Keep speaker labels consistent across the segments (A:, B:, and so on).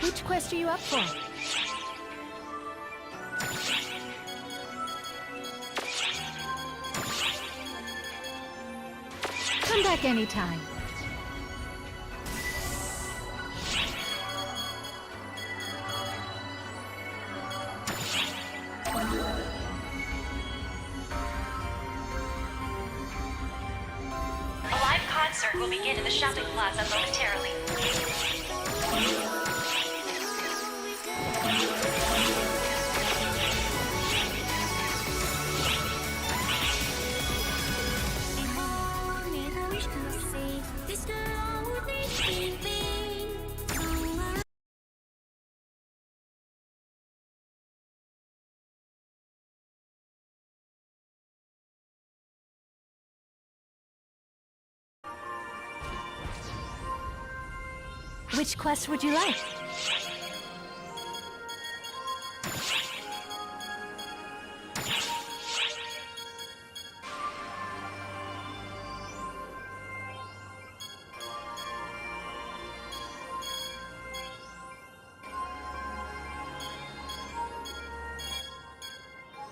A: Which quest are you up for? Come back anytime.
B: A live concert will begin in the shopping plaza momentarily.
A: Which quest would you like?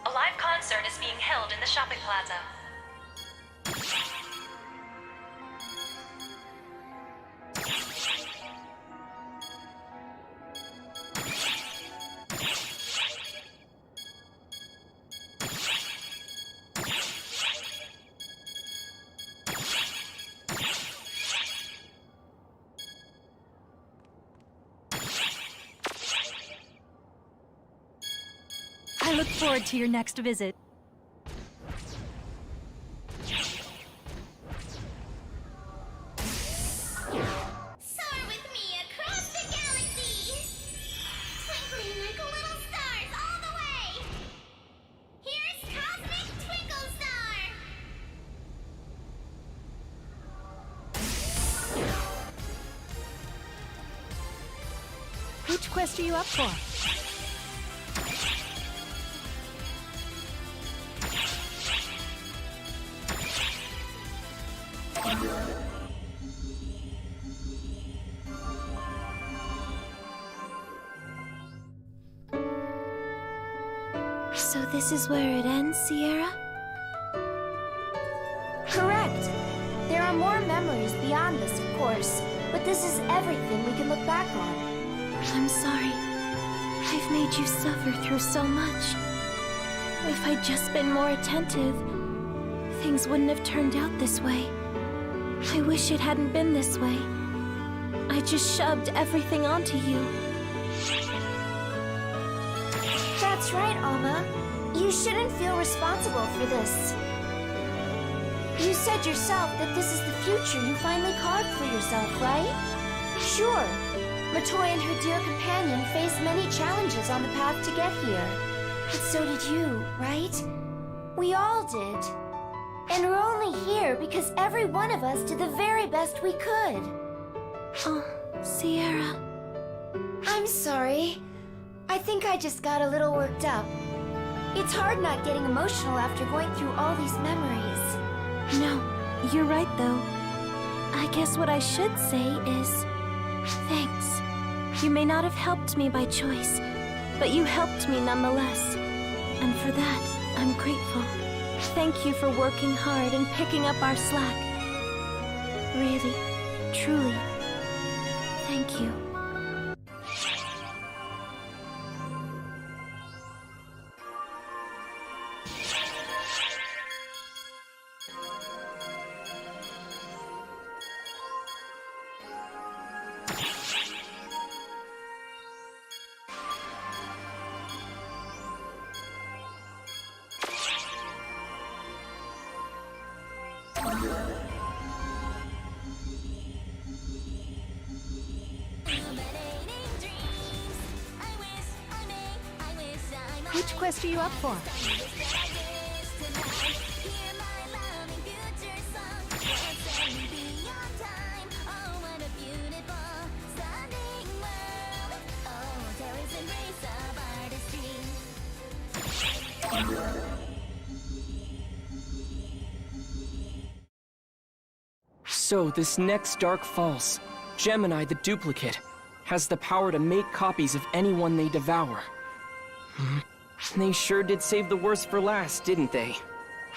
B: A live concert is being held in the shopping plaza.
A: I look forward to your next visit.
C: Soar with me across the galaxy! Twinkling like little stars all the way! Here's Cosmic Twinkle Star!
A: Which quest are you up for?
D: So this is where it ends, Sierra?
C: Correct. There are more memories beyond this, of course, but this is everything we can look back on.
D: I'm sorry. I've made you suffer through so much. If I'd just been more attentive, things wouldn't have turned out this way. I wish it hadn't been this way. I just shoved everything onto you.
C: That's right, Alma. You shouldn't feel responsible for this. You said yourself that this is the future you finally carved for yourself, right? Sure, Matoy and her dear companion faced many challenges on the path to get here. But so did you, right? We all did. And we're only here because every one of us did the very best we could.
D: Oh, Sierra.
C: I'm sorry. I think I just got a little worked up. It's hard not getting emotional after going through all these memories.
D: No, you're right though. I guess what I should say is, thanks. You may not have helped me by choice, but you helped me nonetheless. And for that, I'm grateful. Thank you for working hard and picking up our slack. Really, truly, thank you.
A: Which quest are you up for?
E: So, this next Dark Falls, Gemini the Duplicate, has the power to make copies of anyone they devour. They sure did save the worst for last, didn't they?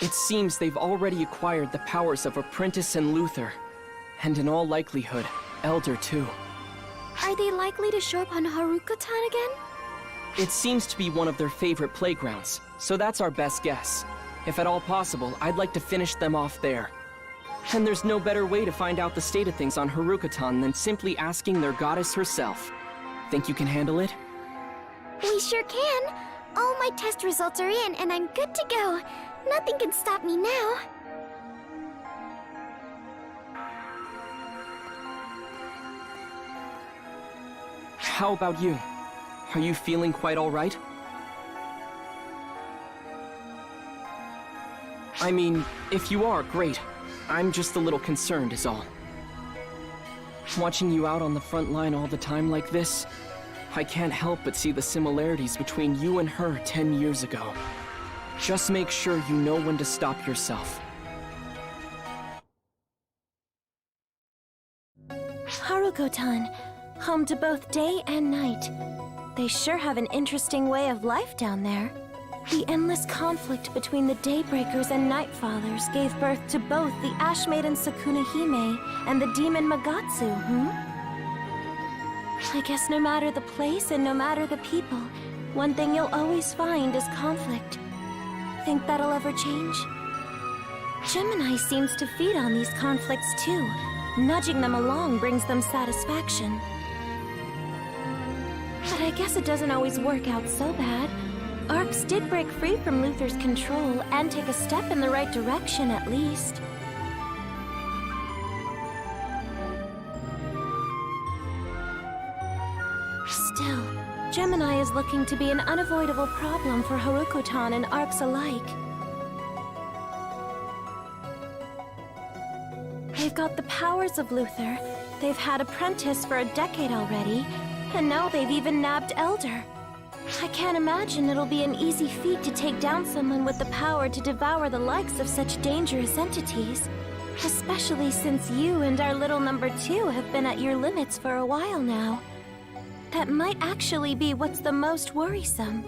E: It seems they've already acquired the powers of Apprentice and Luther, and in all likelihood, Elder too.
D: Are they likely to show up on Haruka-tan again?
E: It seems to be one of their favorite playgrounds, so that's our best guess. If at all possible, I'd like to finish them off there. And there's no better way to find out the state of things on Haruka-tan than simply asking their goddess herself. Think you can handle it?
C: We sure can. All my test results are in, and I'm good to go. Nothing can stop me now.
E: How about you? Are you feeling quite all right? I mean, if you are, great. I'm just a little concerned is all. Watching you out on the front line all the time like this, I can't help but see the similarities between you and her 10 years ago. Just make sure you know when to stop yourself.
D: Haruko-tan, home to both day and night. They sure have an interesting way of life down there. The endless conflict between the Daybreakers and Nightfallers gave birth to both the Ash Maiden Sukuna Hime and the Demon Magatsu, I guess no matter the place and no matter the people, one thing you'll always find is conflict. Think that'll ever change? Gemini seems to feed on these conflicts too. Nudging them along brings them satisfaction. But I guess it doesn't always work out so bad. Arcs did break free from Luther's control and take a step in the right direction at least. Still, Gemini is looking to be an unavoidable problem for Haruko-tan and Arcs alike. They've got the powers of Luther, they've had Apprentice for a decade already, and now they've even nabbed Elder. I can't imagine it'll be an easy feat to take down someone with the power to devour the likes of such dangerous entities. Especially since you and our little number 2 have been at your limits for a while now. That might actually be what's the most worrisome.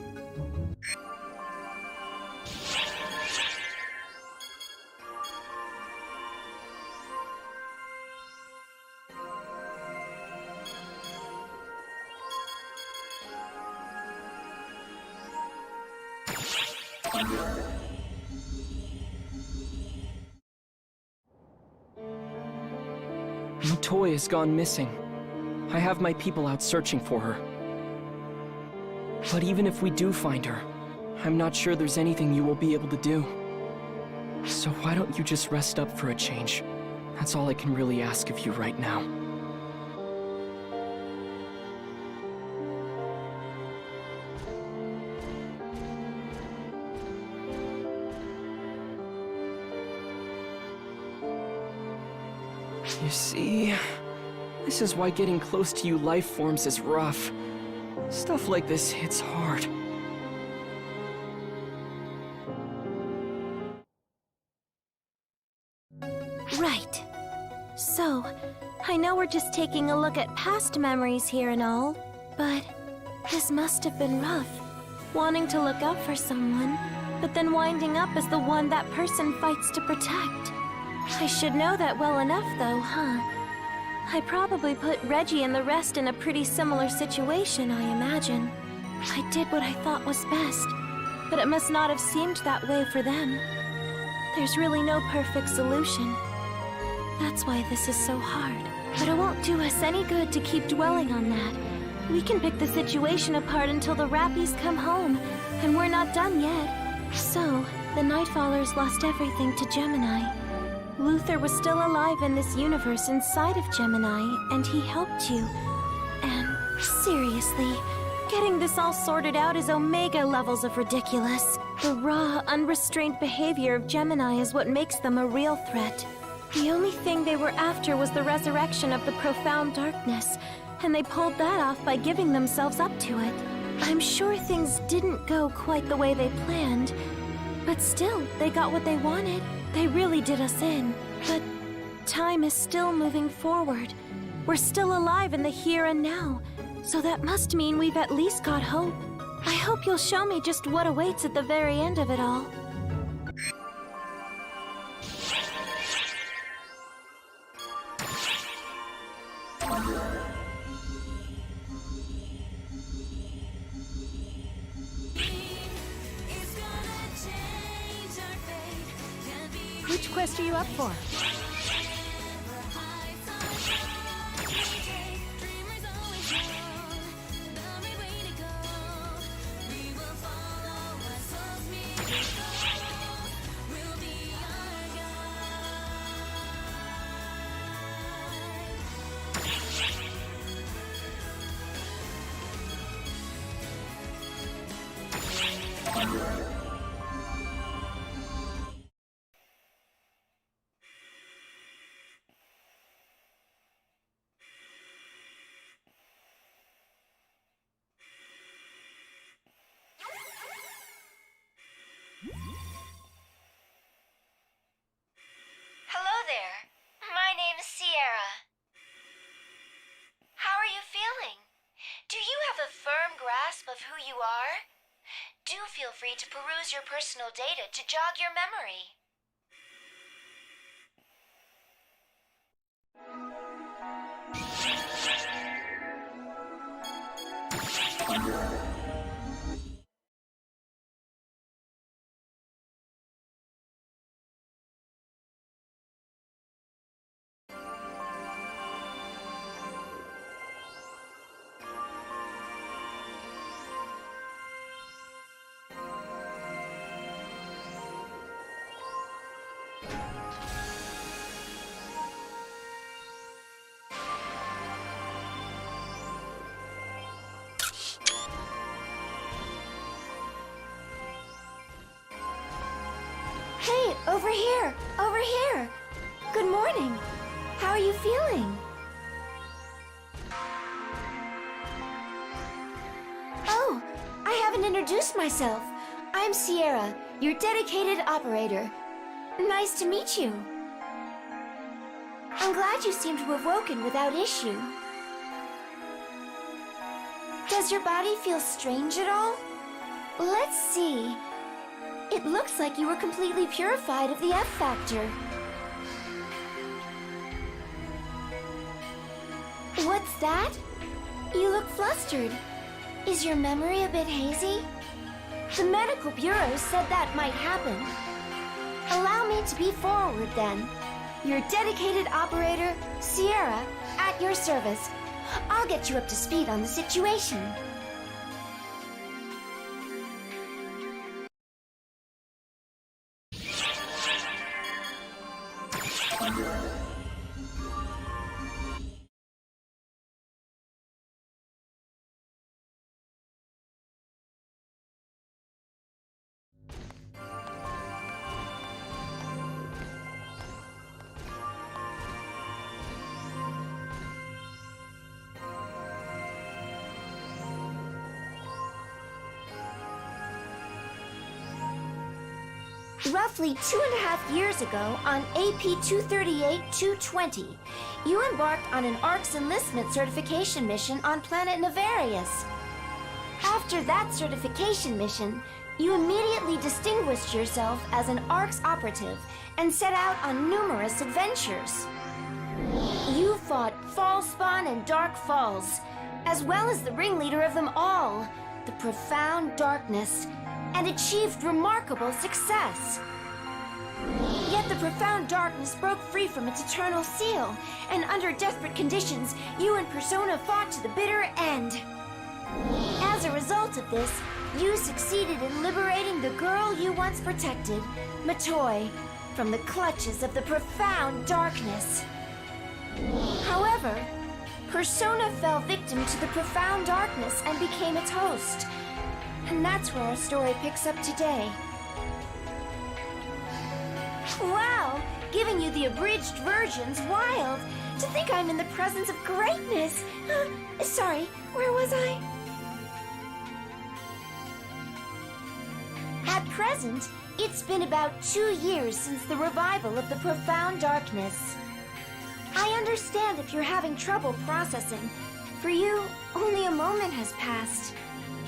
E: My toy has gone missing. I have my people out searching for her. But even if we do find her, I'm not sure there's anything you will be able to do. So why don't you just rest up for a change? That's all I can really ask of you right now. You see, this is why getting close to you life forms is rough. Stuff like this hits hard.
D: Right. So, I know we're just taking a look at past memories here and all, but this must have been rough. Wanting to look out for someone, but then winding up as the one that person fights to protect. I should know that well enough though, huh? I probably put Reggie and the rest in a pretty similar situation, I imagine. I did what I thought was best, but it must not have seemed that way for them. There's really no perfect solution. That's why this is so hard. But it won't do us any good to keep dwelling on that. We can pick the situation apart until the Rappies come home, and we're not done yet. So, the Nightfallers lost everything to Gemini. Luther was still alive in this universe inside of Gemini, and he helped you. And seriously, Getting this all sorted out is Omega levels of ridiculous. The raw, unrestrained behavior of Gemini is what makes them a real threat. The only thing they were after was the resurrection of the profound darkness, and they pulled that off by giving themselves up to it. I'm sure things didn't go quite the way they planned, but still, they got what they wanted. They really did us in. But time is still moving forward. We're still alive in the here and now, so that must mean we've at least got hope. I hope you'll show me just what awaits at the very end of it all.
A: Which quest are you up for?
C: Hello there. My name is Sierra. How are you feeling? Do you have a firm grasp of who you are? Do feel free to peruse your personal data to jog your memory. Hey, over here! Over here! Good morning! How are you feeling? Oh, I haven't introduced myself. I'm Sierra, your dedicated operator. Nice to meet you. I'm glad you seem to have woken without issue. Does your body feel strange at all? Let's see. It looks like you were completely purified of the F factor. What's that? You look flustered. Is your memory a bit hazy? The medical bureau said that might happen. Allow me to be forward then. Your dedicated operator, Sierra, at your service. I'll get you up to speed on the situation. Roughly 2.5 years ago, on AP-238-220, you embarked on an ARC's enlistment certification mission on planet Navarius. After that certification mission, you immediately distinguished yourself as an ARC's operative and set out on numerous adventures. You fought Fallspawn and Dark Falls, as well as the ringleader of them all, the Profound Darkness, and achieved remarkable success. Yet the Profound Darkness broke free from its eternal seal, and under desperate conditions, you and Persona fought to the bitter end. As a result of this, you succeeded in liberating the girl you once protected, Matoi, from the clutches of the Profound Darkness. However, Persona fell victim to the profound darkness and became its host. And that's where our story picks up today. Wow! Giving you the abridged version's wild. To think I'm in the presence of greatness. Sorry, where was I? At present, it's been about 2 years since the revival of the profound darkness. I understand if you're having trouble processing. For you, only a moment has passed.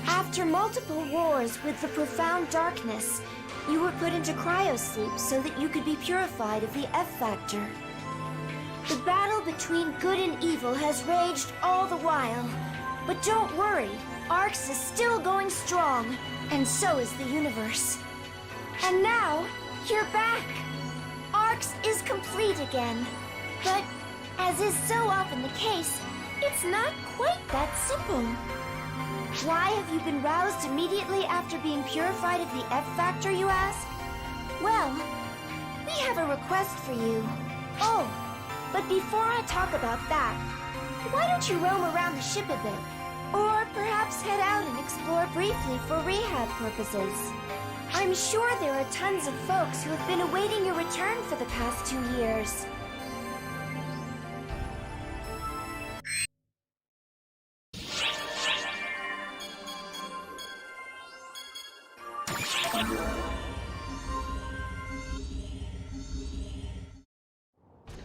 C: After multiple wars with the profound darkness, you were put into cryosleep so that you could be purified of the F-factor. The battle between good and evil has raged all the while. But don't worry, Arx is still going strong, and so is the universe. And now, you're back! Arx is complete again. But, as is so often the case, it's not quite that simple. Why have you been roused immediately after being purified of the F-factor, you ask? Well, we have a request for you. Oh, but before I talk about that, why don't you roam around the ship a bit? Or perhaps head out and explore briefly for rehab purposes. I'm sure there are tons of folks who have been awaiting your return for the past 2 years.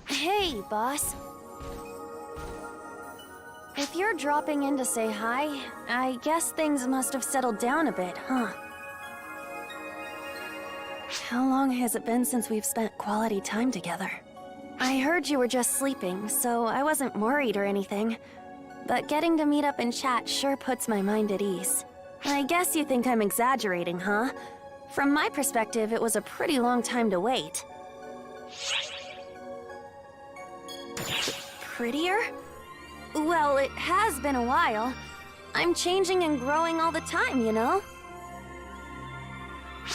D: Hey, boss. If you're dropping in to say hi, I guess things must have settled down a bit, huh? How long has it been since we've spent quality time together? I heard you were just sleeping, so I wasn't worried or anything. But getting to meet up and chat sure puts my mind at ease. I guess you think I'm exaggerating, huh? From my perspective, it was a pretty long time to wait. Prettier? Well, it has been a while. I'm changing and growing all the time, you know?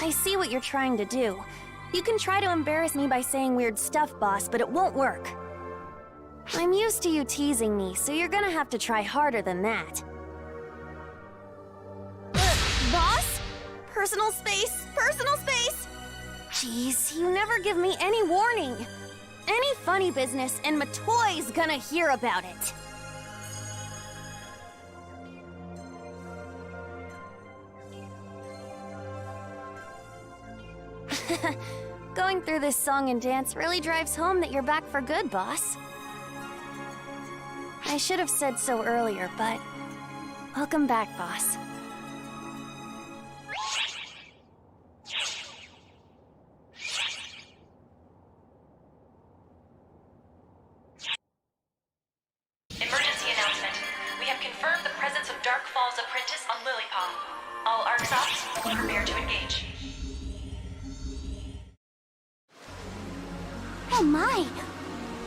D: I see what you're trying to do. You can try to embarrass me by saying weird stuff, boss, but it won't work. I'm used to you teasing me, so you're gonna have to try harder than that. Boss? Personal space? Personal space? Jeez, you never give me any warning. Any funny business, and Matoy's gonna hear about it. Going through this song and dance really drives home that you're back for good, boss. I should have said so earlier, but welcome back, boss.
B: Emergency announcement. We have confirmed the presence of Dark Falls Apprentice on Lilypaw. All Arx ops, prepare to engage.
C: Oh my!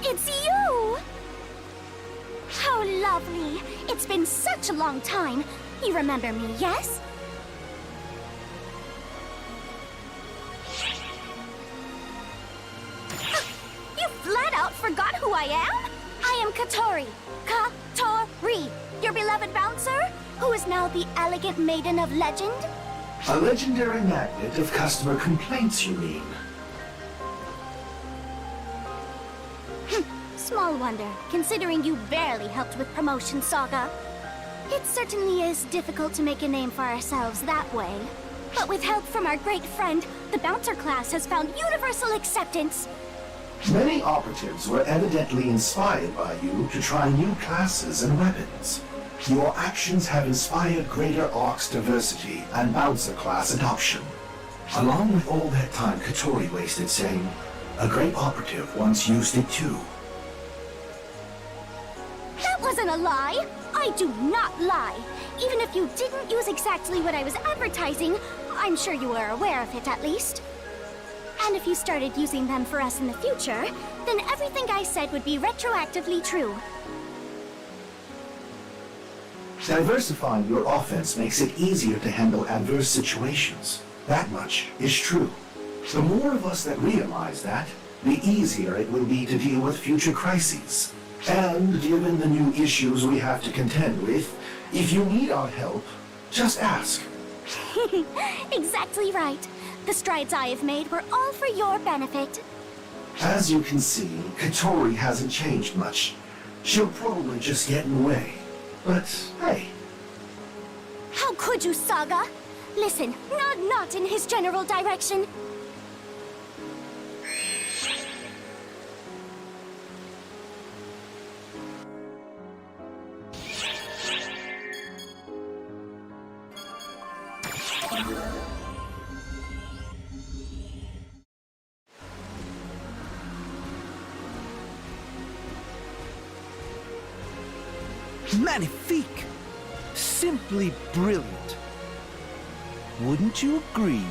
C: It's you! How lovely! It's been such a long time. You remember me, yes? You flat out forgot who I am? I am Katori. Katori, your beloved bouncer, who is now the elegant maiden of legend.
F: A legendary magnet of customer complaints, you mean?
C: Small wonder, considering you barely helped with Promotion Saga. It certainly is difficult to make a name for ourselves that way. But with help from our great friend, the Bouncer class has found universal acceptance.
F: Many operatives were evidently inspired by you to try new classes and weapons. Your actions have inspired greater Arx diversity and Bouncer class adoption. Along with all that time Katori wasted saying, a great operative once used it too.
C: That wasn't a lie! I do not lie! Even if you didn't use exactly what I was advertising, I'm sure you were aware of it at least. And if you started using them for us in the future, then everything I said would be retroactively true.
F: Diversifying your offense makes it easier to handle adverse situations. That much is true. The more of us that realize that, the easier it will be to deal with future crises. And given the new issues we have to contend with, if you need our help, just ask.
C: Exactly right. The strides I have made were all for your benefit.
F: As you can see, Katori hasn't changed much. She'll probably just get in the way. But hey.
C: How could you, Saga? Listen, not in his general direction.
G: Magnifique! Simply brilliant. Wouldn't you agree?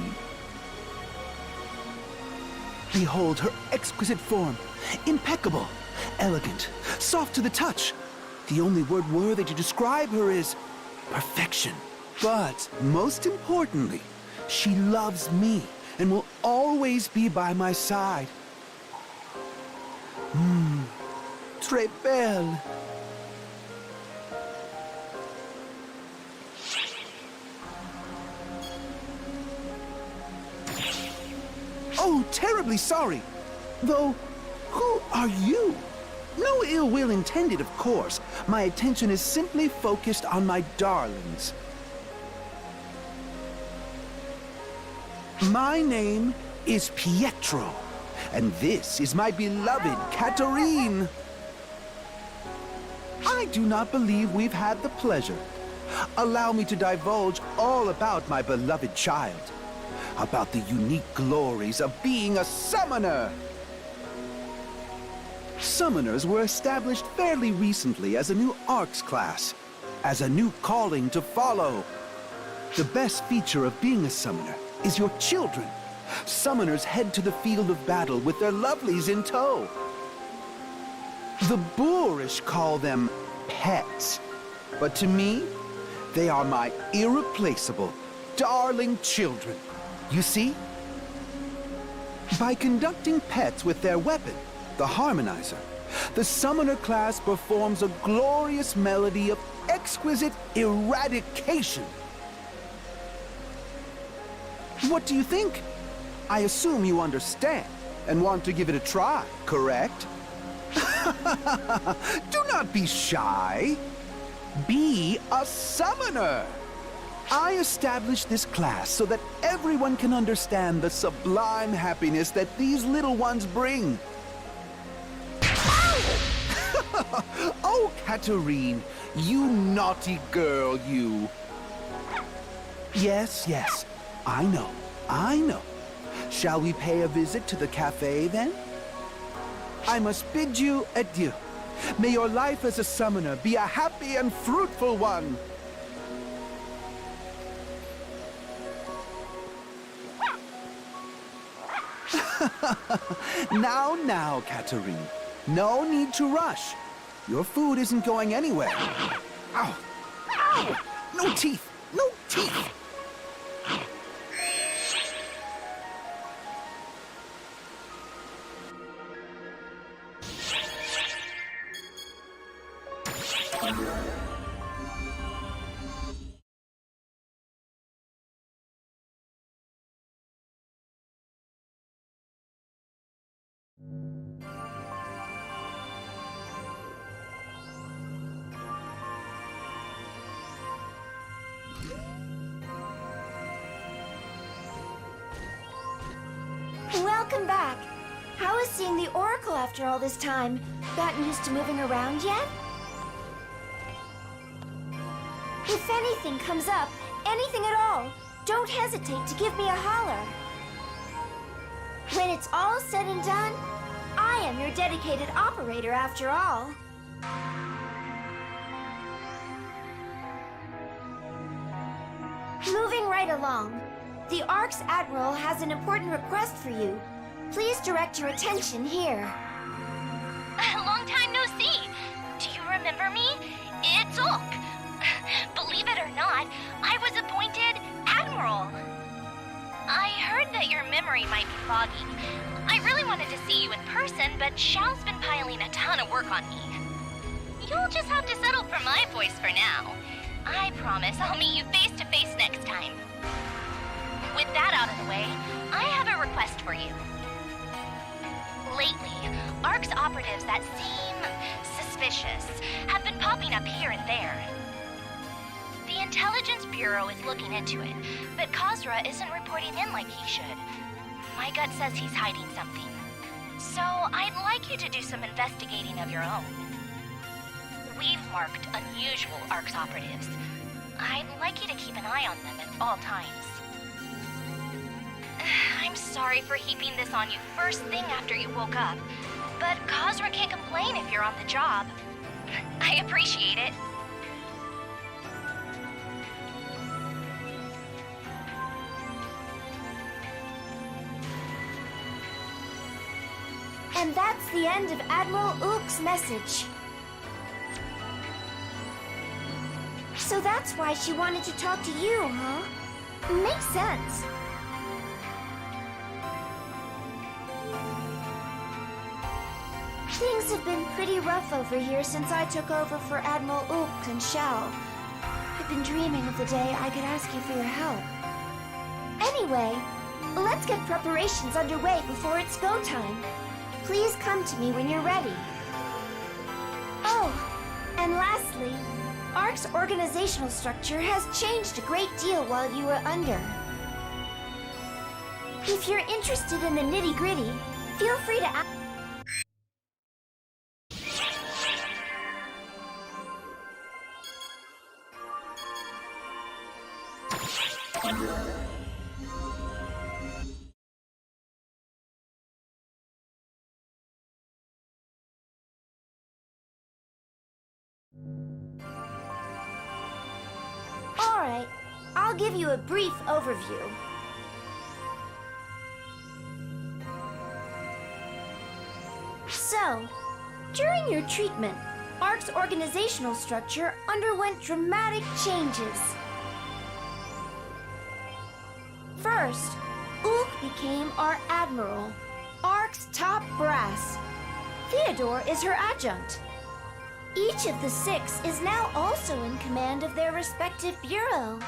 G: Behold her exquisite form. Impeccable, elegant, soft to the touch. The only word worthy to describe her is perfection. But most importantly, she loves me and will always be by my side. Très belle. Oh, terribly sorry. Though, who are you? No ill will intended, of course. My attention is simply focused on my darlings. My name is Pietro, and this is my beloved Katarine. I do not believe we've had the pleasure. Allow me to divulge all about my beloved child. About the unique glories of being a summoner. Summoners were established fairly recently as a new ARCS class, as a new calling to follow. The best feature of being a summoner is your children. Summoners head to the field of battle with their lovelies in tow. The boorish call them pets, but to me, they are my irreplaceable, darling children. You see? By conducting pets with their weapon, the harmonizer, the summoner class performs a glorious melody of exquisite eradication. What do you think? I assume you understand and want to give it a try, correct? Do not be shy. Be a summoner. I established this class so that everyone can understand the sublime happiness that these little ones bring. Oh, Katarine, you naughty girl, you. Yes, I know. Shall we pay a visit to the cafe, then? I must bid you adieu. May your life as a summoner be a happy and fruitful one. Now, Katarine. No need to rush. Your food isn't going anywhere. Ow! Ow! No teeth! No teeth!
C: Welcome back. How is seeing the Oracle after all this time? Gotten used to moving around yet? If anything comes up, anything at all, don't hesitate to give me a holler. When it's all said and done, I am your dedicated operator after all. Moving right along. The ARC's Admiral has an important request for you. Please direct your attention here.
B: Long time no see. Do you remember me? It's Ulk. Believe it or not, I was appointed Admiral. I heard that your memory might be foggy. I really wanted to see you in person, but Xiao's been piling a ton of work on me. You'll just have to settle for my voice for now. I promise I'll meet you face to face next time. With that out of the way, I have a request for you. Lately, ARC's operatives that seem suspicious have been popping up here and there. The Intelligence Bureau is looking into it, but Khosra isn't reporting in like he should. My gut says he's hiding something. So I'd like you to do some investigating of your own. We've marked unusual ARC's operatives. I'd like you to keep an eye on them at all times. I'm sorry for heaping this on you first thing after you woke up, but Khosra can't complain if you're on the job. I appreciate it.
C: And that's the end of Admiral Ulk's message. So that's why she wanted to talk to you, huh? Makes sense. Things have been pretty rough over here since I took over for Admiral Ulk and Shao. I've been dreaming of the day I could ask you for your help. Anyway, let's get preparations underway before it's go time. Please come to me when you're ready. Oh, and lastly, ARC's organizational structure has changed a great deal while you were under. If you're interested in the nitty-gritty, feel free to ask. Alright, I'll give you a brief overview. So, during your treatment, ARC's organizational structure underwent dramatic changes. First, Ulk became our admiral, ARC's top brass. Theodore is her adjunct. Each of the 6 is now also in command of their respective bureau.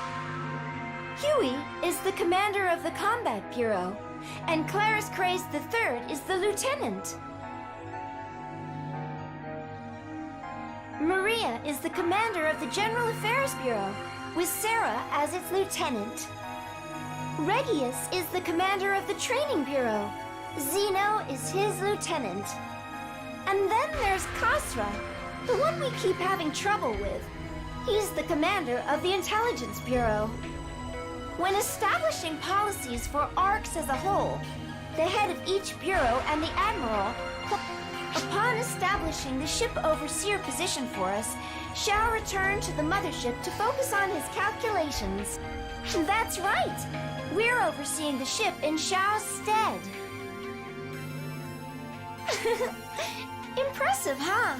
C: Huey is the commander of the Combat Bureau, and Clarice Craze III is the lieutenant. Maria is the commander of the General Affairs Bureau, with Sarah as its lieutenant. Regius is the commander of the Training Bureau. Zeno is his lieutenant. And then there's Khosra, the one we keep having trouble with. He's the commander of the Intelligence Bureau. When establishing policies for ARCs as a whole, the head of each bureau and the admiral, upon establishing the ship overseer position for us, shall return to the mothership to focus on his calculations. That's right! We're overseeing the ship in Shao's stead. Impressive, huh?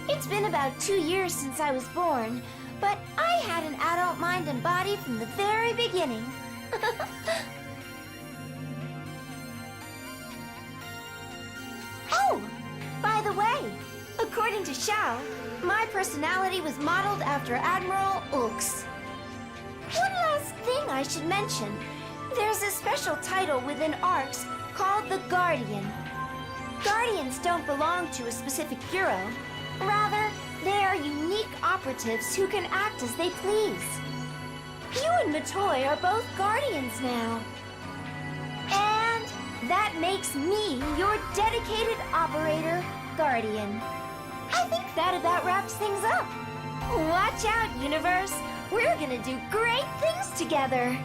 C: It's been about 2 years since I was born, but I had an adult mind and body from the very beginning. Oh, by the way, according to Shao, my personality was modeled after Admiral Ulk's. One last thing I should mention. There's a special title within ARCs called the Guardian. Guardians don't belong to a specific bureau. Rather, they are unique operatives who can act as they please. You and Matoy are both Guardians now. And that makes me your dedicated operator, Guardian. I think that about wraps things up. Watch out, universe. We're gonna do great things together.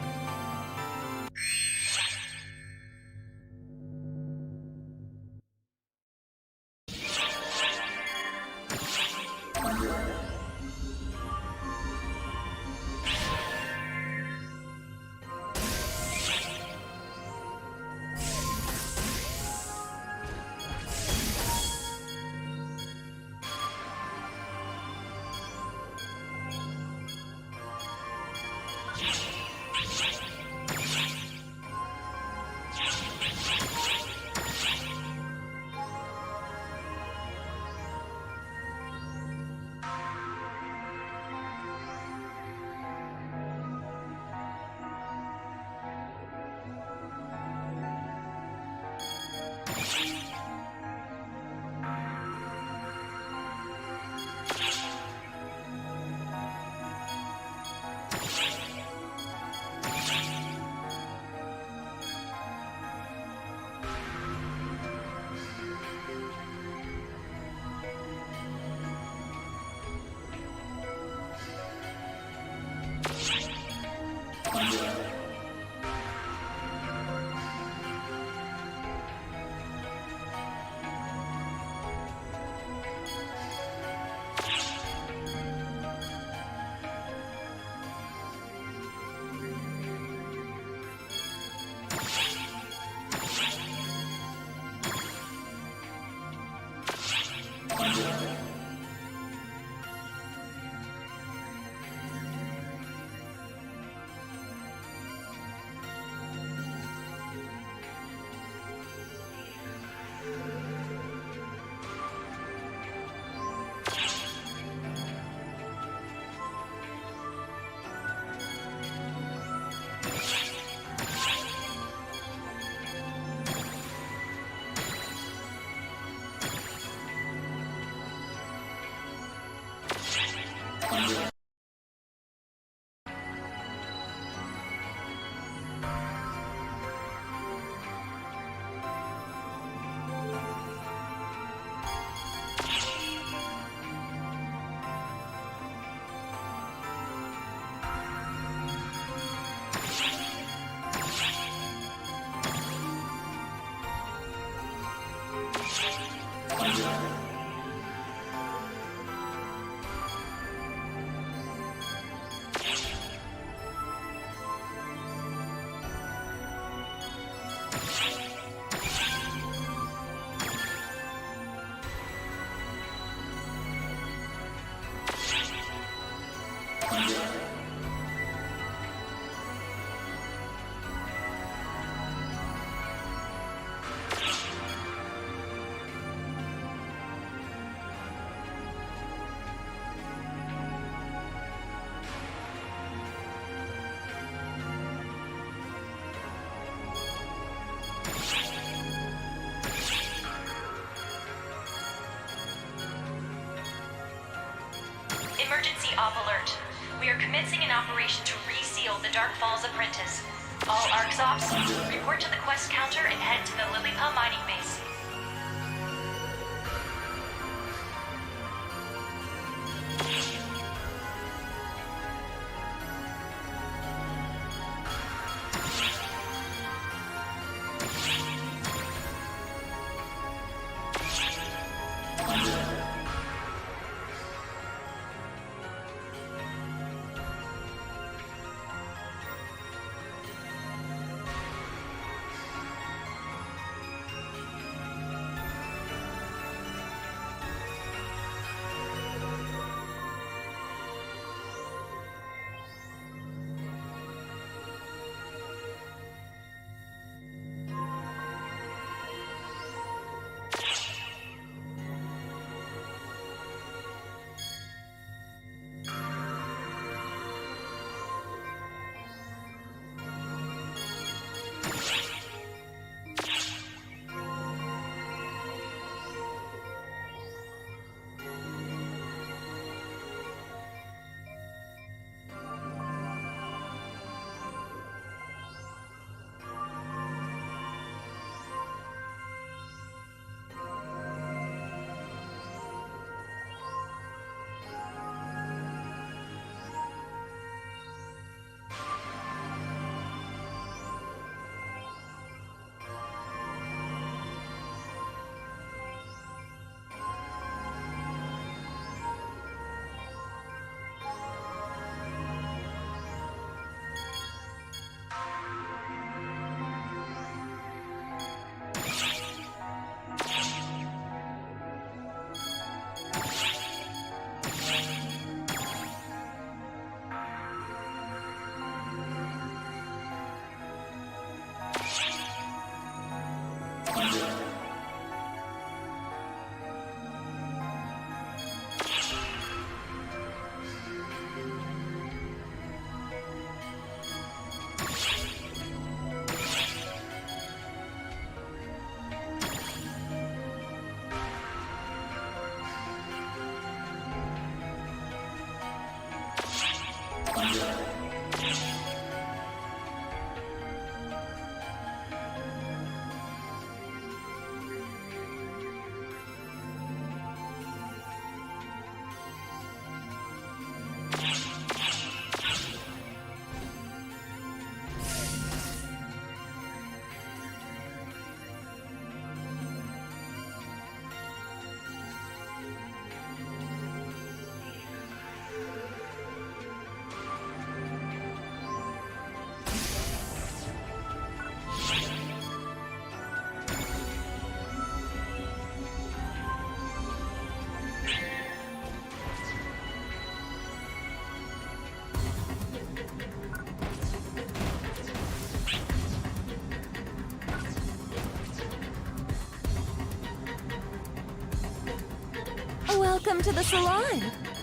H: Emergency op alert. We are commencing an operation to reseal the Dark Falls Apprentice. All ARCS ops, report to the quest counter and head to the Lilipa mining base.
D: Welcome to the salon.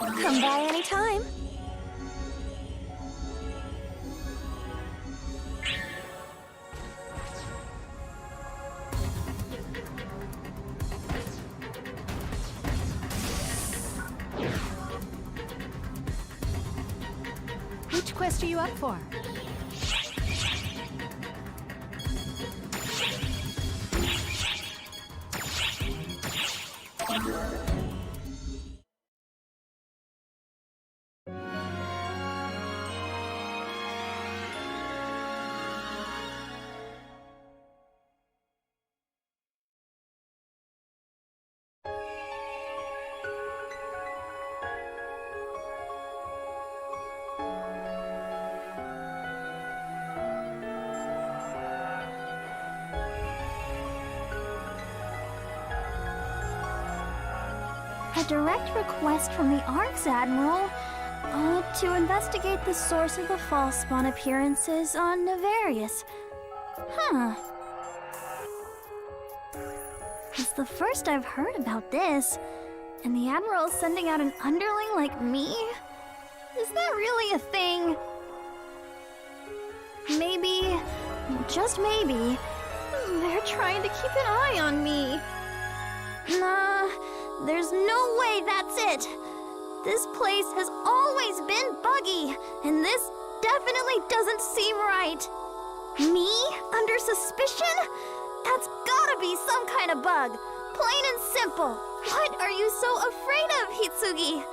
D: Come by anytime.
A: Which quest are you up for?
C: A direct request from the Arks Admiral to investigate the source of the false spawn appearances on Navarius. Huh. It's the first I've heard about this. And the Admiral's sending out an underling like me? Is that really a thing? Maybe, just maybe, they're trying to keep an eye on me. Nah, there's no way that's it. This place has always been buggy, and this definitely doesn't seem right. Me? Under suspicion? That's gotta be some kind of bug. Plain and simple. What are you so afraid of, Hitsugi?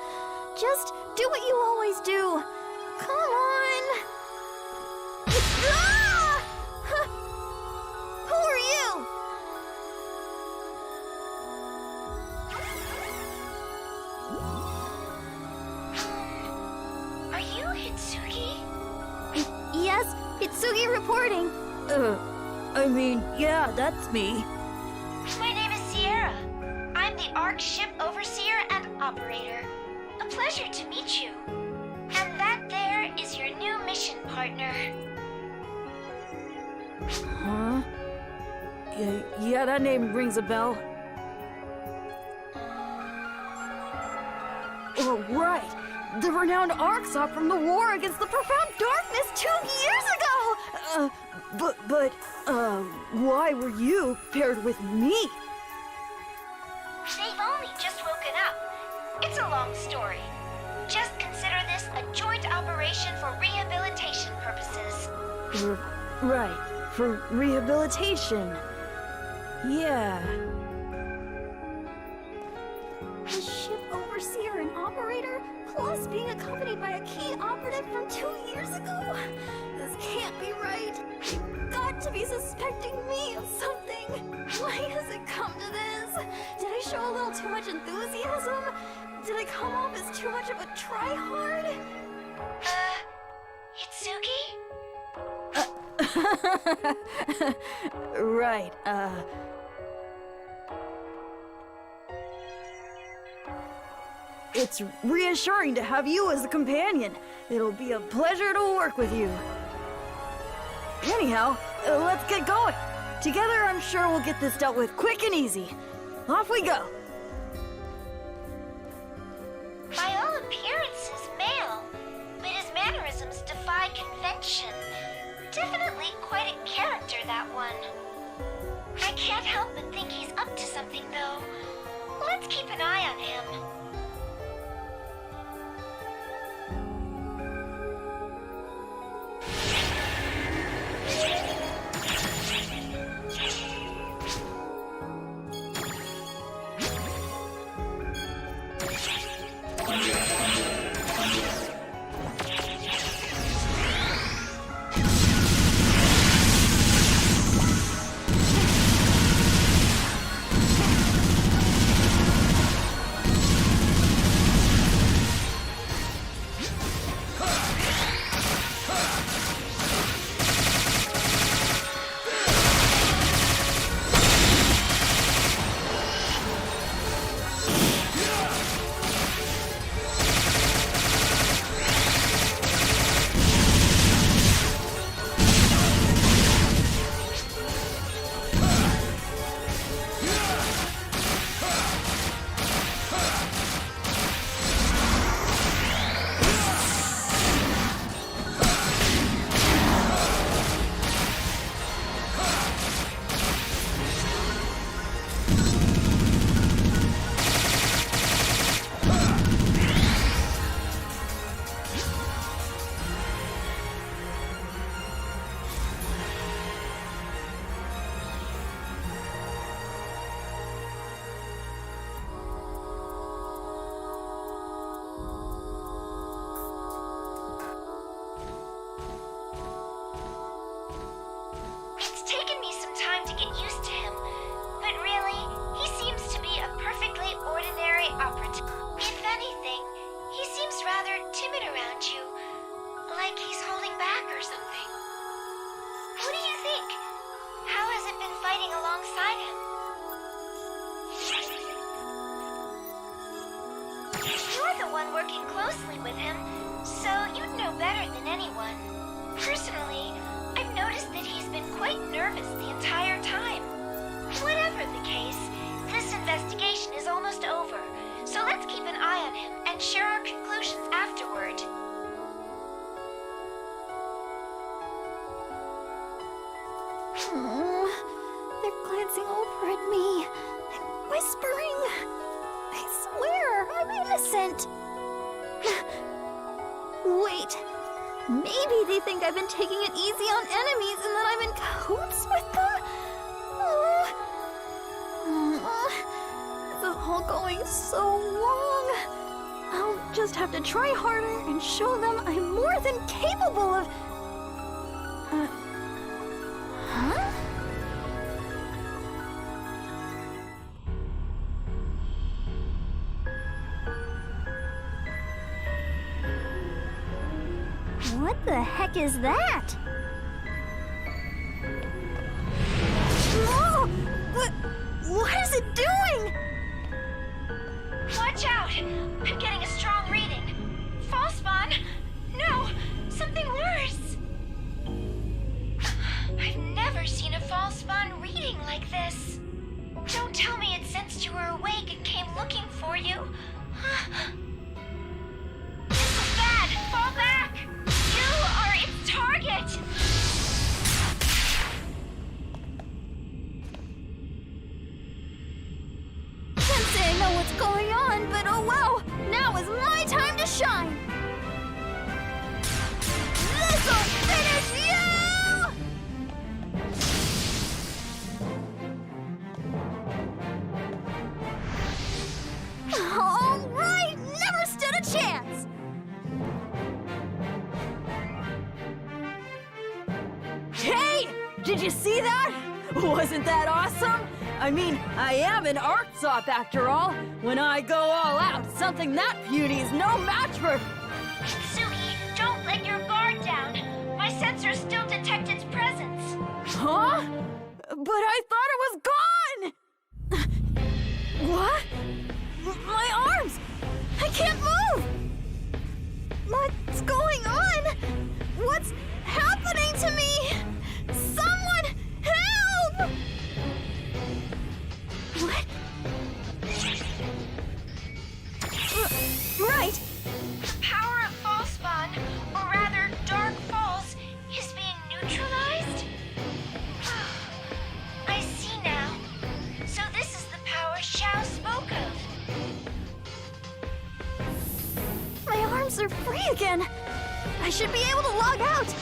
C: Just do what you always do. Come on. Ah! Huh. Who are you?
B: Are you Hitsugi?
C: Yes, Hitsugi reporting.
I: Yeah, that's me.
B: My name is Sierra. I'm the ARC ship overseer and operator. A pleasure to meet you. And that there is your new mission partner.
I: Huh? Yeah, that name rings a bell. Oh, right. The renowned Arksop from the war against the profound darkness 2 years ago! Why were you paired with me?
B: They've only just woken up. It's a long story. Just consider this a joint operation for rehabilitation purposes.
I: Right, for rehabilitation. Yeah.
C: A ship overseer and operator, plus being accompanied by a key operative from 2 years ago? This can't be right. You've got to be suspecting me of something. Why has it come to this? Did I show a little too much enthusiasm? Did I come off as too much of a tryhard?
B: Hitsugi?
I: Right, It's reassuring to have you as a companion. It'll be a pleasure to work with you. Anyhow, let's get going. Together, I'm sure we'll get this dealt with quick and easy. Off we go.
B: By all appearances, male, but his mannerisms defy convention. Definitely quite a character, that one. I can't help but think he's up to something, though. Let's keep an eye on him. working closely with him, so you'd know better than anyone. Personally, I've noticed that he's been quite nervous the entire time. Whatever the case, this investigation is almost over, so let's keep an eye on him and share our conclusions afterward.
C: They're glancing over at me and whispering. I swear, I'm innocent. Wait, maybe they think I've been taking it easy on enemies and that I'm in cahoots with them? This is all going so wrong. I'll just have to try harder and show them I'm more than capable of... Huh? What the heck is that? Whoa! What is it doing?
B: Watch out! I'm getting a strong reading. False spawn? No, something worse. I've never seen a false spawn reading like this. Don't tell me it sensed you were awake and came looking for you. This is bad! Fall back! You are its target!
C: Can't say I know what's going on, but oh well! Now is my time to shine! This'll finish you! All right! Never stood a chance!
I: Hey! Did you see that? Wasn't that awesome? I mean, I am an Arksop after all. When I go all out, something that puny is no match for...
B: Sugi, don't let your guard down. My sensors still detect its presence.
I: Huh? But I thought it was gone! What? My arms! I can't move! What's going on? What's happening to me? Someone help! What? Right!
B: The power of False Spawn, or rather Dark Falls, is being neutralized? I see now. So this is the power Xiao spoke of.
C: My arms are free again! I should be able to log out!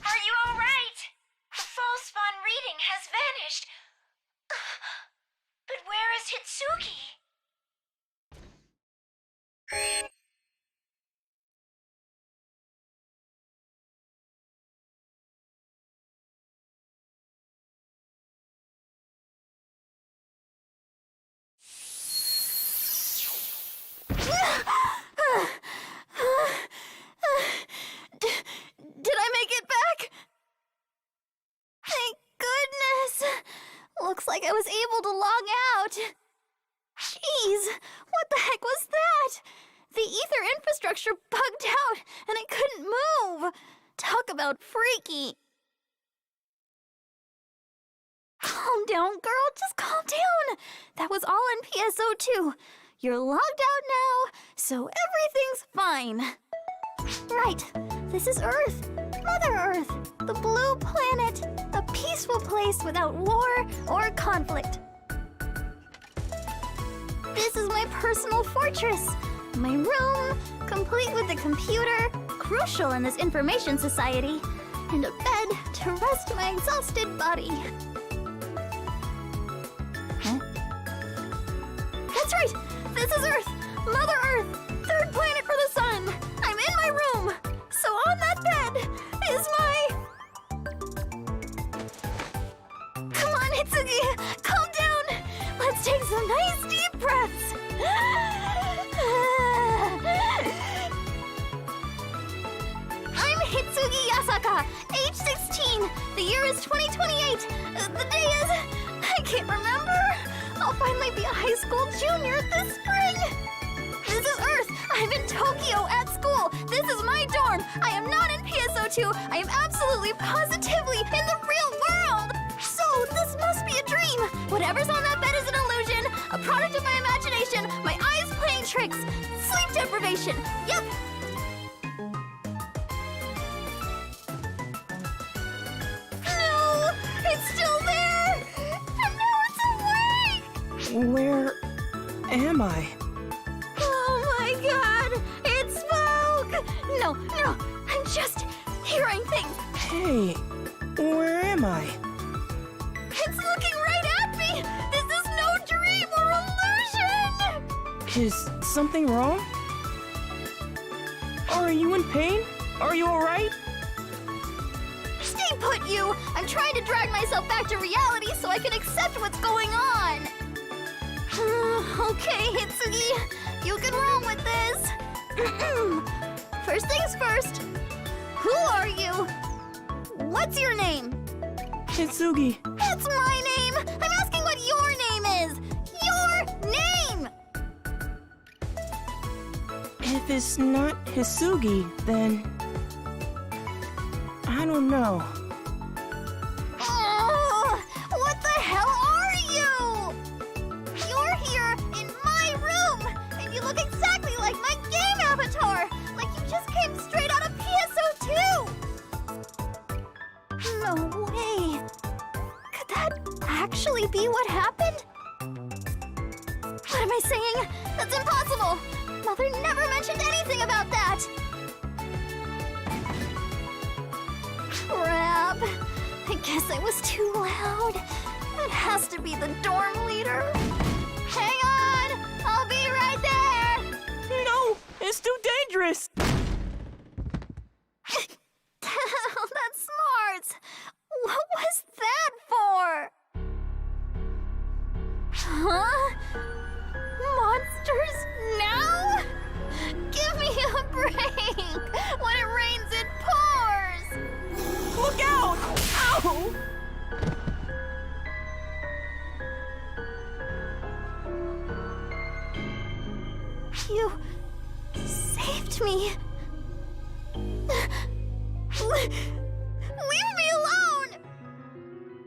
B: Are you all right? The False Spawn reading has vanished. But where is Hitsugi?
C: Did I make it back? Thank goodness! Looks like I was able to log out. Jeez, what the heck was that? The ether infrastructure bugged out and I couldn't move. Talk about freaky. Calm down, girl. Just calm down. That was all in PSO2. You're logged out now, so everything's fine. Right. This is Earth. Mother Earth. The blue planet. A peaceful place without war or conflict. This is my personal fortress. My room, complete with a computer, crucial in this information society, and a bed to rest my exhausted body. Huh? That's right! This is Earth! Mother Earth! Third planet for the sun! I'm in my room! So on that bed is my... Come on, Hitsugi! Calm down! Let's take some nice deep breaths! I'm Hitsugi Yasaka, age 16. The year is 2028. The day is... I can't remember. I'll finally be a high school junior this spring! This is Earth! I'm in Tokyo at school! This is my dorm! I am not in PSO2! I am absolutely positively in the real world! So, this must be a dream! Whatever's on that bed is an illusion, a product of my imagination, my eyes playing tricks, sleep deprivation! Yep! No! It's still there! And now it's awake!
E: Where am I?
C: Oh my god! It's smoke! No, I'm just hearing things.
E: Hey, where am I?
C: It's looking right at me! This is no dream or illusion!
E: Is something wrong? Are you in pain? Are you alright?
C: Stay put, you! I'm trying to drag myself back to reality so I can accept what's going on! Okay, Hitsugi, you can roll with this. First things first. Who are you? What's your name?
E: Hitsugi.
C: That's my name! I'm asking what your name is! Your name!
E: If it's not Hisugi, then... I don't know.
C: Oh, what the hell are you? You're here in my room, and you look exactly like my game avatar, like you just came straight out of PSO2. No way. Could that actually be what happened? What am I saying? That's impossible. Mother never mentioned anything about that. Crap. I guess I was too loud. It has to be the dorm leader. Hang on! I'll be right there!
E: No! It's too dangerous!
C: That's smart! What was that for? Huh? Monsters now? Give me a break! When it rains, it pours!
E: Look out! Ow!
C: You saved me. Leave me alone!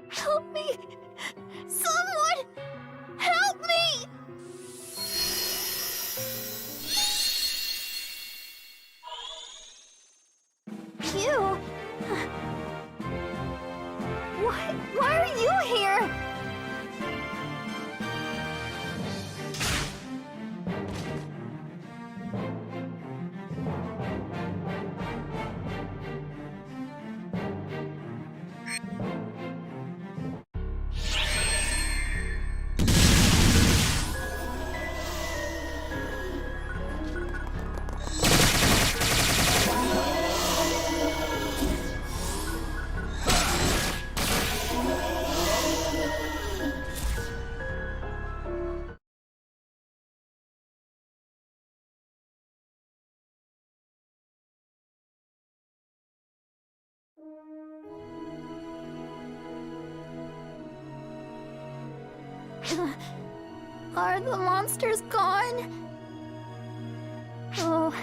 C: Help me! Someone! Help me! You? Why are you here? Are the monsters gone? Oh,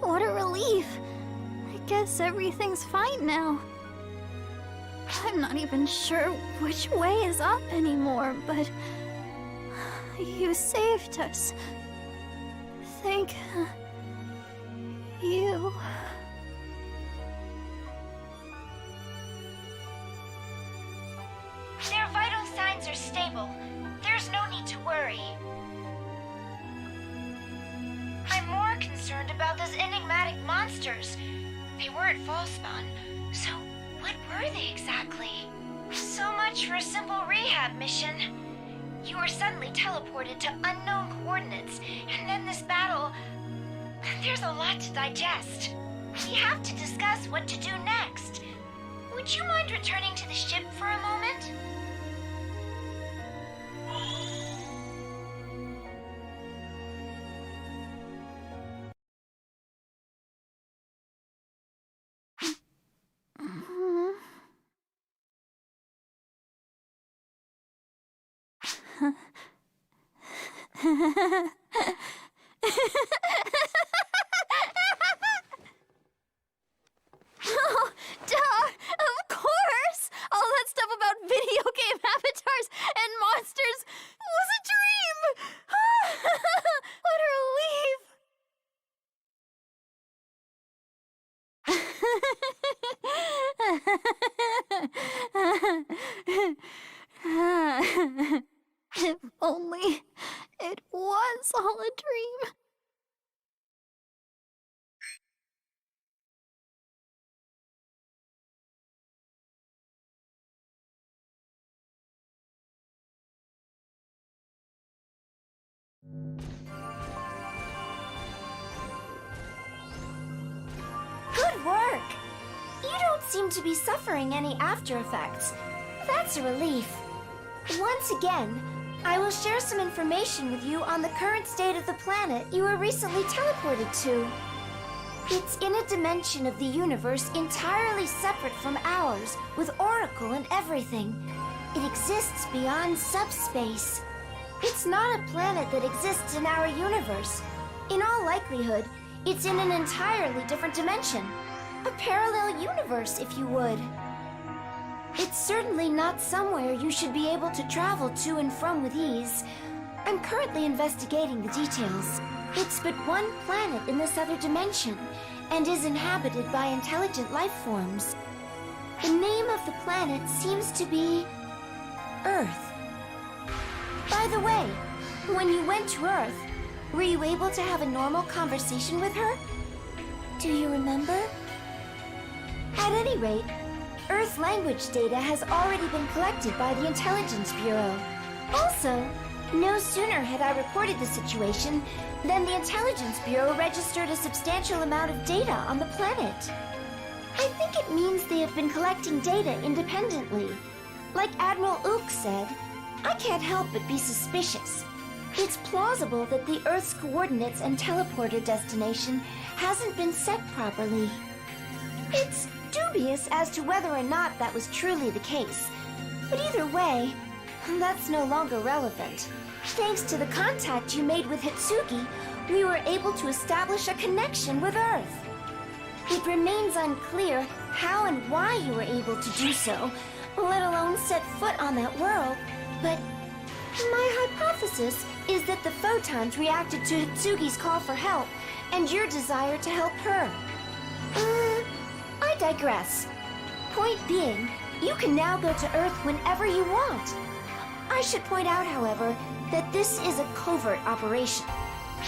C: what a relief. I guess everything's fine now. I'm not even sure which way is up anymore, but you saved us. Thank you.
B: Their vital signs are stable. There's no need to worry. I'm more concerned about those enigmatic monsters. They were at Fallspawn, so what were they exactly? So much for a simple rehab mission. You were suddenly teleported to unknown coordinates, and then this battle... There's a lot to digest. We have to discuss what to do next. Would you mind returning to the ship for a moment?
D: Oh, duh! Of course! All that stuff about video game avatars and monsters was a dream! What a relief! If only it was all a dream.
C: Good work! You don't seem to be suffering any after effects. That's a relief. Once again, I will share some information with you on the current state of the planet you were recently teleported to. It's in a dimension of the universe entirely separate from ours, with Oracle and everything. It exists beyond subspace. It's not a planet that exists in our universe. In all likelihood, it's in an entirely different dimension. A parallel universe, if you would. It's certainly not somewhere you should be able to travel to and from with ease. I'm currently investigating the details. It's but one planet in this other dimension, and is inhabited by intelligent life forms. The name of the planet seems to be Earth. By the way, when you went to Earth, were you able to have a normal conversation with her? Do you remember? At any rate, Earth language data has already been collected by the Intelligence Bureau. Also, no sooner had I reported the situation than the Intelligence Bureau registered a substantial amount of data on the planet. I think it means they have been collecting data independently. Like Admiral Ook said, I can't help but be suspicious. It's plausible that the Earth's coordinates and teleporter destination hasn't been set properly. It's dubious as to whether or not that was truly the case. But either way, that's no longer relevant. Thanks to the contact you made with Hitsugi, we were able to establish a connection with Earth. It remains unclear how and why you were able to do so, let alone set foot on that world, but my hypothesis is that the photons reacted to Hitsugi's call for help and your desire to help her. I digress. Point being, you can now go to Earth whenever you want. I should point out, however, that this is a covert operation.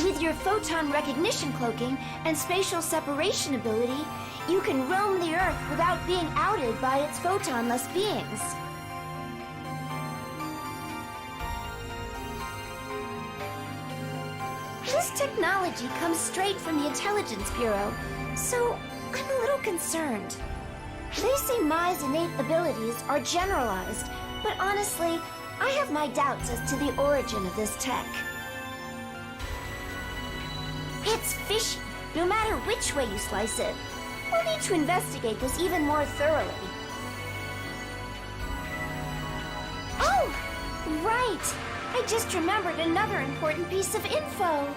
C: With your photon recognition cloaking and spatial separation ability, you can roam the Earth without being outed by its photonless beings. This technology comes straight from the Intelligence Bureau, so I'm a little concerned. They say Mai's innate abilities are generalized, but honestly, I have my doubts as to the origin of this tech. It's fishy, no matter which way you slice it. We'll need to investigate this even more thoroughly. Oh, right! I just remembered another important piece of info.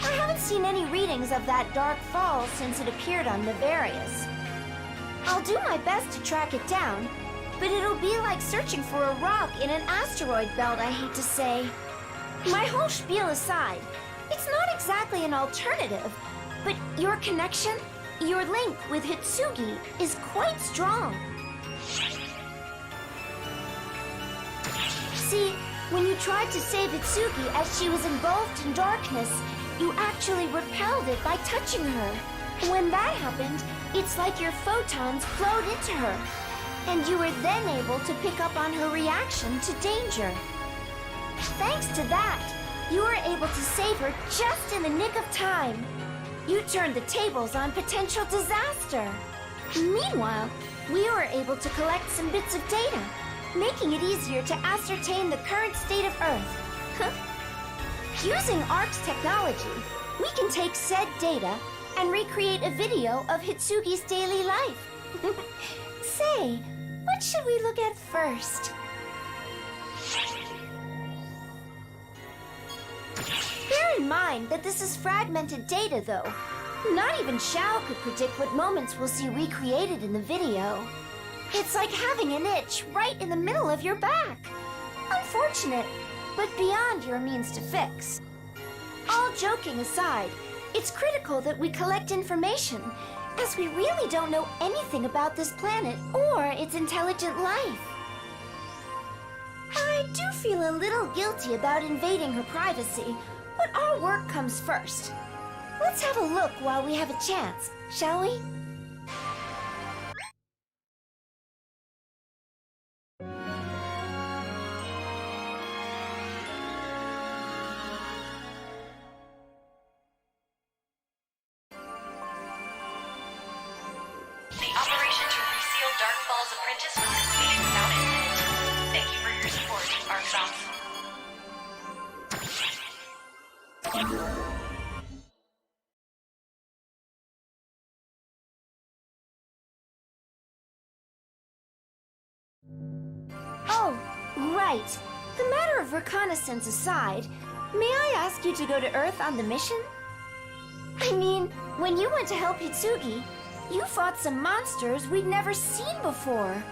C: I haven't seen any readings of that Dark Fall since it appeared on Nefarious. I'll do my best to track it down, but it'll be like searching for a rock in an asteroid belt, I hate to say. My whole spiel aside, it's not exactly an alternative, but your connection, your link with Hitsugi is quite strong. See, when you tried to save Hitsugi as she was engulfed in darkness, you actually repelled it by touching her. When that happened, it's like your photons flowed into her, and you were then able to pick up on her reaction to danger. Thanks to that, you were able to save her just in the nick of time. You turned the tables on potential disaster. Meanwhile, we were able to collect some bits of data, making it easier to ascertain the current state of Earth. Using ARC's technology, we can take said data and recreate a video of Hitsugi's daily life. Say, what should we look at first? in mind that this is fragmented data, though. Not even Xiao could predict what moments we'll see recreated in the video. It's like having an itch right in the middle of your back. Unfortunate, but beyond your means to fix. All joking aside, it's critical that we collect information, as we really don't know anything about this planet or its intelligent life. I do feel a little guilty about invading her privacy, but our work comes first. Let's have a look while we have a chance, shall we?
H: The operation to reseal Dark Falls Apprentice was completed without incident. Thank you for your support, ArcSops.
C: Oh, right. The matter of reconnaissance aside, may I ask you to go to Earth on the mission? I mean, when you went to help Hitsugi, you fought some monsters we'd never seen before.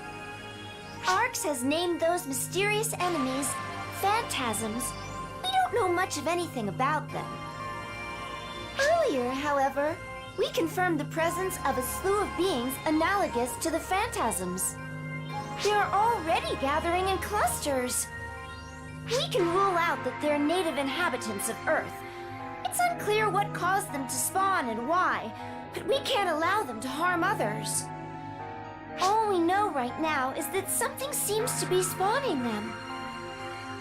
C: Arx has named those mysterious enemies phantasms. We don't know much of anything about them. Earlier, however, we confirmed the presence of a slew of beings analogous to the phantasms. They are already gathering in clusters. We can rule out that they're native inhabitants of Earth. It's unclear what caused them to spawn and why, but we can't allow them to harm others. All we know right now is that something seems to be spawning them.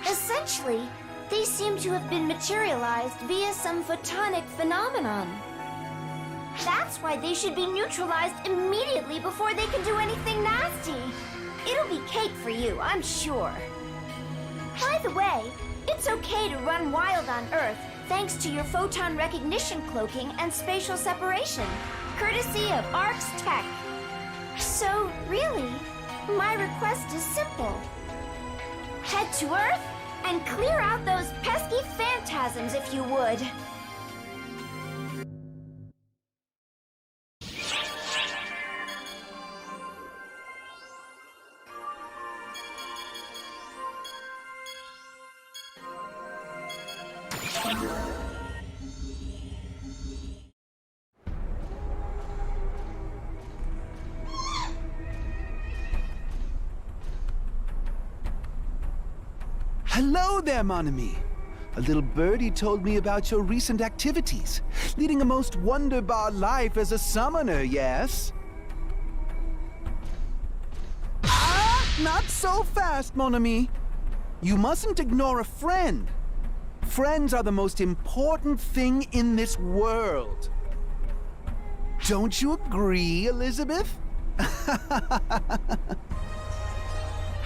C: Essentially, they seem to have been materialized via some photonic phenomenon. That's why they should be neutralized immediately before they can do anything nasty. It'll be cake for you, I'm sure. By the way, it's okay to run wild on Earth thanks to your photon recognition cloaking and spatial separation, courtesy of Arc's tech. So, really, my request is simple. Head to Earth and clear out those pesky phantasms if you would.
G: Hello there, mon ami. A little birdie told me about your recent activities, leading a most wonderbar life as a summoner, yes? Ah, not so fast, mon ami. You mustn't ignore a friend. Friends are the most important thing in this world. Don't you agree, Elizabeth?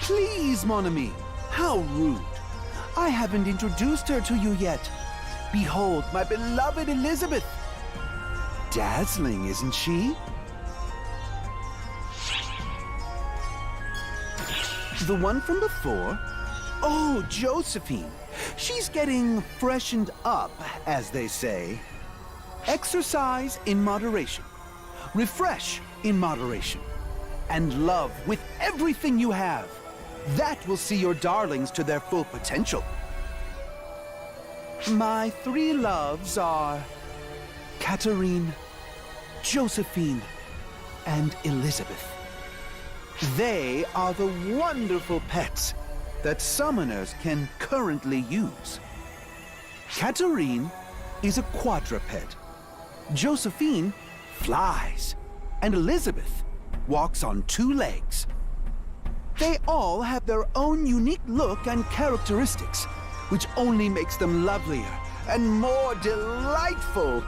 G: Please, mon ami. How rude. I haven't introduced her to you yet. Behold, my beloved Elizabeth. Dazzling, isn't she? The one from before? Oh, Josephine. She's getting freshened up, as they say. Exercise in moderation. Refresh in moderation. And love with everything you have. That will see your darlings to their full potential. My three loves are Katerine, Josephine, and Elizabeth. They are the wonderful pets that summoners can currently use. Katerine is a quadruped. Josephine flies, and Elizabeth walks on two legs. They all have their own unique look and characteristics, which only makes them lovelier and more delightful.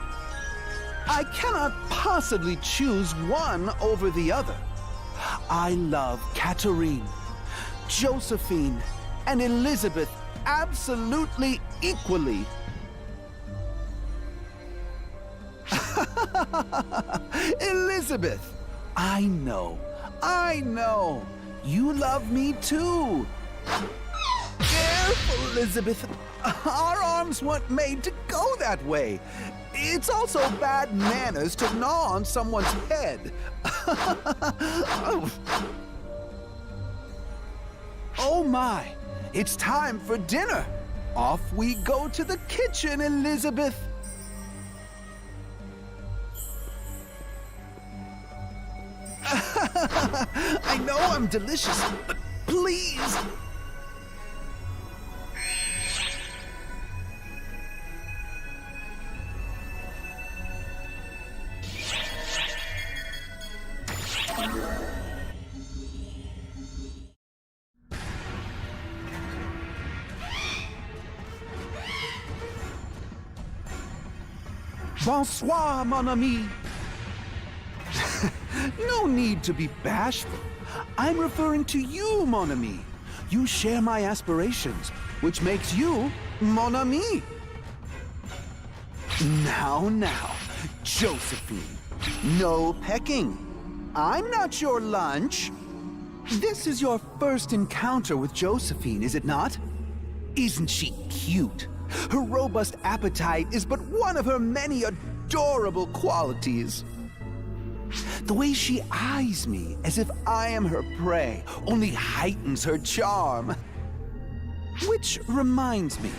G: I cannot possibly choose one over the other. I love Katerine, Josephine, and Elizabeth absolutely equally. Elizabeth, I know. You love me too. Yeah! careful, Elizabeth. Our arms weren't made to go that way. It's also bad manners to gnaw on someone's head. Oh my, it's time for dinner. Off we go to the kitchen, Elizabeth. I know I'm delicious, but please. Bonsoir, mon ami. No need to be bashful. I'm referring to you, mon ami. You share my aspirations, which makes you mon ami. Now, Josephine. No pecking. I'm not your lunch. This is your first encounter with Josephine, is it not? Isn't she cute? Her robust appetite is but one of her many adorable qualities. The way she eyes me as if I am her prey only heightens her charm. Which reminds me,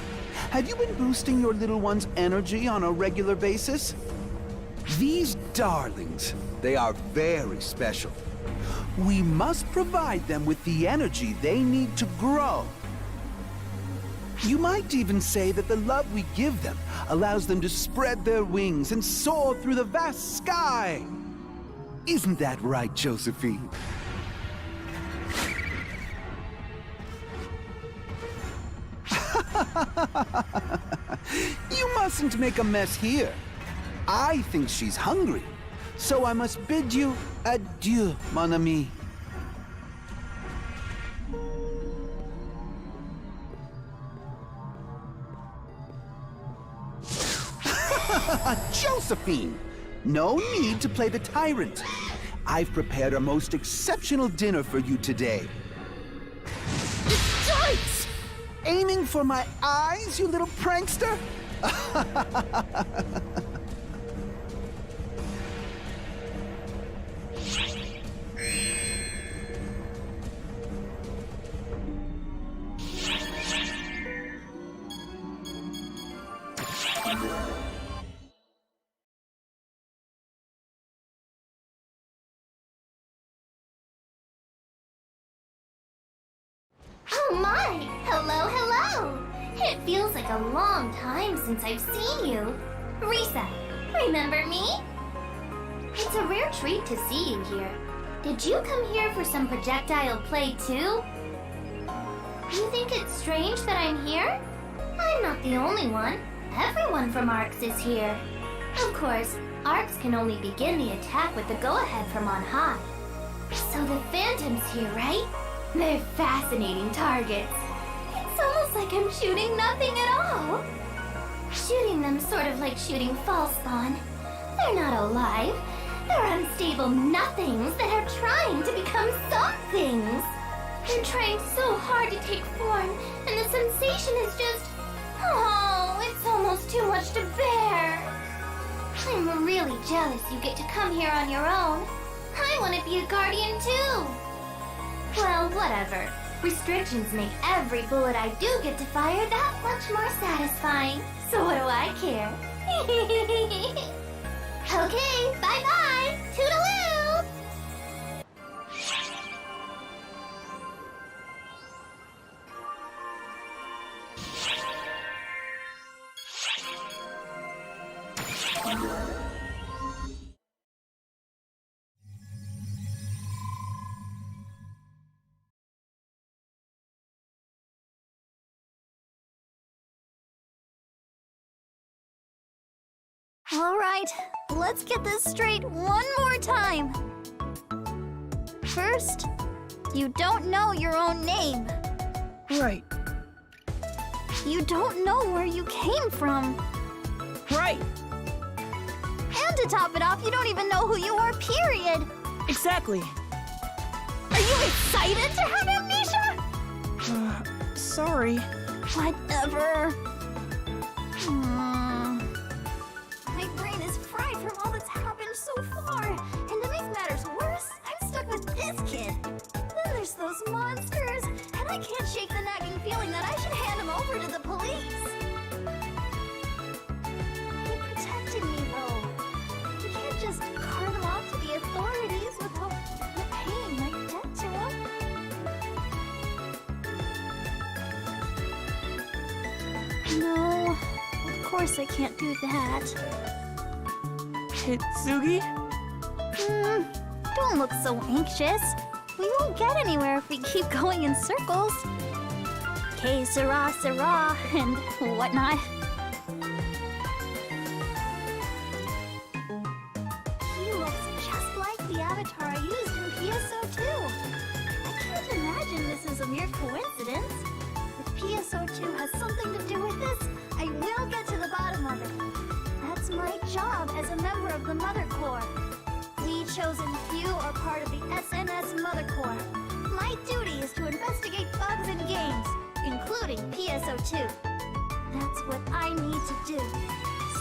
G: have you been boosting your little one's energy on a regular basis? These darlings, they are very special. We must provide them with the energy they need to grow. You might even say that the love we give them allows them to spread their wings and soar through the vast sky. Isn't that right, Josephine? You mustn't make a mess here. I think she's hungry, so I must bid you adieu, mon ami. Josephine! No need to play the tyrant. I've prepared a most exceptional dinner for you today. Yikes! Aiming for my eyes, you little prankster?
C: Oh my! Hello, hello! It feels like a long time since I've seen you. Risa, remember me? It's a rare treat to see you here. Did you come here for some projectile play too? You think it's strange that I'm here? I'm not the only one. Everyone from ARCS is here. Of course, ARCS can only begin the attack with the go-ahead from on high. So the Phantom's here, right? They're fascinating targets. It's almost like I'm shooting nothing at all. Shooting them sort of like shooting false spawn. They're not alive. They're unstable nothings that are trying to become somethings. They're trying so hard to take form, and the sensation is just... oh, it's almost too much to bear. I'm really jealous you get to come here on your own. I want to be a guardian too. Well, whatever. Restrictions make every bullet I do get to fire that much more satisfying. So what do I care? Okay, bye-bye! Toodaloo!
D: All right, let's get this straight one more time. First, you don't know your own name.
I: Right.
D: You don't know where you came from.
I: Right.
D: And to top it off, you don't even know who you are, period.
I: Exactly.
D: Are you excited to have amnesia?
I: Sorry.
C: Whatever. My brain is fried from all that's happened so far. And to make matters worse, I'm stuck with this kid. Then there's those monsters, and I can't shake the nagging feeling that I should hand him over to the police. He protected me, though. You can't just cart him off to the authorities without paying my debt to him. No, of course I can't do that.
E: Hitsugi?
C: Don't look so anxious. We won't get anywhere if we keep going in circles. Que sera, sera, and whatnot. He looks just like the avatar I used in PSO2. I can't imagine this is a mere coincidence. If PSO2 has something to do with this, I will get to the bottom of it. That's my job as a member of the Mother Corps. We chosen few are part of the SNS Mother Corps. My duty is to investigate bugs in games, including PSO2. That's what I need to do.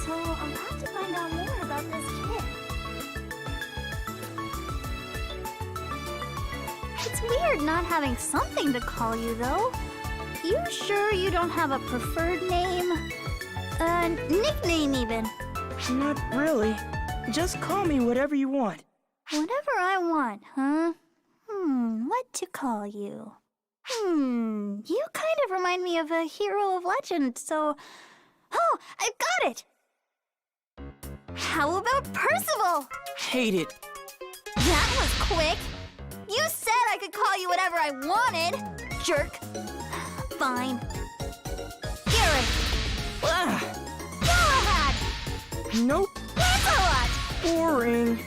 C: So I'll have to find out more about this kid. It's weird not having something to call you, though. You sure you don't have a preferred name? A nickname, even?
E: Not really. Just call me whatever you want.
C: Whatever I want, huh? What to call you? You kind of remind me of a hero of legend, so... Oh, I've got it! How about Percival?
E: Hate it.
C: That was quick! You said I could call you whatever I wanted, jerk. Fine. Garrett.
E: Ah,
C: Galahad.
E: nope.
C: Lancelot.
E: Boring.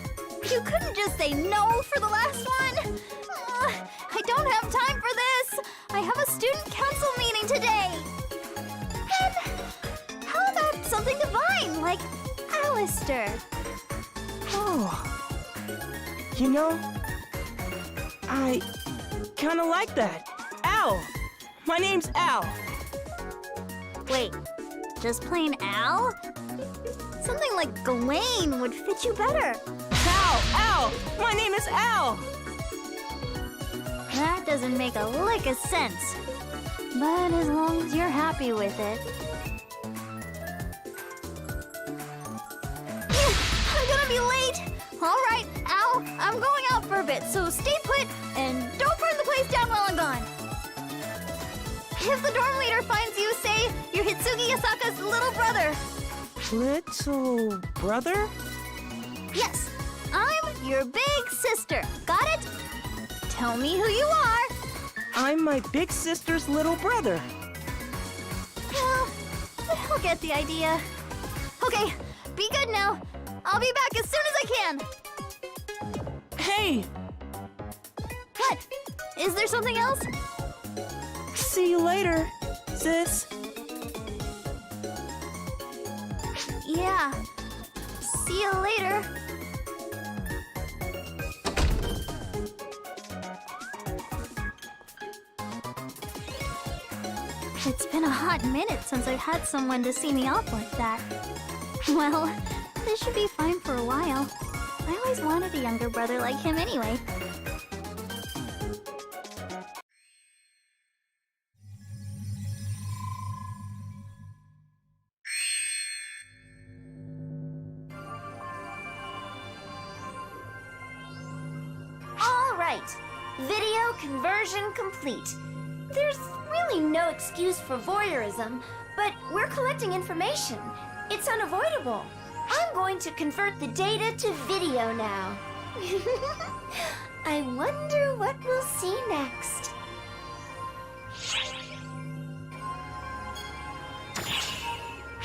C: You couldn't just say no for the last one? I don't have time for this. I have a student council meeting today. And how about something divine, like Alistair?
E: Oh. You know, I kinda like that. Al. My name's Al.
C: Wait, just plain Al? Something like Gawain would fit you better.
E: Al. My name is Al.
C: That doesn't make a lick of sense. But as long as you're happy with it. I'm gonna be late! Alright, Al, I'm going out for a bit, so stay put and don't burn the place down while I'm gone. If the dorm leader finds you, say you're Hitsugi Yasaka's little brother.
E: Little brother?
C: Yes, I'm your big sister. Got it? Tell me who you are.
E: I'm my big sister's little brother.
C: Well, I'll get the idea. Okay, be good now. I'll be back as soon as I can.
E: Hey,
C: What? Is there something else?
E: see you later, sis.
C: Yeah. See you later. It's been a hot minute since I've had someone to see me off like that. Well, this should be fine for a while. I always wanted a younger brother like him anyway. All right, video conversion complete. There's really no excuse for voyeurism, but we're collecting information. It's unavoidable. I'm going to convert the data to video now. I wonder what we'll see next.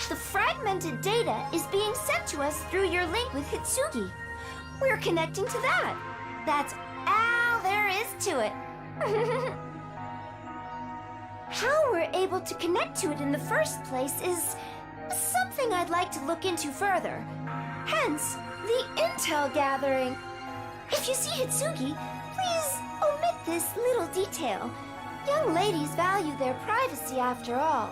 C: The fragmented data is being sent to us through your link with Hitsugi. We're connecting to that. That's all there is to it. How we're able to connect to it in the first place is something I'd like to look into further. Hence, the intel gathering. If you see Hitsugi, please omit this little detail. Young ladies value their privacy after all.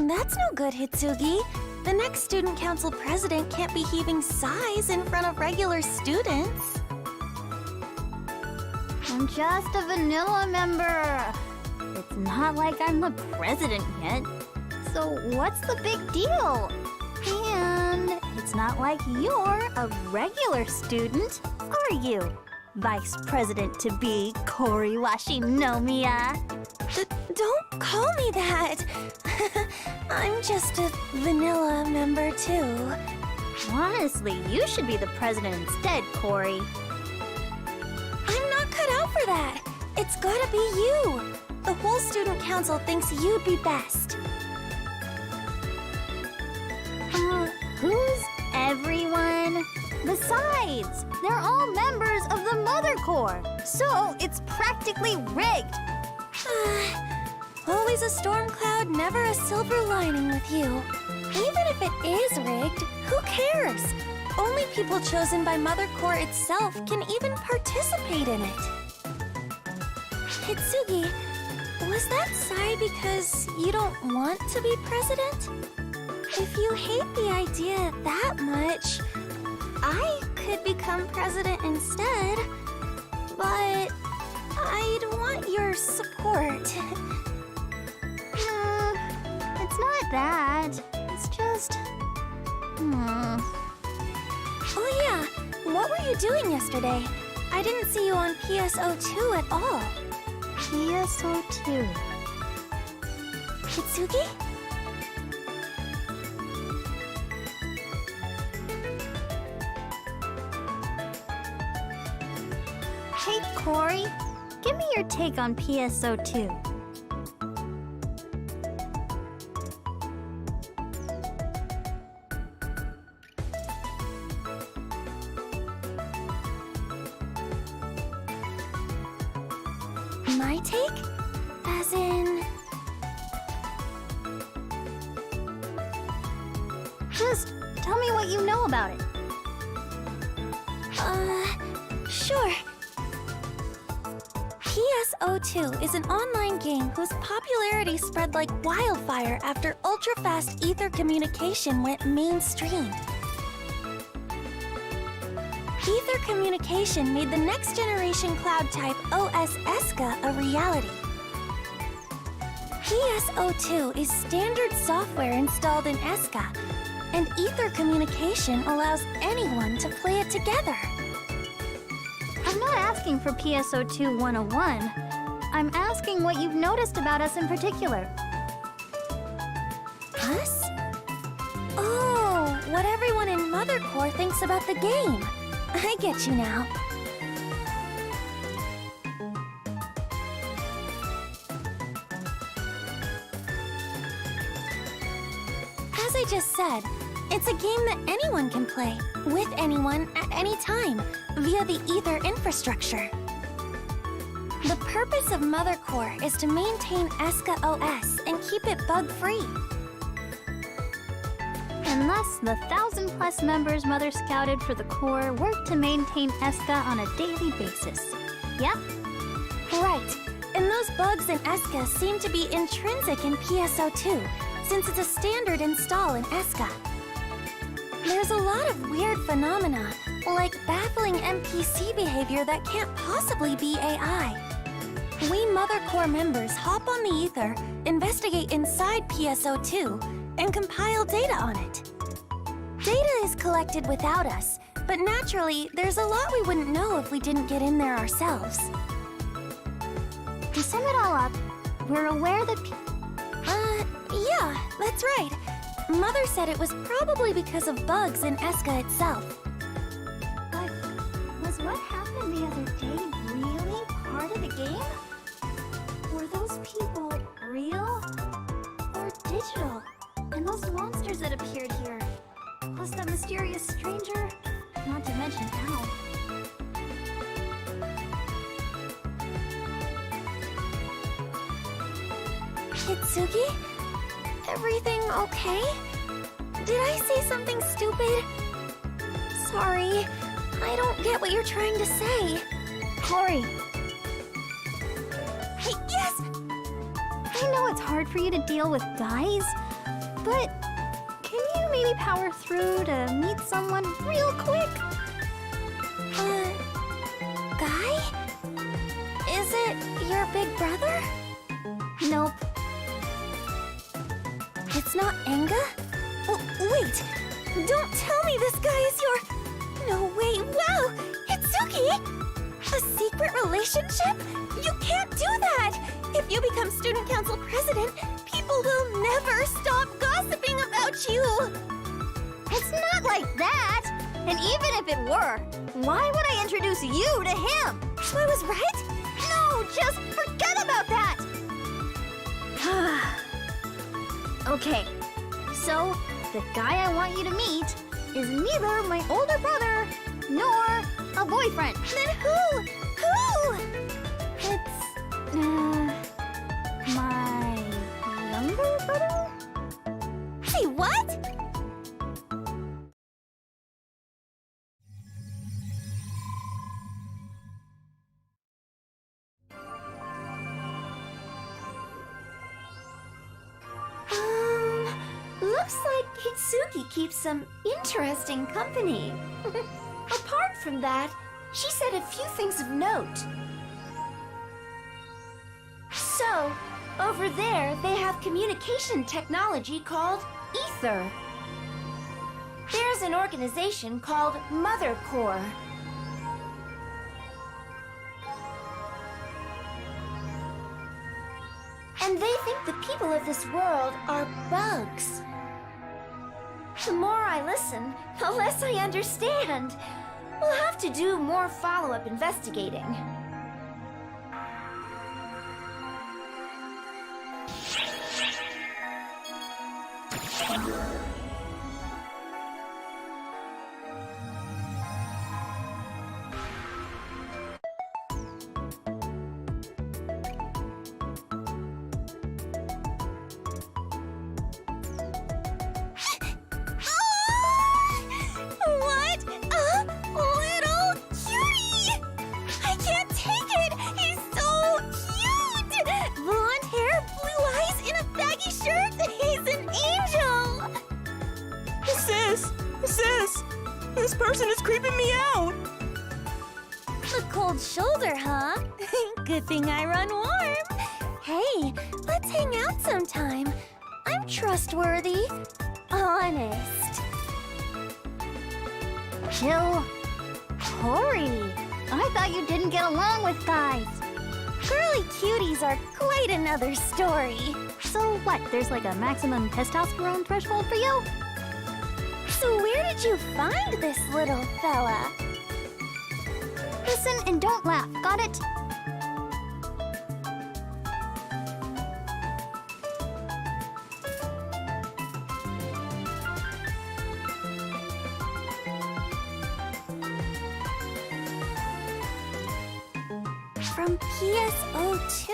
D: That's no good, Hitsugi. The next student council president can't be heaving sighs in front of regular students.
C: I'm just a vanilla member. It's not like I'm the president yet. So what's the big deal? And it's not like you're a regular student, are you? Vice President to be Kori Washinomiya.
D: Don't call me that. I'm just a vanilla member too.
C: Honestly, you should be the president instead, Kori.
D: I'm not cut out for that. It's gotta be you. The whole student council thinks you'd be best.
C: Who's everyone? Besides, they're all members of the Mother Corps, so it's practically rigged.
D: Always a storm cloud, never a silver lining with you. Even if it is rigged, who cares? Only people chosen by Mother Corps itself can even participate in it. Hitsugi, was that sigh because you don't want to be president? If you hate the idea that much, I could become president instead, but I'd want your support.
C: It's not that. It's just...
D: Oh yeah, what were you doing yesterday? I didn't see you on PSO2 at all.
C: PSO2.
D: Hitsugi?
C: Hey, Kori. Give me your take on PSO2.
D: My take? As in...
C: Just tell me what you know about it.
D: Sure. PSO2 is an online game whose popularity spread like wildfire after ultra-fast ether communication went mainstream. Ether communication made the next generation cloud type OS ESCA a reality. PSO2 is standard software installed in ESCA, and ether communication allows anyone to play it together.
C: I'm not asking for PSO2 101. I'm asking what you've noticed about us in particular.
D: Us? Oh, what everyone in Mother Corps thinks about the game. I get you now. As I just said, it's a game that anyone can play, with anyone, at any time, via the Ether infrastructure. The purpose of Mother Corps is to maintain ESCA OS and keep it bug-free.
C: And thus, the 1,000+ members Mother Scouted for the Corps work to maintain ESCA on a daily basis. Yep.
D: Right. And those bugs in ESCA seem to be intrinsic in PSO2, since it's a standard install in ESCA. There's a lot of weird phenomena, like baffling NPC behavior that can't possibly be AI. We Mother Corps members hop on the Ether, investigate inside PSO2, and compile data on it. Data is collected without us, but naturally, there's a lot we wouldn't know if we didn't get in there ourselves.
C: To sum it all up, we're aware that
D: Yeah, that's right. Mother said it was probably because of bugs in Eska itself.
C: But was what happened the other day really part of the game? Were those people real or digital? And those monsters that appeared here, plus that mysterious stranger, not to mention Al.
D: Kitsugi? Everything okay? Did I say something stupid? Sorry, I don't get what you're trying to say.
C: Hori,
D: Hey, yes!
C: I know it's hard for you to deal with guys, but can you maybe power through to meet someone real quick?
D: Guy? Is it your big brother?
C: Nope.
D: It's not Enga? Oh, wait! Don't tell me this guy is your... No way, wow! Hitsuki! A secret relationship? You can't do that! If you become student council president, people will never stop gossiping about you!
C: It's not like that! And even if it were, why would I introduce you to him?
D: So I was right?
C: No, just forget about that! Okay, so the guy I want you to meet is neither my older brother nor a boyfriend.
D: Then who? Who?
C: It's my younger brother?
D: Say what?
C: Looks like Hitsuki keeps some interesting company.
D: Apart from that, she said a few things of note. So, over there, they have communication technology called Ether. There's an organization called Mother Corps. And they think the people of this world are bugs. The more I listen, the less I understand. We'll have to do more follow-up investigating. What a little cutie! I can't take it! He's so cute! Blonde hair, blue eyes, in a baggy shirt! He's an angel!
E: Sis! This person is creeping me out!
C: The cold shoulder, huh?
D: Good thing I run warm. Hey, let's hang out sometime. I'm trustworthy. Honest.
C: Chill. Hori, I thought you didn't get along with guys.
D: Girly cuties are quite another story.
C: So what, there's like a maximum testosterone threshold for you?
D: So where did you find this little fella?
C: Listen and don't laugh, got it?
D: From PSO2.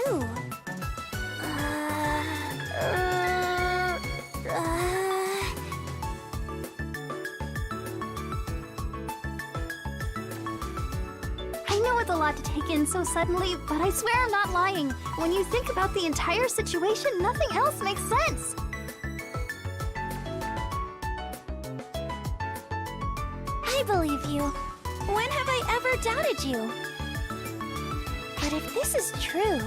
C: I know it's a lot to take in so suddenly, but I swear I'm not lying. When you think about the entire situation, nothing else makes sense.
D: I believe you. When have I ever doubted you? But if this is true,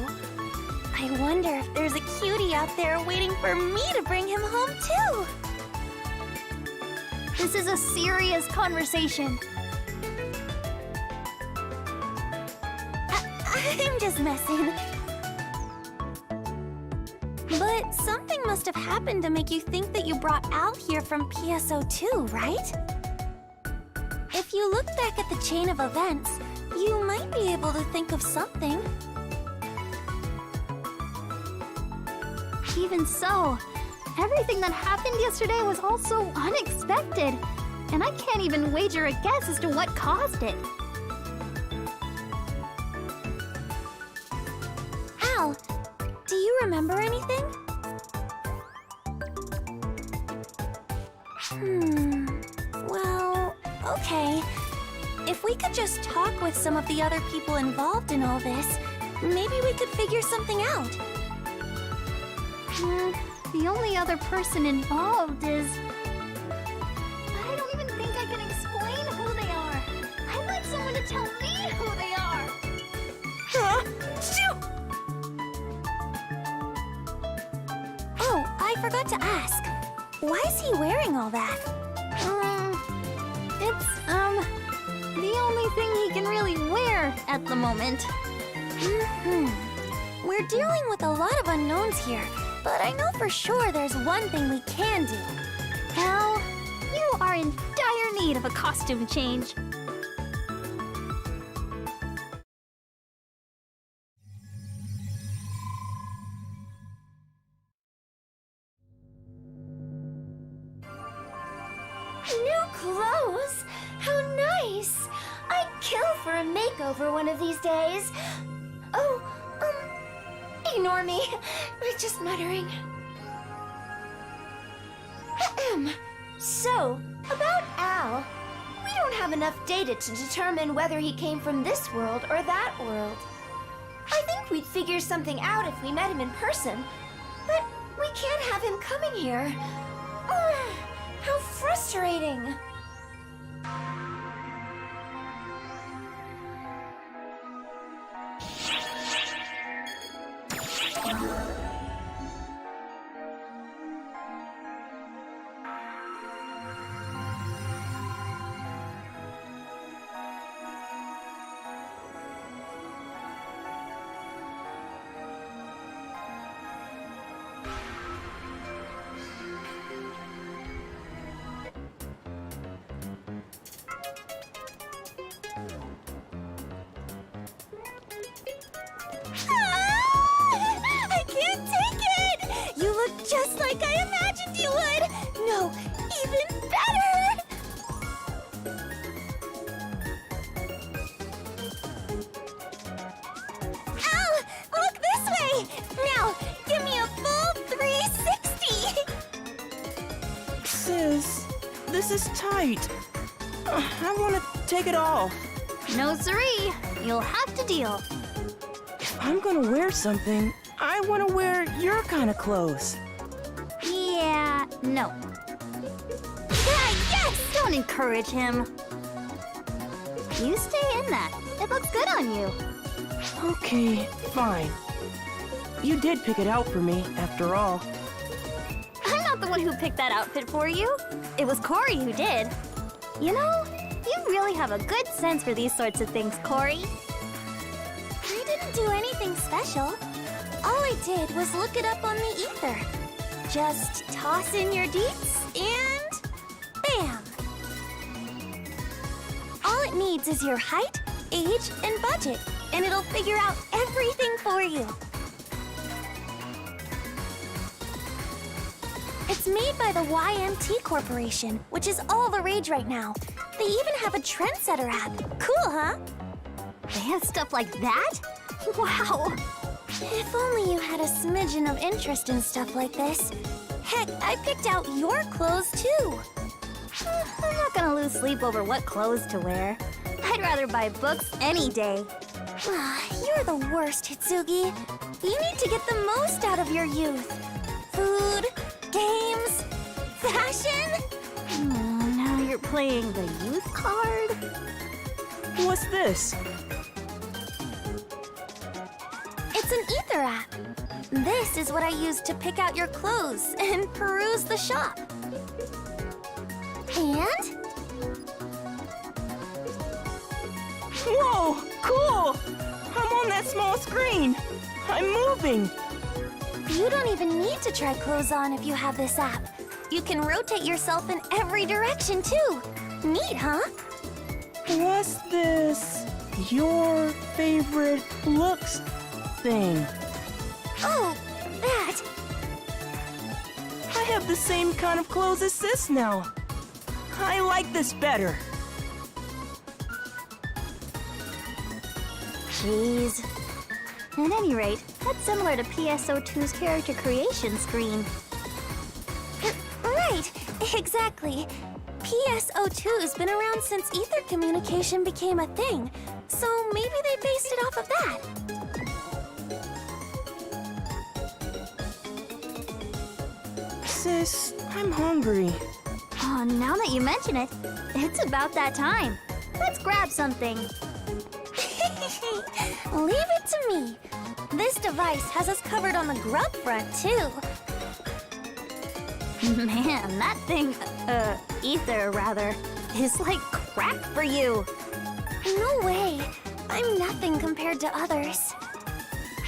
D: I wonder if there's a cutie out there waiting for me to bring him home too.
C: This is a serious conversation.
D: I'm just messing. But something must have happened to make you think that you brought Al here from PSO2, right? If you look back at the chain of events, you might be able to think of something.
J: Even so, everything that happened yesterday was also unexpected. And I can't even wager a guess as to what caused it.
D: Al, do you remember anything? Well, okay. If we could just talk with some of the other people involved in all this, maybe we could figure something out.
J: The only other person involved is... I don't even think I can explain who they are. I'd like someone to tell me who they are.
D: Huh? Shoot! Oh, I forgot to ask. Why is he wearing all that?
J: It's, the only thing he can really wear at the moment.
D: We're dealing with a lot of unknowns here, but I know for sure there's one thing we can do.
J: Al, you are in dire need of a costume change.
C: New clothes? How nice! I'd kill for a makeover one of these days. Oh, ignore me. I'm just muttering. Ahem. So, about Al. We don't have enough data to determine whether he came from this world or that world. I think we'd figure something out if we met him in person. But we can't have him coming here. How frustrating!
D: I can't take it! You look just like I imagined you would! No, even better! Al, look this way! Now, give me a full 360!
E: Sis, this is tight. I want to take it off.
J: No siree, you'll have to deal.
E: If I'm gonna wear something, I want to wear your kind of clothes.
J: Yeah, no.
D: Yeah, yes!
J: Don't encourage him. You stay in that. It looks good on you.
E: Okay, fine. You did pick it out for me, after all.
J: I'm not the one who picked that outfit for you. It was Corey who did. You know, you really have a good sense for these sorts of things, Corey.
D: I didn't do anything special. All I did was look it up on the ether. Just toss in your deets and bam! All it needs is your height, age, and budget, and it'll figure out everything for you. It's made by the YMT Corporation, which is all the rage right now. They even have a trendsetter app. Cool, huh?
J: They have stuff like that? Wow.
D: If only you had a smidgen of interest in stuff like this. Heck, I picked out your clothes too.
J: I'm not gonna lose sleep over what clothes to wear. I'd rather buy books any day.
D: You're the worst, Hitsugi. You need to get the most out of your youth. Food, games, fashion.
J: Now you're playing the youth card?
E: What's this?
D: It's an ether app. This is what I use to pick out your clothes and peruse the shop. And?
E: Whoa, cool! I'm on that small screen. I'm moving.
C: You don't even need to try clothes on if you have this app. You can rotate yourself in every direction, too. Neat, huh?
E: What's this? Your favorite looks thing?
C: Oh, that.
E: I have the same kind of clothes as Sis now. I like this better.
J: Jeez. At any rate, that's similar to PSO2's character creation screen.
C: Right, exactly. PSO2's been around since ether communication became a thing, so maybe they based it off of that.
E: Sis, I'm hungry.
J: Oh, now that you mention it, it's about that time. Let's grab something.
C: Leave it to me. This device has us covered on the grub front, too.
J: Man, that thing, ether rather, is like crack for you.
C: No way. I'm nothing compared to others.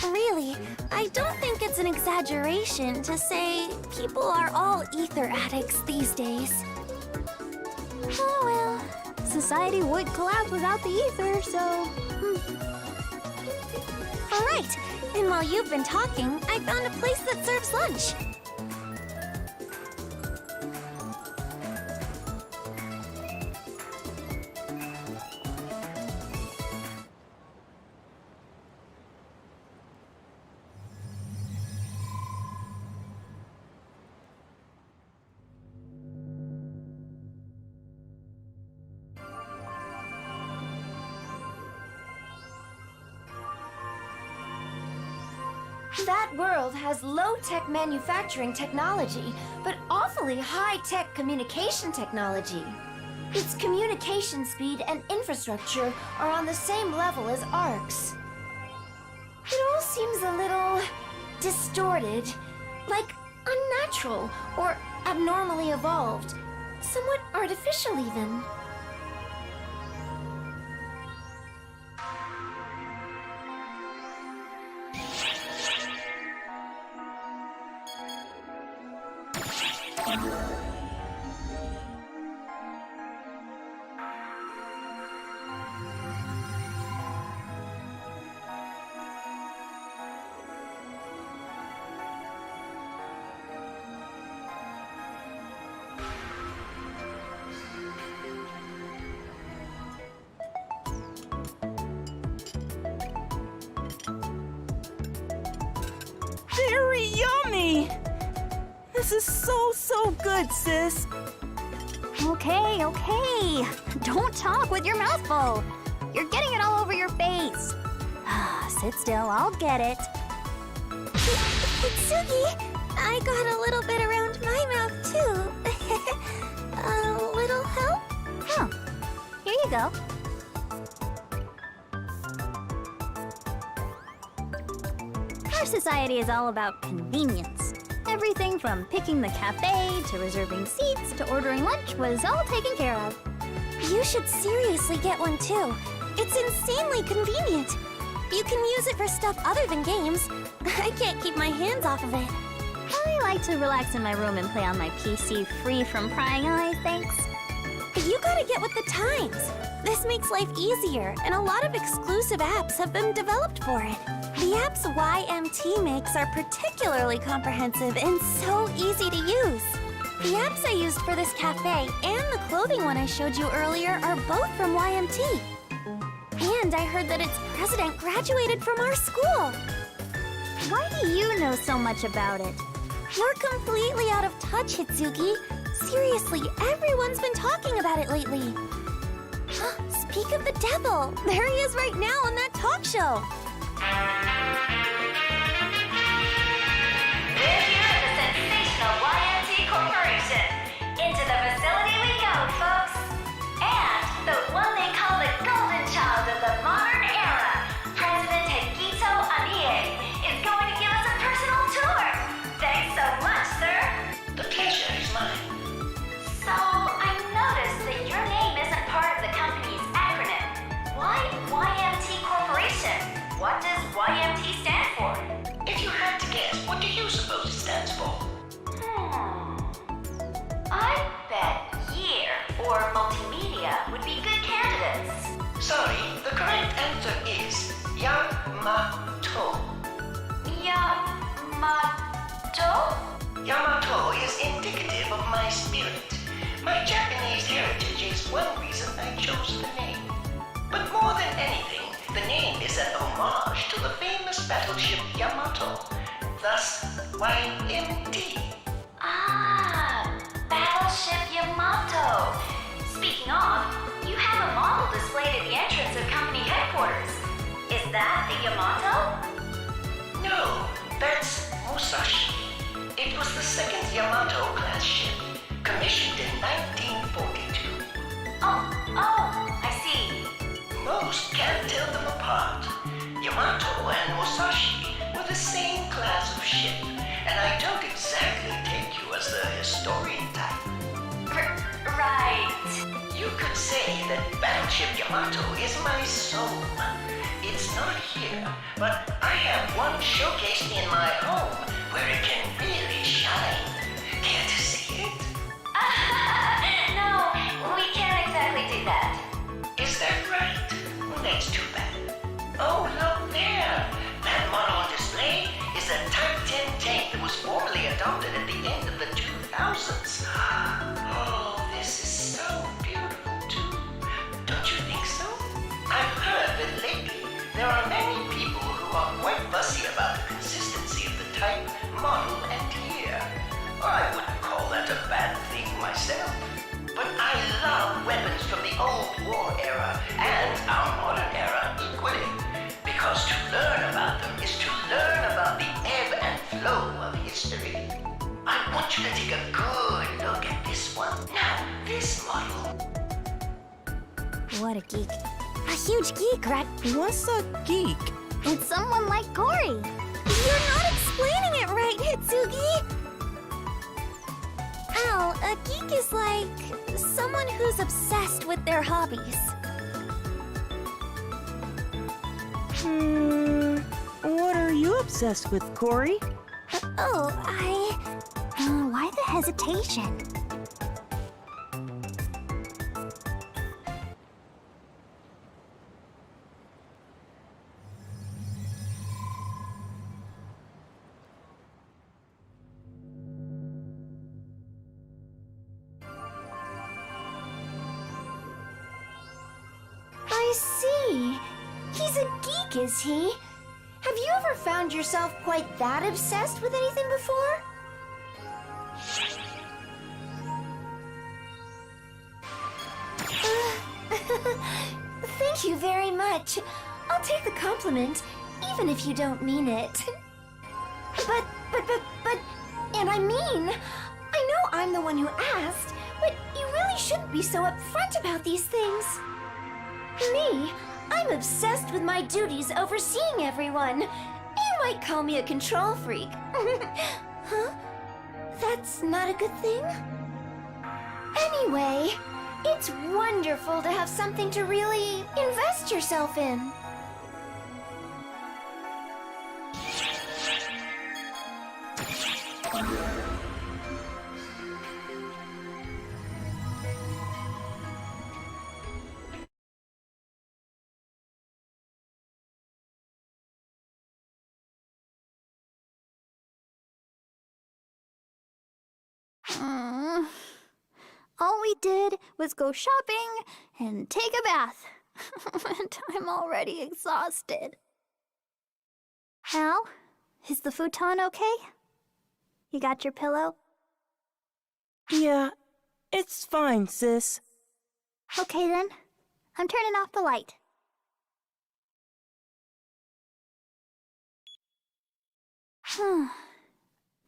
C: Really, I don't think it's an exaggeration to say people are all ether addicts these days.
J: Oh well, society would collapse without the ether, so...
C: All right, and while you've been talking, I found a place that serves lunch. That world has low-tech manufacturing technology, but awfully high-tech communication technology. Its communication speed and infrastructure are on the same level as ARC's. It all seems a little distorted, like unnatural or abnormally evolved, somewhat artificial even.
E: Very yummy! This is so good, Sis.
J: Okay, okay. Don't talk with your mouth full. You're getting it all over your face. Sit still, I'll get it.
C: Sugi, I got a little bit around my mouth too. A little help?
J: Huh. Here you go. Our society is all about convenience. Everything from picking the cafe to reserving seats to ordering lunch was all taken care of.
C: You should seriously get one too. It's insanely convenient. You can use it for stuff other than games. I can't keep my hands off of it.
J: I like to relax in my room and play on my PC free from prying eyes, thanks.
C: You gotta get with the times. This makes life easier, and a lot of exclusive apps have been developed for it. The apps YMT makes are particularly comprehensive and so easy to use. The apps I used for this cafe and the clothing one I showed you earlier are both from YMT. And I heard that its president graduated from our school.
J: Why do you know so much about it?
C: You're completely out of touch, Hitsugi. Seriously, everyone's been talking about it lately. Speak of the devil, there he is right now on that talk show.
H: We're here at the sensational YMT Corporation. Into the facility we go, folks. And the one they call the golden child of the modern era, President Higito Anie, is going to give us a personal tour. Thanks so much, sir. The pleasure is mine. So, I noticed that your name isn't part of the company's acronym. Why YMT Corporation? What does YMT stand
K: Yamato is indicative of my spirit. My Japanese heritage is one reason I chose the name. But more than anything, the name is an homage to the famous battleship Yamato. Thus, YMT.
H: Ah, Battleship Yamato. Speaking of, you have a model displayed at the entrance of company headquarters. Is that the Yamato?
K: No, that's Musashi. It was the second Yamato-class ship, commissioned in 1942.
H: Oh, I see.
K: Most can't tell them apart. Yamato and Musashi were the same class of ship, and I don't exactly take you as the historian type.
H: Right.
K: You could say that Battleship Yamato is my soul. It's not here, but I have one showcased in my home where it can really shine. Care to see it?
H: No, we can't exactly do that.
K: Is that right? Well, that's too bad. Oh, look there! That model on display is a Type 10 tank that was formally adopted at the end of the 2000s. Oh, this is so beautiful, too. Don't you think so? I've heard that lately there are many people who are quite fussy about the consistency of the type, model, and year. I wouldn't call that a bad thing myself. But I love weapons from the old war era and our modern era equally. Because to learn about them is to learn about the ebb and flow of history. I want you to take a good look at this one. Now, this model.
J: What a geek. A huge geek, right?
I: What's a geek?
J: It's someone like Cory. You're not explaining it right, Hitsugi. Al, a geek is like someone who's obsessed with their hobbies.
I: What are you obsessed with, Cory?
J: Why the hesitation?
C: I see. He's a geek, is he? Have you ever found yourself quite that obsessed with anything before? Thank you very much. I'll take the compliment, even if you don't mean it. But, and I mean, I know I'm the one who asked, but you really shouldn't be so upfront about these things. Me, I'm obsessed with my duties overseeing everyone. You might call me a control freak. Huh? That's not a good thing? Anyway, it's wonderful to have something to really invest yourself in.
J: All we did was go shopping and take a bath. And I'm already exhausted. Al, is the futon okay? You got your pillow?
I: Yeah, it's fine, sis.
J: Okay then. I'm turning off the light.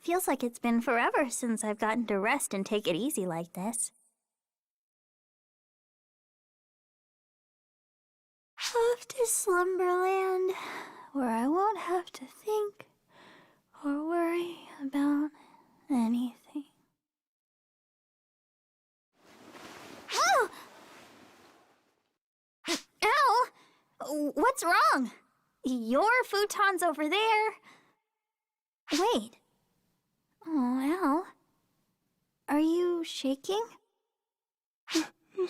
J: Feels like it's been forever since I've gotten to rest and take it easy like this. Off to Slumberland, where I won't have to think or worry about anything. Oh! Ow! What's wrong? Your futon's over there. Wait. Oh, Al. Are you shaking?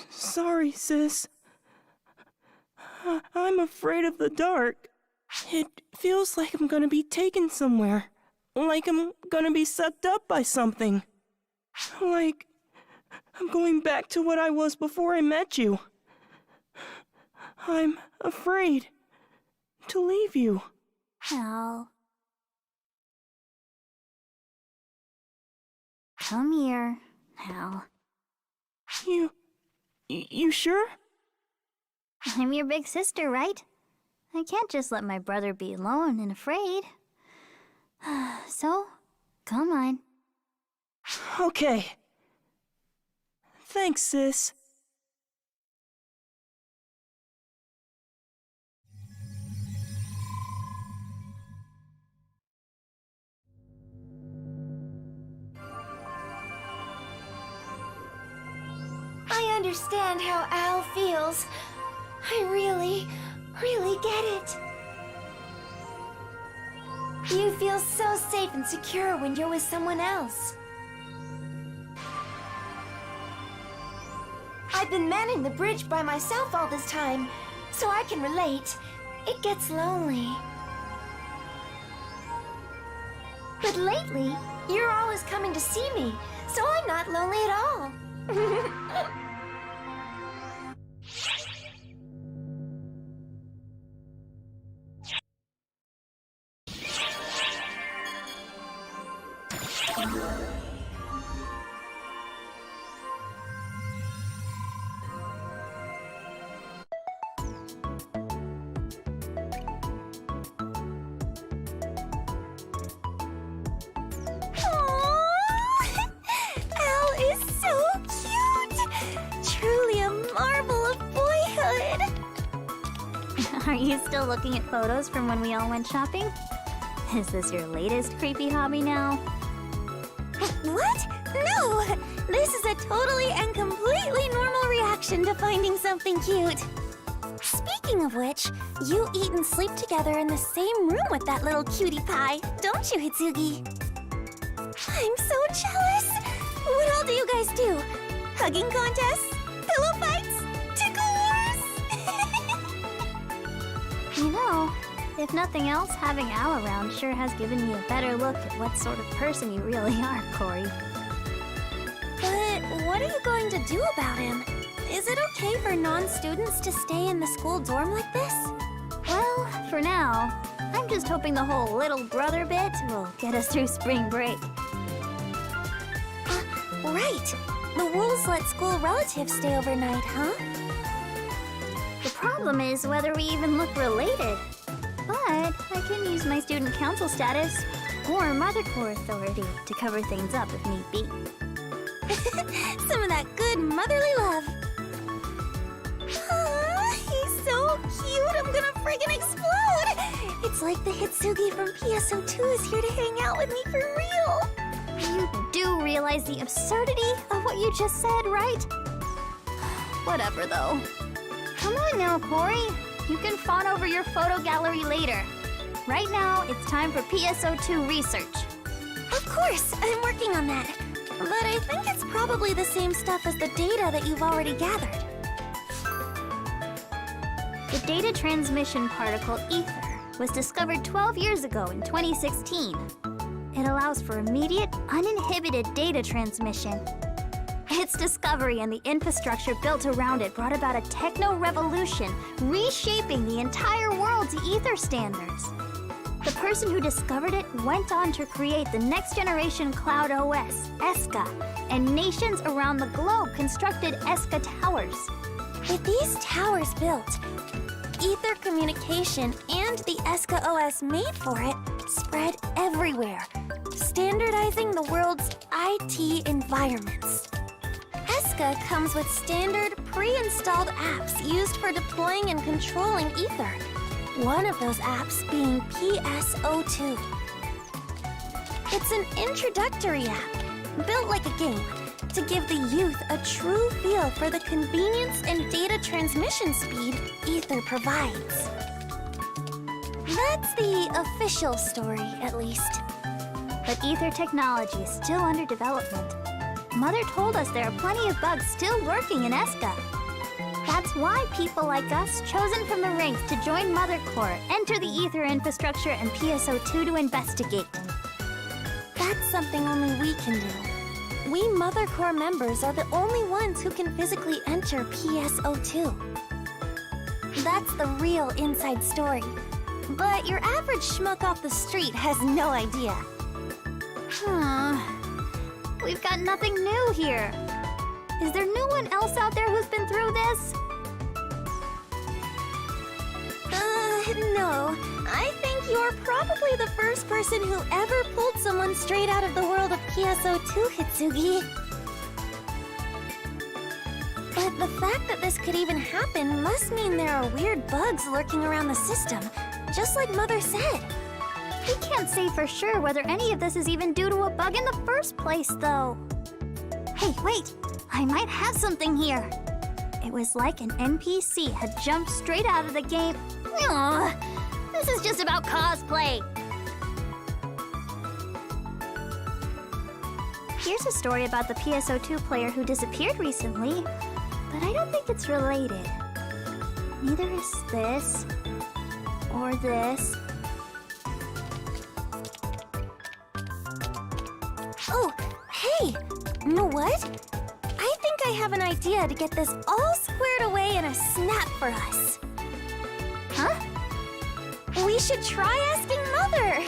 I: Sorry, sis. I'm afraid of the dark. It feels like I'm gonna be taken somewhere.
E: Like I'm gonna be sucked up by something. Like I'm going back to what I was before I met you. I'm afraid to leave you.
J: Al. Come here, Al.
E: You sure?
J: I'm your big sister, right? I can't just let my brother be alone and afraid. So, come on.
E: Okay. Thanks, sis.
C: I understand how Al feels. I really get it. You feel so safe and secure when you're with someone else. I've been manning the bridge by myself all this time, so I can relate. It gets lonely. But lately, you're always coming to see me, so I'm not lonely at all.
J: Are you still looking at photos from when we all went shopping? Is this your latest creepy hobby now?
D: What? No! This is a totally and completely normal reaction to finding something cute. Speaking of which, you eat and sleep together in the same room with that little cutie pie, don't you, Hitsugi? I'm so jealous! What all do you guys do? Hugging contests? Pillow fights? Tickle wars?
J: You know, if nothing else, having Al around sure has given me a better look at what sort of person you really are, Corey.
D: But what are you going to do about him? Is it okay for non-students to stay in the school dorm like this?
J: Well, for now, I'm just hoping the whole little brother bit will get us through spring break.
D: Right. The rules let school relatives stay overnight, huh?
J: The problem is whether we even look related. But I can use my student council status or Mother Corps authority to cover things up if need be.
D: Some of that good motherly love. He's so cute, I'm gonna friggin' explode! It's like the Hitsugi from PSO2 is here to hang out with me for real!
J: You do realize the absurdity of what you just said, right? Whatever, though. Come on now, Corey. You can fawn over your photo gallery later. Right now, it's time for PSO2 research.
D: Of course, I'm working on that. But I think it's probably the same stuff as the data that you've already gathered.
J: The data transmission particle ether was discovered 12 years ago in 2016. It allows for immediate, uninhibited data transmission. Its discovery and the infrastructure built around it brought about a techno-revolution, reshaping the entire world to ether standards. The person who discovered it went on to create the next-generation cloud OS, ESCA, and nations around the globe constructed ESCA towers.
D: With these towers built, ether communication and the ESCA OS made for it spread everywhere, standardizing the world's IT environments. ESCA comes with standard, pre-installed apps used for deploying and controlling ether. One of those apps being PSO2. It's an introductory app, built like a game, to give the youth a true feel for the convenience and data transmission speed ether provides. That's the official story, at least.
J: But ether technology is still under development. Mother told us there are plenty of bugs still lurking in ESCA. That's why people like us, chosen from the ranks to join Mother Corps, enter the ether infrastructure and PSO2 to investigate.
D: something only we can do. We Mother Corps members are the only ones who can physically enter PSO2. That's the real inside story. But your average schmuck off the street has no idea.
J: We've got nothing new here. Is there no one else out there who's been through this?
D: No. I think you're probably the first person who ever pulled someone straight out of the world of PSO2, Hitsugi. But the fact that this could even happen must mean there are weird bugs lurking around the system, just like Mother said.
J: We can't say for sure whether any of this is even due to a bug in the first place, though. Hey, wait! I might have something here. It was like an NPC had jumped straight out of the game. Ugh, this is just about cosplay. Here's a story about the PSO2 player who disappeared recently, but I don't think it's related. Neither is this, or this.
D: Oh, hey! You know what? I think I have an idea to get this all squared away in a snap for us.
J: Huh?
D: We should try asking Mother!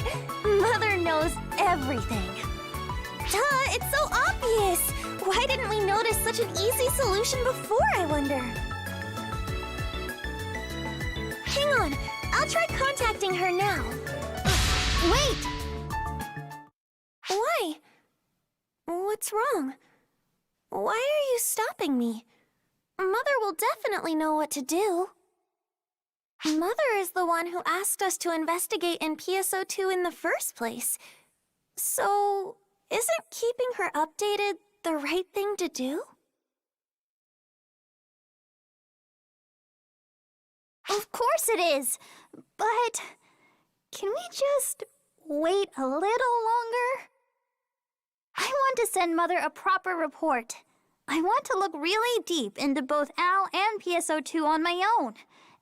D: Mother knows everything. Duh, it's so obvious! Why didn't we notice such an easy solution before, I wonder? Hang on, I'll try contacting her now.
J: Wait!
D: Why? What's wrong? Why are you stopping me? Mother will definitely know what to do. Mother is the one who asked us to investigate in PSO2 in the first place. So, isn't keeping her updated the right thing to do?
J: Of course it is! But can we just wait a little longer? I want to send Mother a proper report. I want to look really deep into both Al and PSO2 on my own,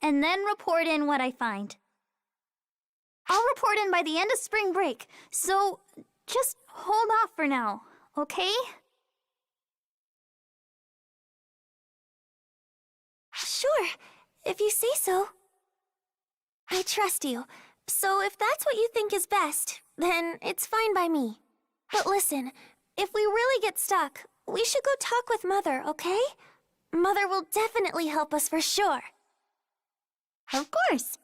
J: and then report in what I find. I'll report in by the end of spring break, so just hold off for now, okay?
D: Sure, if you say so. I trust you, so if that's what you think is best, then it's fine by me. But listen, if we really get stuck, we should go talk with Mother, okay? Mother will definitely help us for sure.
J: Of course.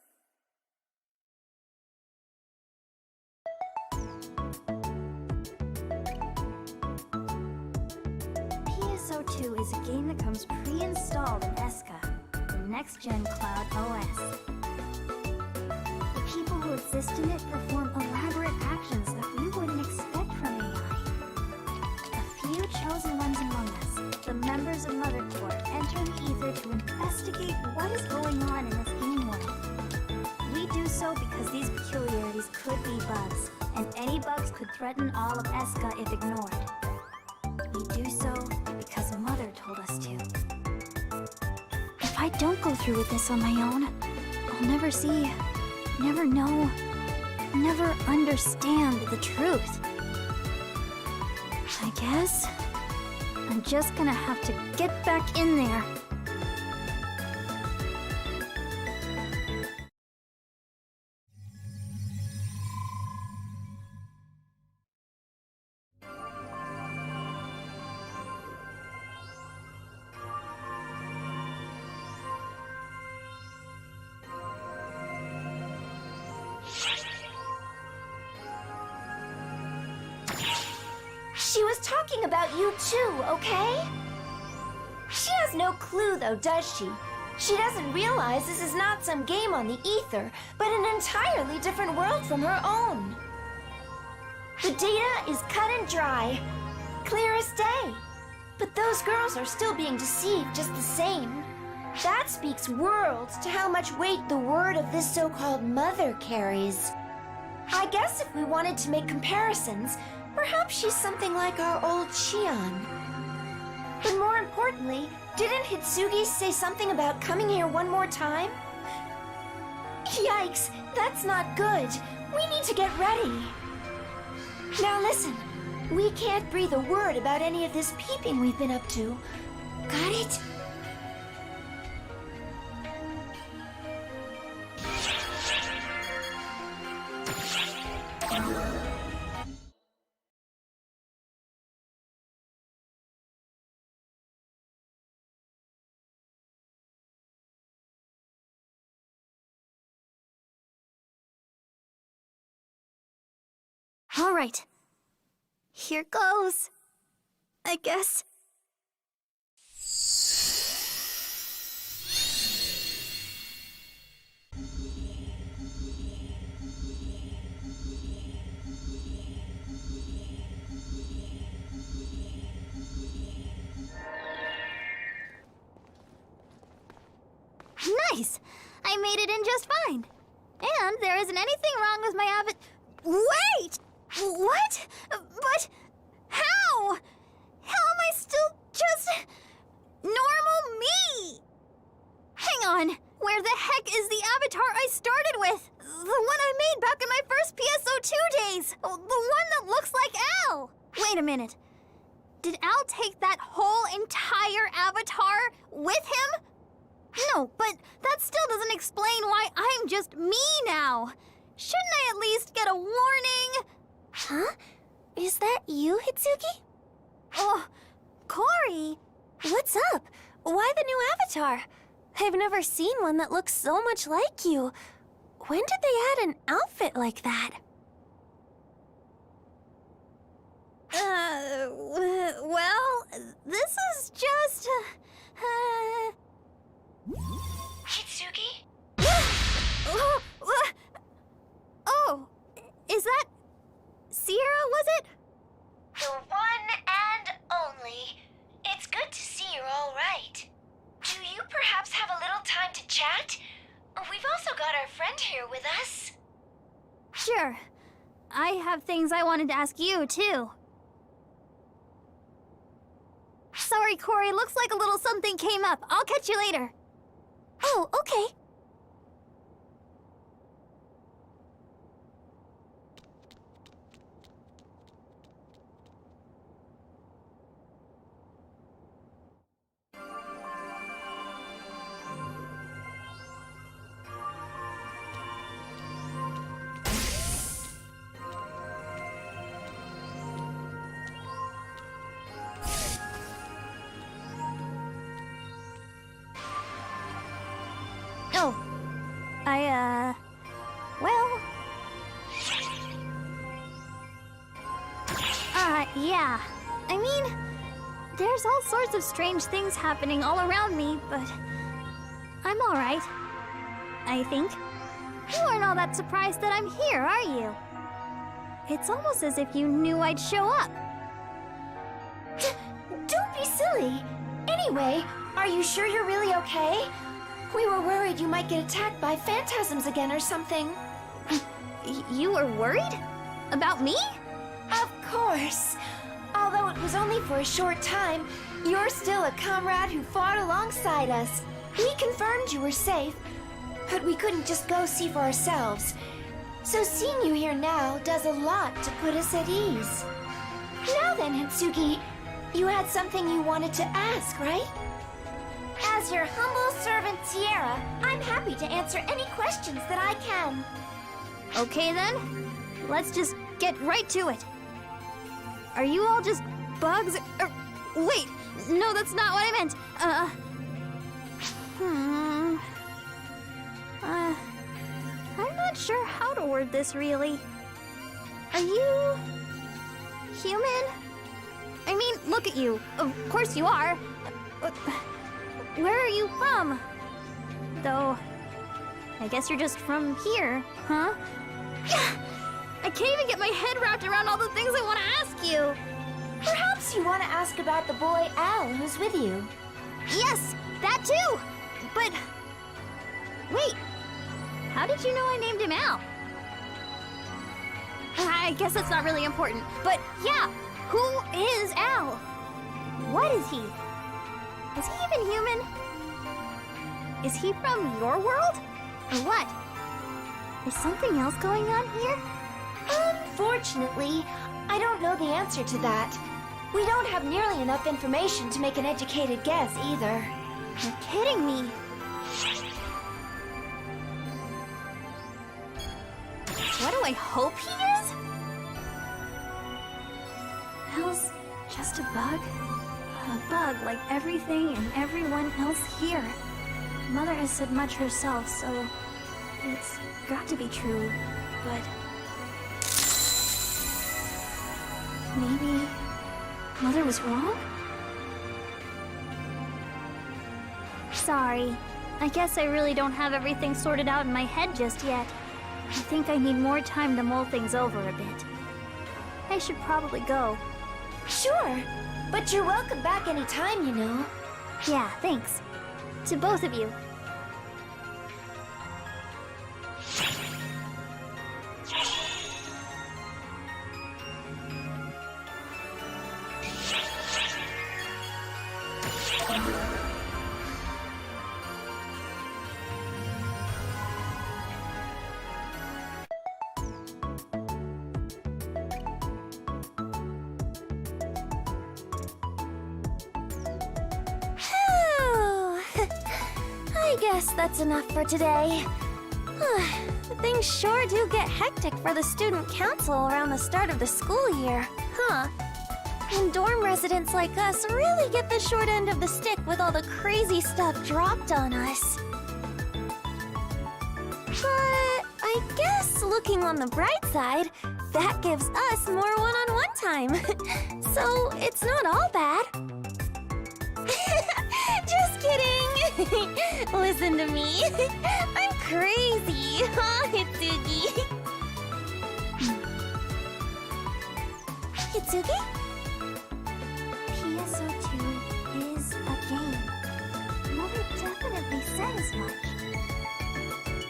J: PSO2 is a game that comes pre-installed in ESCA, the next-gen cloud OS. The people who exist in it perform elaborate actions that we wouldn't expect from AI. A few chosen ones among us, the members of Mother Corps, enter the ether to investigate what is going on in this game world. We do so because these peculiarities could be bugs, and any bugs could threaten all of ESCA if ignored. We do so because Mother told us to. If I don't go through with this on my own, I'll never see, never know, never understand the truth. I guess I'm just gonna have to get back in there.
C: She was talking about you too, okay? She has no clue though, does she? She doesn't realize this is not some game on the ether, but an entirely different world from her own. The data is cut and dry, clear as day. But those girls are still being deceived just the same. That speaks worlds to how much weight the word of this so-called mother carries. I guess if we wanted to make comparisons, perhaps she's something like our old Shion. But more importantly, didn't Hitsugi say something about coming here one more time? Yikes, that's not good. We need to get ready. Now listen, We can't breathe a word about any of this peeping we've been up to. Got it?
J: All right. Here goes. I guess. Nice! I made it in just fine. And there isn't anything wrong with my Wait! What? But how? How am I still just normal me? Hang on. Where the heck is the avatar I started with? The one I made back in my first PSO2 days. The one that looks like Al. Wait a minute. Did Al take that whole entire avatar with him? No, but that still doesn't explain why I'm just me now. Shouldn't I at least get a warning?
D: Huh? Is that you, Hitsuki?
J: Oh, Cory!
D: What's up? Why the new avatar? I've never seen one that looks so much like you. When did they add an outfit like that?
J: Well, this is just...
B: Hitsuki?
J: Oh, is that... Sierra, was it?
B: The one and only. It's good to see you're all right. Do you perhaps have a little time to chat? We've also got our friend here with us.
J: Sure. I have things I wanted to ask you, too. Sorry, Cory. Looks like a little something came up. I'll catch you later.
D: Oh, okay.
J: Oh, well... yeah. I mean, there's all sorts of strange things happening all around me, but I'm all right. I think. You aren't all that surprised that I'm here, are you? It's almost as if you knew I'd show up.
C: Don't be silly. Anyway, are you sure you're really okay? We were worried you might get attacked by phantasms again or something.
J: You were worried? About me?
C: Of course. Although it was only for a short time, you're still a comrade who fought alongside us. We confirmed you were safe, but we couldn't just go see for ourselves. So seeing you here now does a lot to put us at ease. Now then, Hitsuki, you had something you wanted to ask, right? As your humble servant, Sierra, I'm happy to answer any questions that I can.
J: Okay then, let's just get right to it. Are you all just bugs? Wait, no, that's not what I meant. I'm not sure how to word this really. Are you human? I mean, look at you. Of course you are. Where are you from? Though, I guess you're just from here, huh? I can't even get my head wrapped around all the things I want to ask you.
C: Perhaps you want to ask about the boy Al who's with you.
J: Yes, that too. But wait, how did you know I named him Al? I guess that's not really important. But yeah, who is Al? What is he? Is he even human? Is he from your world? Or what? Is something else going on here?
C: Unfortunately, I don't know the answer to that. We don't have nearly enough information to make an educated guess either.
J: You're kidding me. What do I hope he is? Elle's just a bug? A bug like everything and everyone else here. Mother has said much herself, so it's got to be true, but... maybe... Mother was wrong? Sorry. I guess I really don't have everything sorted out in my head just yet. I think I need more time to mull things over a bit. I should probably go.
C: Sure, but you're welcome back anytime, you know.
J: Yeah, thanks. To both of you.
C: I guess that's enough for today.
J: Things sure do get hectic for the student council around the start of the school year, huh? And dorm residents like us really get the short end of the stick with all the crazy stuff dropped on us. But I guess looking on the bright side, that gives us more one-on-one time. So it's not all bad. Just kidding! Listen to me. I'm crazy, huh, Hitsugi? Hitsugi? PSO2 is a game. Mother definitely said as much.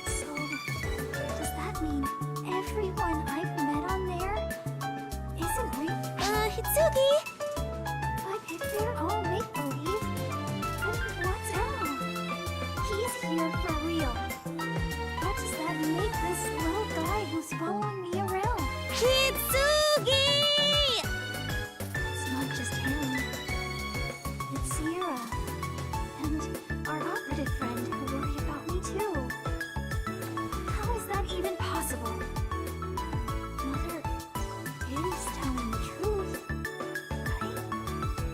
J: So, does that mean everyone I've met on there isn't real? Hitsugi? But if they're all make-believe, then what's L? He's here for real. What does that make this little guy who's following me around? Hitsugi! It's not just him. It's Sierra. And our operative friend who worry about me too. How is that even possible? Mother is telling the truth, right?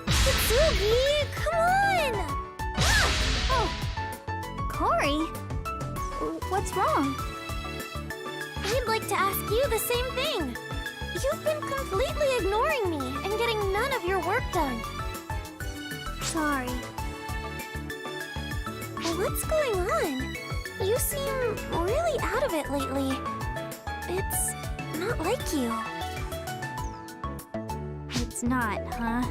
J: Hitsugi, come on! Ah! Oh, Corey? What's wrong? I'd like to ask you the same thing. You've been completely ignoring me and getting none of your work done. Sorry. What's going on? You seem really out of it lately. It's not like you. It's not, huh?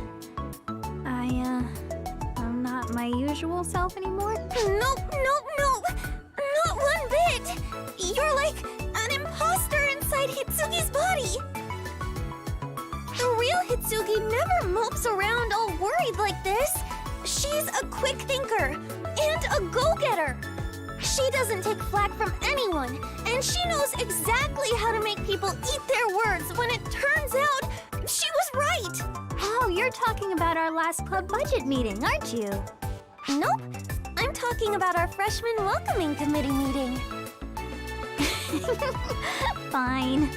J: I'm not my usual self anymore? Nope. Not one bit! You're like an imposter inside Hitsugi's body! The real Hitsugi never mopes around all worried like this. She's a quick thinker and a go-getter. She doesn't take flack from anyone, and she knows exactly how to make people eat their words when it turns out she was right. Oh, you're talking about our last club budget meeting, aren't you? Nope. I'm talking about our freshman welcoming committee meeting. Fine.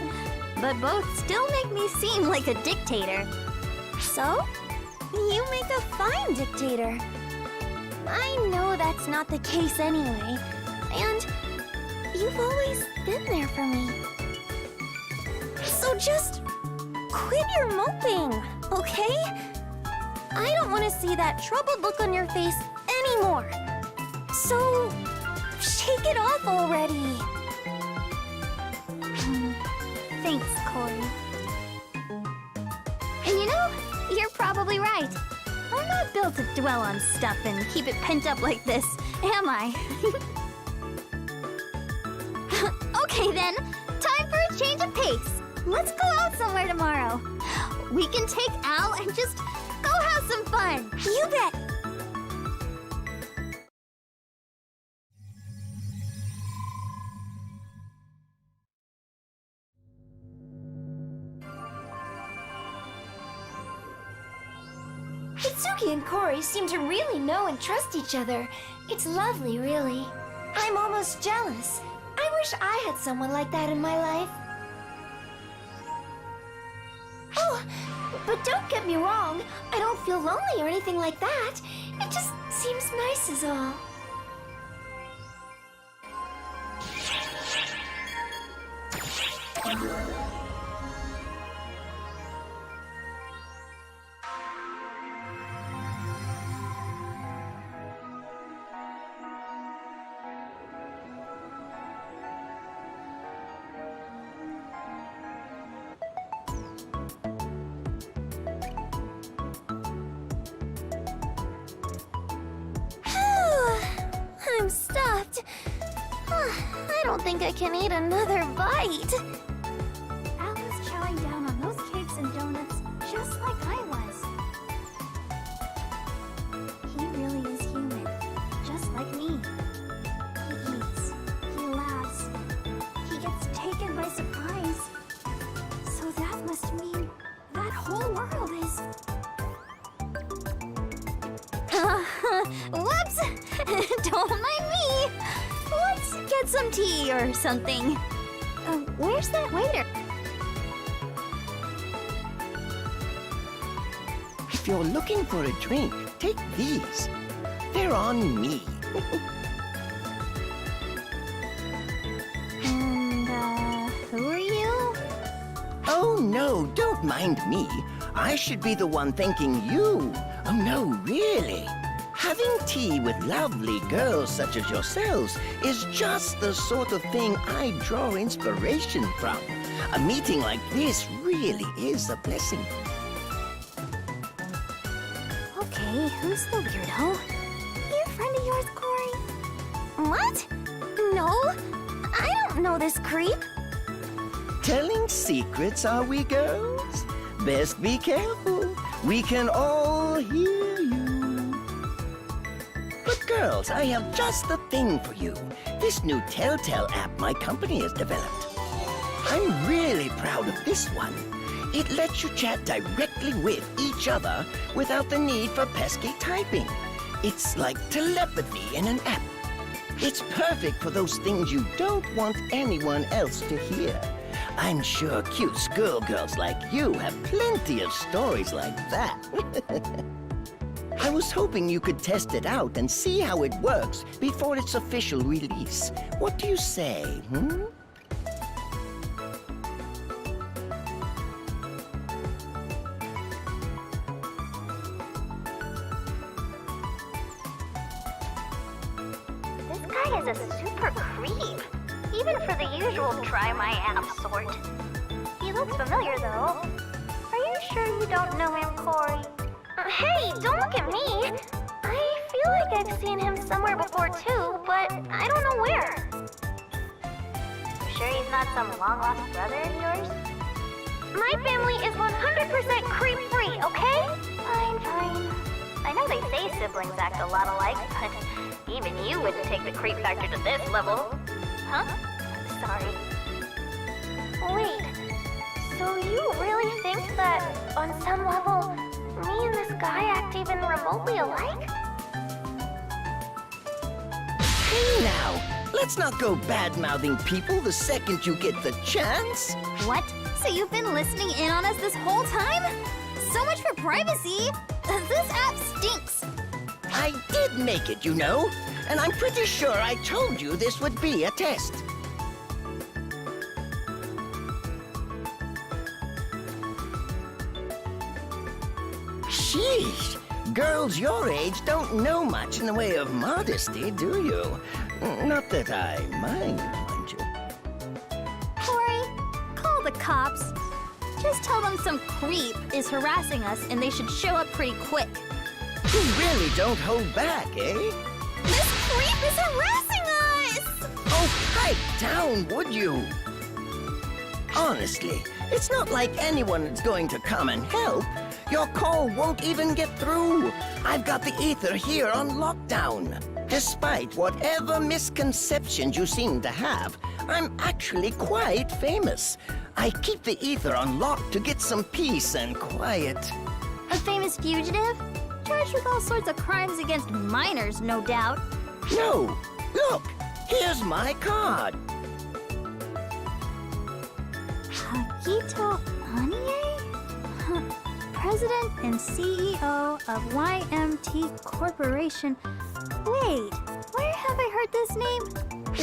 J: But both still make me seem like a dictator. So, you make a fine dictator. I know that's not the case anyway, and you've always been there for me. So just quit your moping, okay? I don't want to see that troubled look on your face anymore. So, shake it off already. Thanks, Corey. And you know, you're probably right. I'm not built to dwell on stuff and keep it pent up like this, am I? Okay then, time for a change of pace. Let's go out somewhere tomorrow. We can take Al and just go have some fun. You bet.
C: Hitsuki and Cory seem to really know and trust each other. It's lovely, really. I'm almost jealous. I wish I had someone like that in my life. Oh, but don't get me wrong. I don't feel lonely or anything like that. It just seems nice is all.
J: I'm stuffed. I don't think I can eat another bite. Al was chowing down on those cakes and donuts just like I was. He really is human, just like me. He eats, he laughs, he gets taken by surprise. So that must mean that whole world is... Whoops! Don't mind me! Let's get some tea or something. Where's that waiter?
K: If you're looking for a drink, take these. They're on me.
J: And, who are you?
K: Oh, no, don't mind me. I should be the one thanking you. Oh, no, really. Having tea with lovely girls such as yourselves is just the sort of thing I draw inspiration from. A meeting like this really is a blessing.
J: Okay, who's the weirdo? You a friend of yours, Cory? What? No, I don't know this creep.
K: Telling secrets, are we, girls? Best be careful. We can all hear you. But girls, I have just the thing for you. This new Telltale app my company has developed. I'm really proud of this one. It lets you chat directly with each other without the need for pesky typing. It's like telepathy in an app. It's perfect for those things you don't want anyone else to hear. I'm sure cute schoolgirls like you have plenty of stories like that. I was hoping you could test it out and see how it works before its official release. What do you say,
J: This guy is a super creep. Even for the usual try my app sort. He looks familiar though. Are you sure you don't know him, Cory? Hey, don't look at me! I feel like I've seen him somewhere before too, but I don't know where. Sure he's not some long-lost brother of yours? My family is 100% creep-free, okay? Fine. I know they say siblings act a lot alike, but even you wouldn't take the creep factor to this level. Huh? Sorry. Wait, so you really think that, on some level, me and this guy act even remotely alike?
K: Hey now, let's not go bad-mouthing people the second you get the chance.
J: What? So you've been listening in on us this whole time? So much for privacy! This app stinks!
K: I did make it, you know, and I'm pretty sure I told you this would be a test. Sheesh, girls your age don't know much in the way of modesty, do you? Not that I mind you.
J: Cory, call the cops. Just tell them some creep is harassing us and they should show up pretty quick.
K: You really don't hold back, eh?
J: This creep is harassing us!
K: Oh, pipe down, would you? Honestly, it's not like anyone is going to come and help. Your call won't even get through. I've got the ether here on lockdown. Despite whatever misconceptions you seem to have, I'm actually quite famous. I keep the ether on lock to get some peace and quiet.
J: A famous fugitive? Charged with all sorts of crimes against minors, no doubt.
K: No! Look! Here's my card!
J: Hagito Anie? President and CEO of YMT Corporation. Wait, where have I heard this name?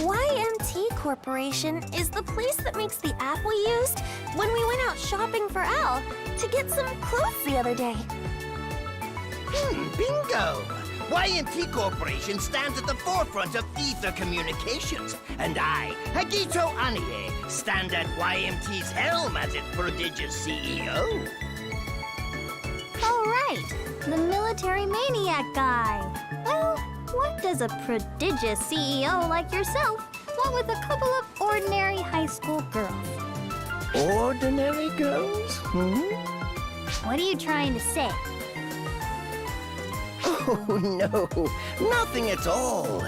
D: YMT Corporation is the place that makes the app we used when we went out shopping for Al to get some clothes the other day.
K: Bingo! YMT Corporation stands at the forefront of ether communications, and I, Hagito Anie, stand at YMT's helm as its prodigious CEO.
J: All right, the military maniac guy. Well, what does a prodigious CEO like yourself want with a couple of ordinary high school girls?
K: Ordinary girls?
J: What are you trying to say?
K: Oh, no, nothing at all.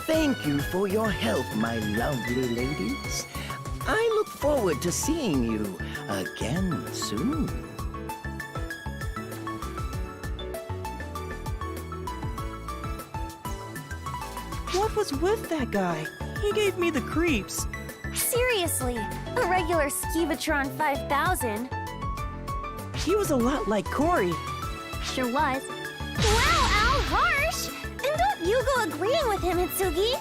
K: Thank you for your help, my lovely ladies. I look forward to seeing you again soon.
E: What was with that guy? He gave me the creeps.
D: Seriously, a regular Skivatron 5000.
E: He was a lot like Corey.
J: Sure was.
D: Wow, Al, harsh! And don't you go agreeing with him, Hitsugi.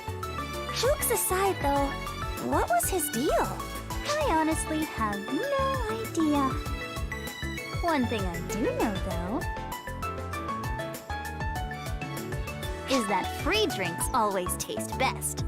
D: Jokes aside, though, what was his deal?
J: I honestly have no idea. One thing I do know, though, is that free drinks always taste best.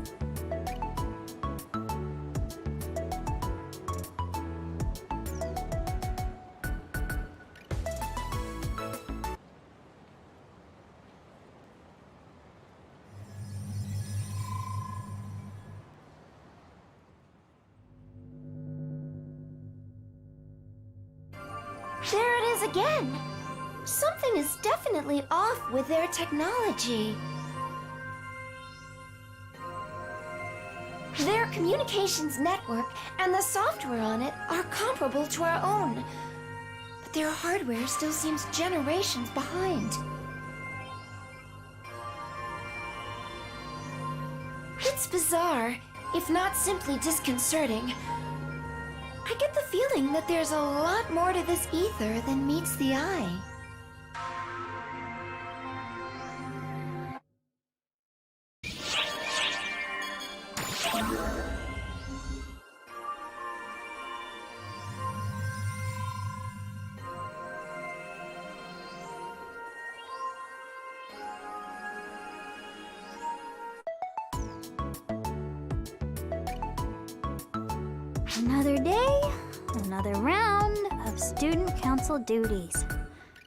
C: There it is again! Something is definitely off with their technology. Their communications network and the software on it are comparable to our own. But their hardware still seems generations behind. It's bizarre, if not simply disconcerting. I get the feeling that there's a lot more to this ether than meets the eye.
J: Another day, another round of student council duties.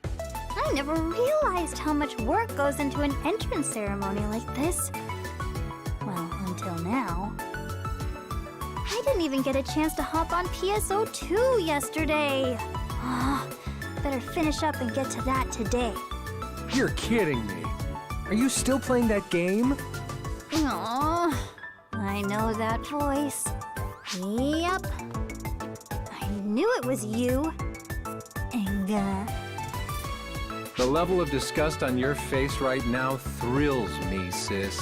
J: I never realized how much work goes into an entrance ceremony like this. Well, until now. I didn't even get a chance to hop on PSO2 yesterday. Better finish up and get to that today.
L: You're kidding me. Are you still playing that game?
J: Aww, I know that voice. Yep. I knew it was you.
L: The level of disgust on your face right now thrills me, sis.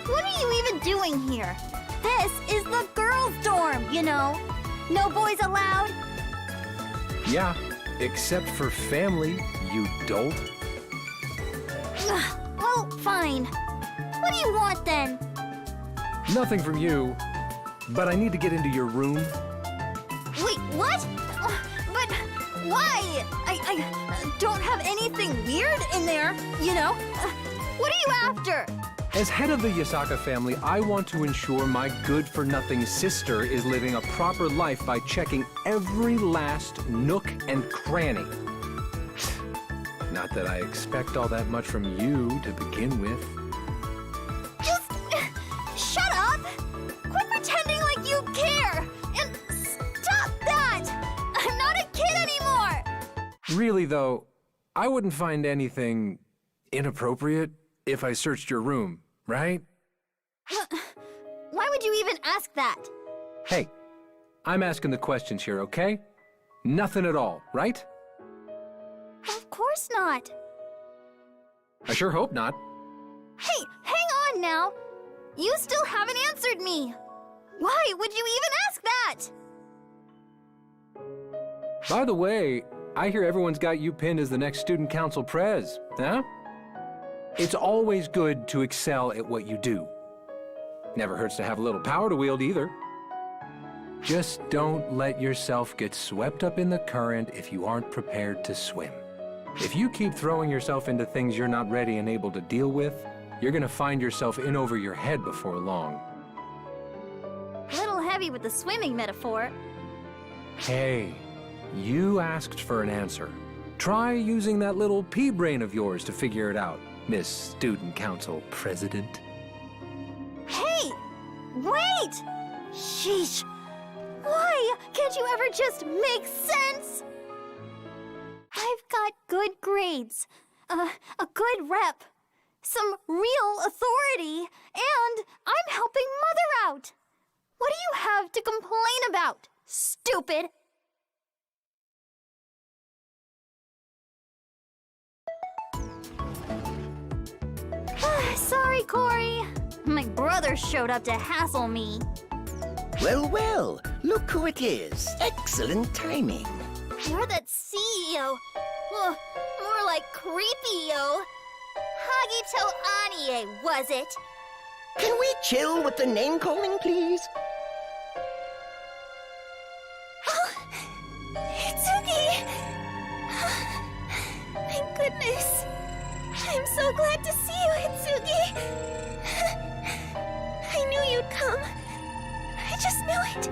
J: What are you even doing here? This is the girls' dorm, you know. No boys allowed.
L: Yeah, except for family, you dolt.
J: Well, fine. What do you want then?
L: Nothing from you, but I need to get into your room.
J: Wait, what? But why? I don't have anything weird in there, you know? What are you after?
L: As head of the Yasaka family, I want to ensure my good-for-nothing sister is living a proper life by checking every last nook and cranny. Not that I expect all that much from you to begin with.
J: Just shut up! Quit pretending like you care! And stop that! I'm not a kid anymore!
L: Really, though, I wouldn't find anything inappropriate if I searched your room, right?
J: Why would you even ask that?
L: Hey, I'm asking the questions here, okay? Nothing at all, right?
J: Of course not.
L: I sure hope not.
J: Hey, hang on now! You still haven't answered me! Why would you even ask that?
L: By the way, I hear everyone's got you pinned as the next student council prez, huh? It's always good to excel at what you do. Never hurts to have a little power to wield either. Just don't let yourself get swept up in the current if you aren't prepared to swim. If you keep throwing yourself into things you're not ready and able to deal with, you're gonna find yourself in over your head before long.
J: A little heavy with the swimming metaphor.
L: Hey, you asked for an answer. Try using that little pea brain of yours to figure it out, Miss Student Council President.
J: Hey! Wait! Sheesh! Why can't you ever just make sense? I've got good grades, a good rep, some real authority, and I'm helping Mother out. What do you have to complain about, stupid? Sorry, Corey. My brother showed up to hassle me.
K: Well, well, look who it is. Excellent timing.
J: You're that CEO. Ugh, more like creepy-o. Hagito Anie, was it?
K: Can we chill with the name-calling, please?
J: Oh, Hitsugi! Thank goodness. I'm so glad to see you, Hitsugi. I knew you'd come. I just knew it.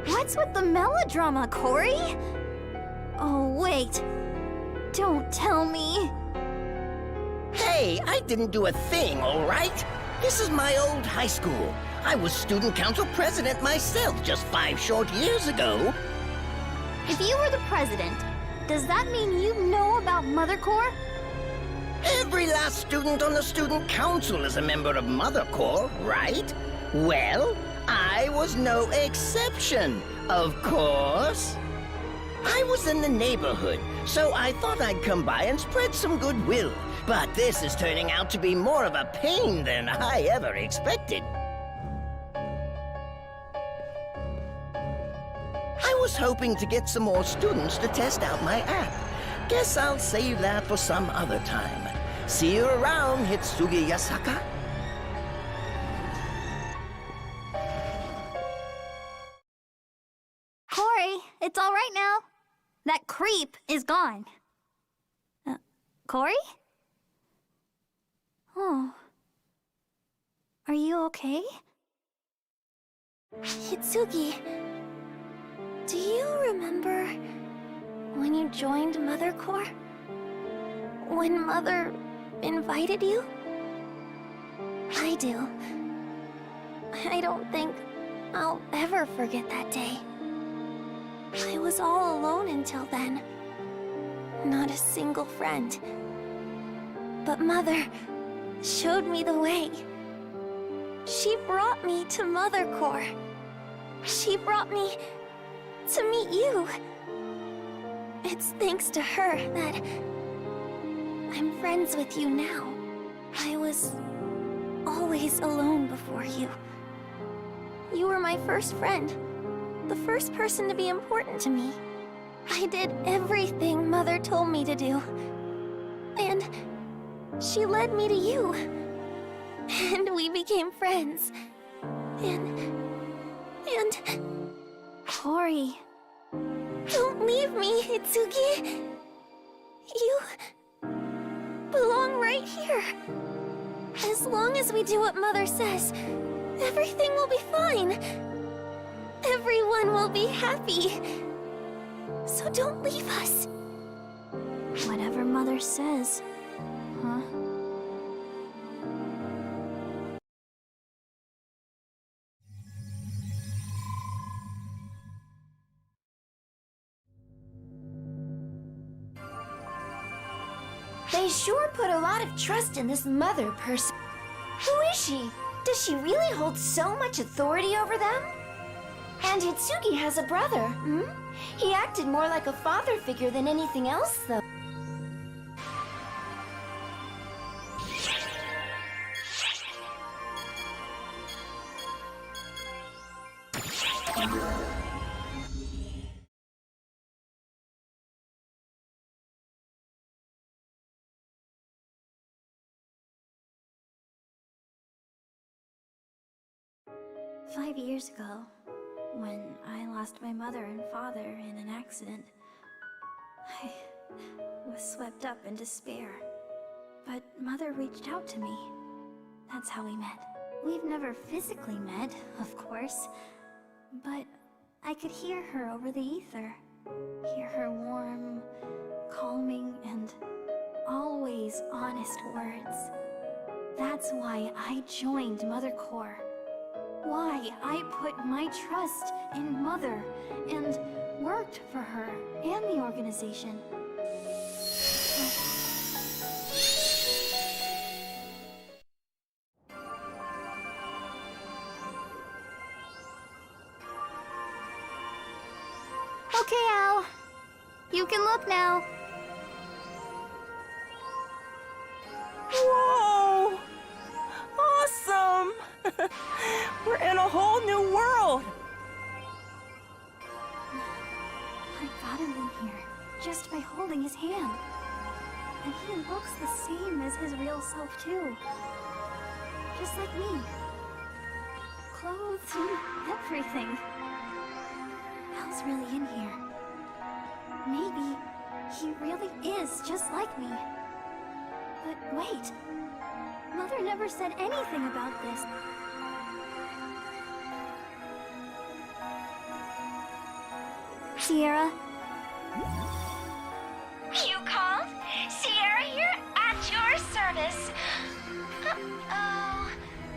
J: What's with the melodrama, Corey? Oh, wait. Don't tell me.
K: Hey, I didn't do a thing, all right? This is my old high school. I was student council president myself just 5 short years ago.
J: If you were the president, does that mean you know about Mother Corps?
K: Every last student on the student council is a member of Mother Corps, right? Well, I was no exception, of course. I was in the neighborhood, so I thought I'd come by and spread some goodwill. But this is turning out to be more of a pain than I ever expected. I was hoping to get some more students to test out my app. Guess I'll save that for some other time. See you around, Hitsugi Yasaka.
J: Corey, it's all right now. That creep is gone. Corey? Oh. Are you okay? Hitsugi, do you remember when you joined Mother Corps? When Mother invited you? I do. I don't think I'll ever forget that day. I was all alone until then. Not a single friend. But Mother showed me the way. She brought me to Mother Corps. She brought me to meet you. It's thanks to her that I'm friends with you now. I was always alone before you. You were my first friend, the first person to be important to me. I did everything Mother told me to do. And she led me to you. And we became friends. And... Corey, don't leave me, Hitsugi. You belong right here. As long as we do what Mother says, everything will be fine. Everyone will be happy. So don't leave us. Whatever Mother says, huh?
C: They sure put a lot of trust in this Mother person. Who is she? Does she really hold so much authority over them? And Hitsugi has a brother, hmm? He acted more like a father figure than anything else, though.
J: 5 years ago, when I lost my mother and father in an accident, I was swept up in despair. But Mother reached out to me. That's how we met. We've never physically met, of course, but I could hear her over the ether. Hear her warm, calming, and always honest words. That's why I joined Mother Corps. Why I put my trust in Mother and worked for her and the organization.
C: Okay, Al. You can look now.
E: Whoa! Awesome! We're in a whole new world!
J: I got him in here just by holding his hand. And he looks the same as his real self, too. Just like me. Clothes and everything. Al's really in here. Maybe he really is just like me. But wait. Mother never said anything about this. Sierra?
B: You called? Sierra here at your service. Uh-oh.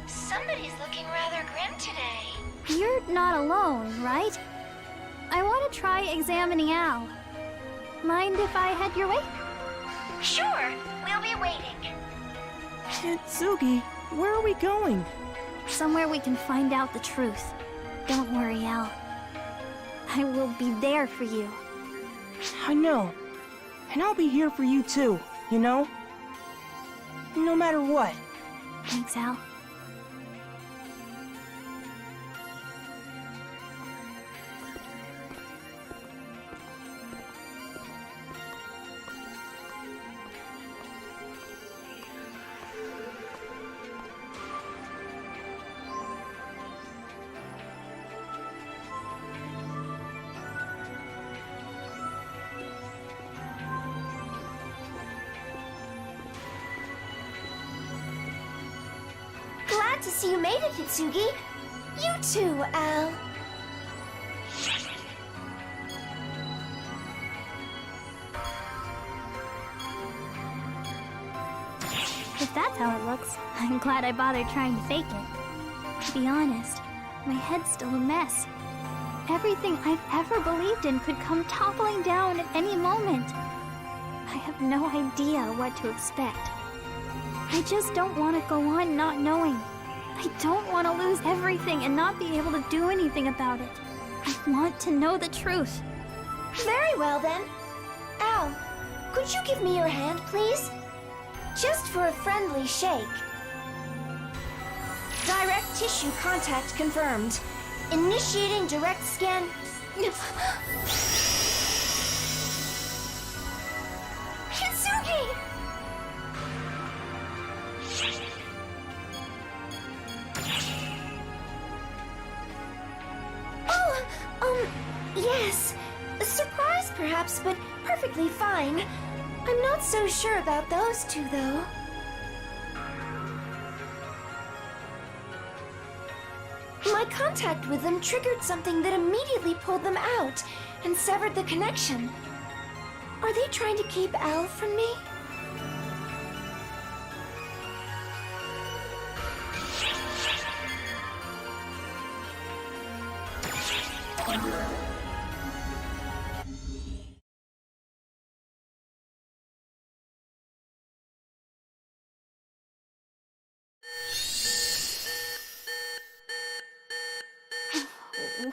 B: Somebody's looking rather grim today.
J: You're not alone, right? I want to try examining Al. Mind if I head your way?
B: Sure, we'll be waiting.
E: Sugi, where are we going?
J: Somewhere we can find out the truth. Don't worry, Al. I will be there for you.
E: I know. And I'll be here for you too, you know? No matter what.
J: Thanks, Al.
C: Glad to see you made it, Hitsugi. You too, Al.
J: If that's how it looks, I'm glad I bothered trying to fake it. To be honest, my head's still a mess. Everything I've ever believed in could come toppling down at any moment. I have no idea what to expect. I just don't want to go on not knowing. I don't want to lose everything and not be able to do anything about it. I want to know the truth.
C: Very well, then. Al, could you give me your hand, please? Just for a friendly shake. Direct tissue contact confirmed. Initiating direct scan. Hitsugi! Yes. A surprise, perhaps, but perfectly fine. I'm not so sure about those two, though. My contact with them triggered something that immediately pulled them out and severed the connection. Are they trying to keep Al from me?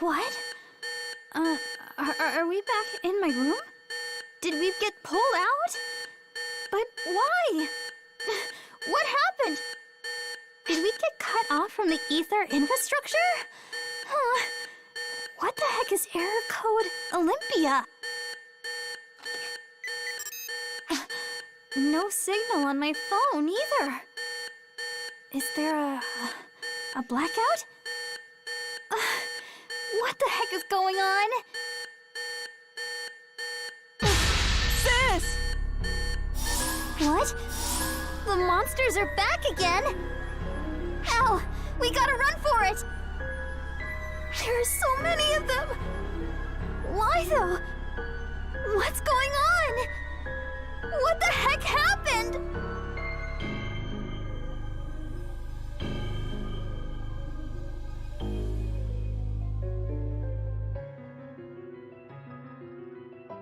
J: What? Are we back in my room? Did we get pulled out? But why? What happened? Did we get cut off from the ether infrastructure? Huh. What the heck is error code Olympia? No signal on my phone either. Is there a blackout? What the heck is going on?
I: Sis!
J: What? The monsters are back again! Ow! We gotta run for it! There are so many of them! Why though? What's going on? What the heck happened?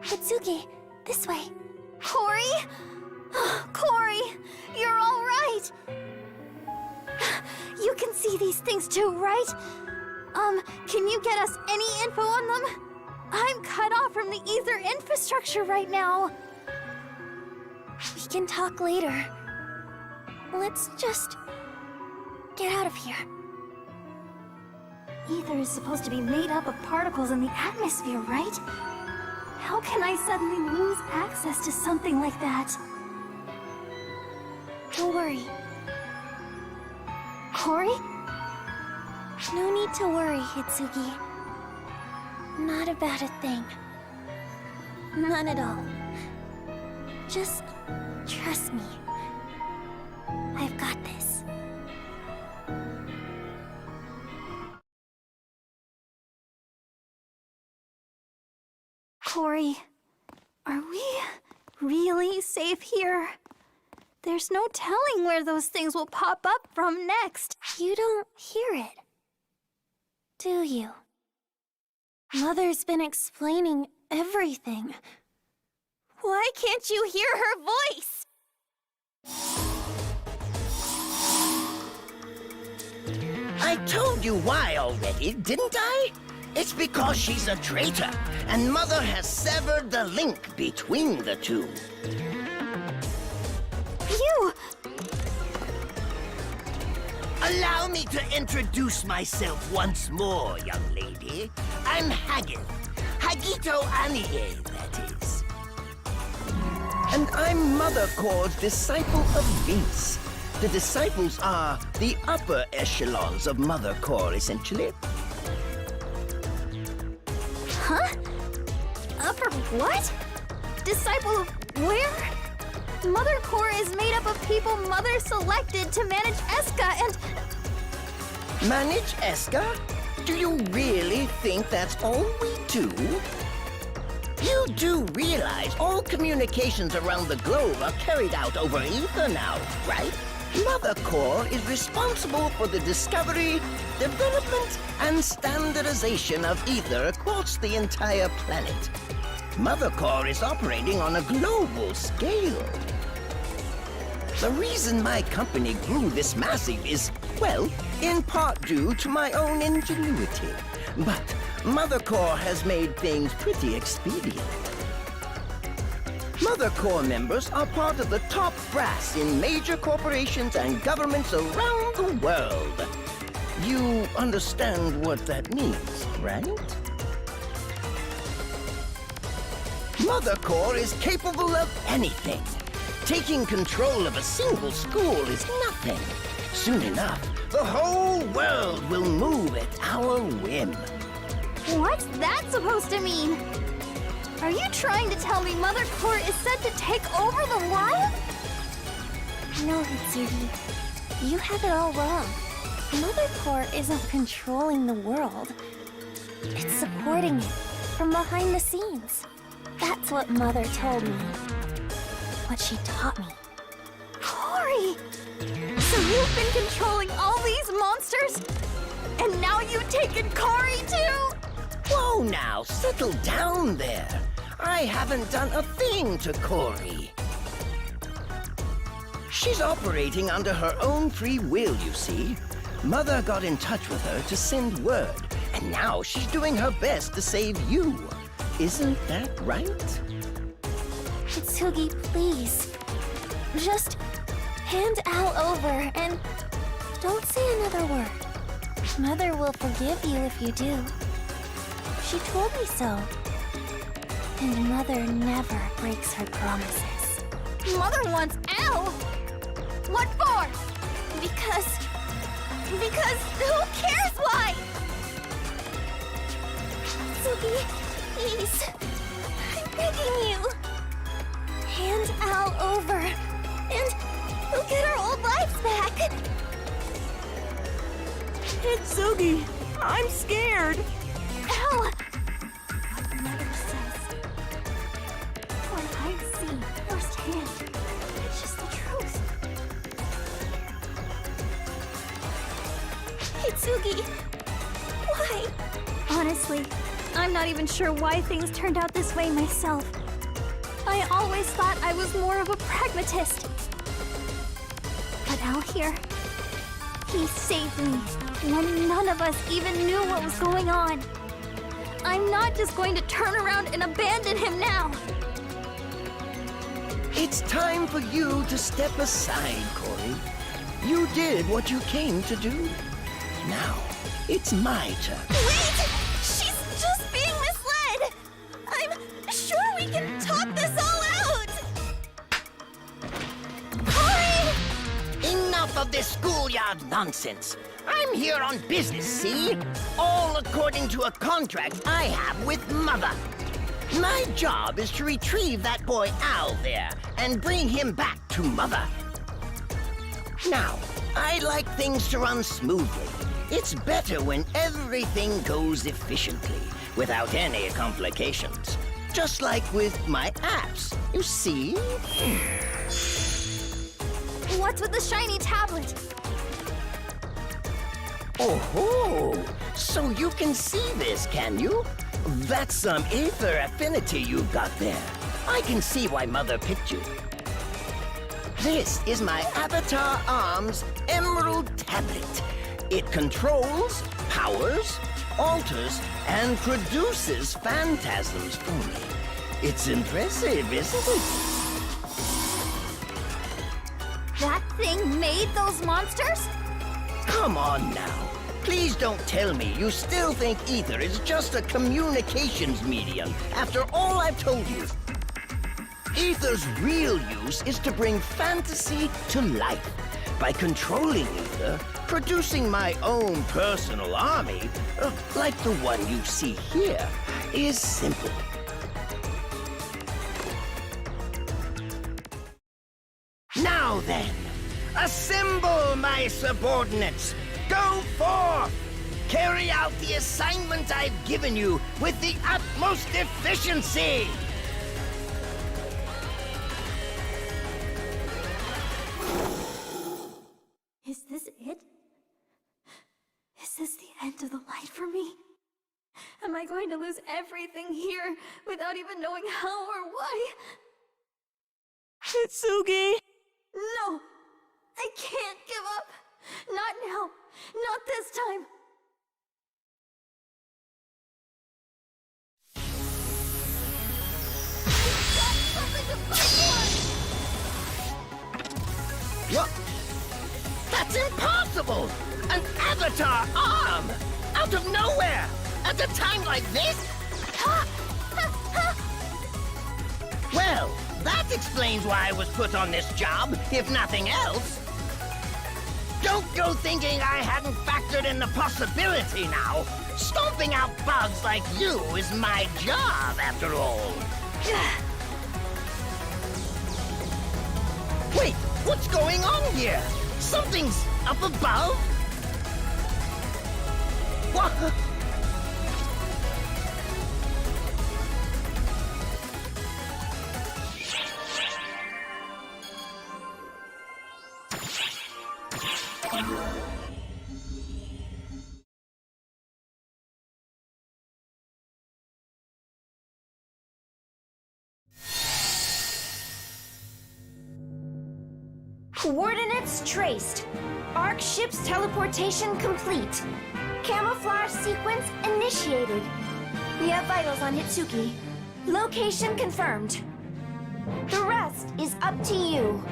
C: Hitsugi, this way.
J: Cory? Cory, you're all right! You can see these things too, right? Can you get us any info on them? I'm cut off from the ether infrastructure right now.
C: We can talk later. Let's just get out of here.
J: Ether is supposed to be made up of particles in the atmosphere, right? How can I suddenly lose access to something like that?
C: Don't worry.
J: Cory?
C: No need to worry, Hitsugi. Not about a thing. None at all. Just trust me. I've got this.
J: Cory, are we really safe here? There's no telling where those things will pop up from next.
C: You don't hear it, do you? Mother's been explaining everything.
J: Why can't you hear her voice?
K: I told you why already, didn't I? It's because she's a traitor, and Mother has severed the link between the two.
J: You!
K: Allow me to introduce myself once more, young lady. I'm Haggith. Hagito Anie, that is. And I'm Mother Core's disciple of Vince. The disciples are the upper echelons of Mother Core, essentially.
J: Huh? Upper what? Disciple of where? Mother Core is made up of people Mother selected to manage Eska and...
K: Manage Eska? Do you really think that's all we do? You do realize all communications around the globe are carried out over ether now, right? Mother Core is responsible for the discovery, development, and standardization of ether across the entire planet. Mother Core is operating on a global scale. The reason my company grew this massive is, well, in part due to my own ingenuity. But Mother Core has made things pretty expedient. Mother Core members are part of the top brass in major corporations and governments around the world. You understand what that means, right? Mother Core is capable of anything. Taking control of a single school is nothing. Soon enough, the whole world will move at our whim.
J: What's that supposed to mean? Are you trying to tell me Mother Core is set to take over the world?
C: No, Hitsugi. You have it all wrong. Mother Core isn't controlling the world. It's supporting it from behind the scenes. That's what Mother told me. What she taught me.
J: Cory! So you've been controlling all these monsters? And now you've taken Cory too?
K: Whoa now, settle down there. I haven't done a thing to Cory. She's operating under her own free will, you see. Mother got in touch with her to send word, and now she's doing her best to save you. Isn't that right?
C: Hitsugi, please. Just hand Al over and don't say another word. Mother will forgive you if you do. She told me so. And Mother never breaks her promises.
J: Mother wants Al? What for? Because who cares why?
C: Hitsuki, please. I'm begging you. Hand Al over, and we'll get our old lives back.
I: Hitsugi, I'm scared.
C: Al! What the mother says. What I see firsthand. It's just the truth. Hitsugi, why?
J: Honestly, I'm not even sure why things turned out this way myself. I always thought I was more of a pragmatist. But Al here, he saved me when none of us even knew what was going on. I'm not just going to turn around and abandon him now.
K: It's time for you to step aside, Corey. You did what you came to do. Now, it's my turn.
C: Wait! She's just being misled! I'm sure we can talk this all out! Corey!
K: Enough of this schoolyard nonsense. I'm here on business, see? All according to a contract I have with Mother. My job is to retrieve that boy Al there and bring him back to Mother. Now, I like things to run smoothly. It's better when everything goes efficiently, without any complications. Just like with my apps, you see?
J: What's with the shiny tablet?
K: Oh, so you can see this, can you? That's some ether affinity you've got there. I can see why Mother picked you. This is my Avatar Arms Emerald Tablet. It controls, powers, alters, and produces phantasms for me. It's impressive, isn't it?
J: That thing made those monsters?
K: Come on now. Please don't tell me you still think ether is just a communications medium after all I've told you. Ether's real use is to bring fantasy to life. By controlling ether, producing my own personal army, like the one you see here, is simple. Now then, assemble my subordinates. Go forth! Carry out the assignment I've given you with the utmost efficiency!
J: Is this it? Is this the end of the light for me? Am I going to lose everything here without even knowing how or why?
I: Hitsugi!
J: No! I can't give up! Not now! Not this time! I've got something to fight for!
K: What? That's impossible! An avatar arm! Out of nowhere! At a time like this? Well, that explains why I was put on this job, if nothing else. Don't go thinking I hadn't factored in the possibility now. Stomping out bugs like you is my job, after all. Wait, what's going on here? Something's up above? What?
C: Coordinates traced. Arc ship's teleportation complete. Camouflage sequence initiated. We have vitals on Hitsuki. Location confirmed. The rest is up to you.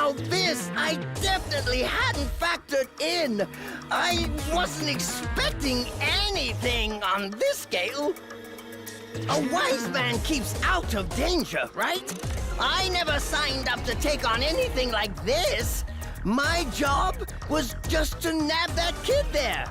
M: Now this, I definitely hadn't factored in. I wasn't expecting anything on this scale. A wise man keeps out of danger, right? I never signed up to take on anything like this. My job was just to nab that kid there.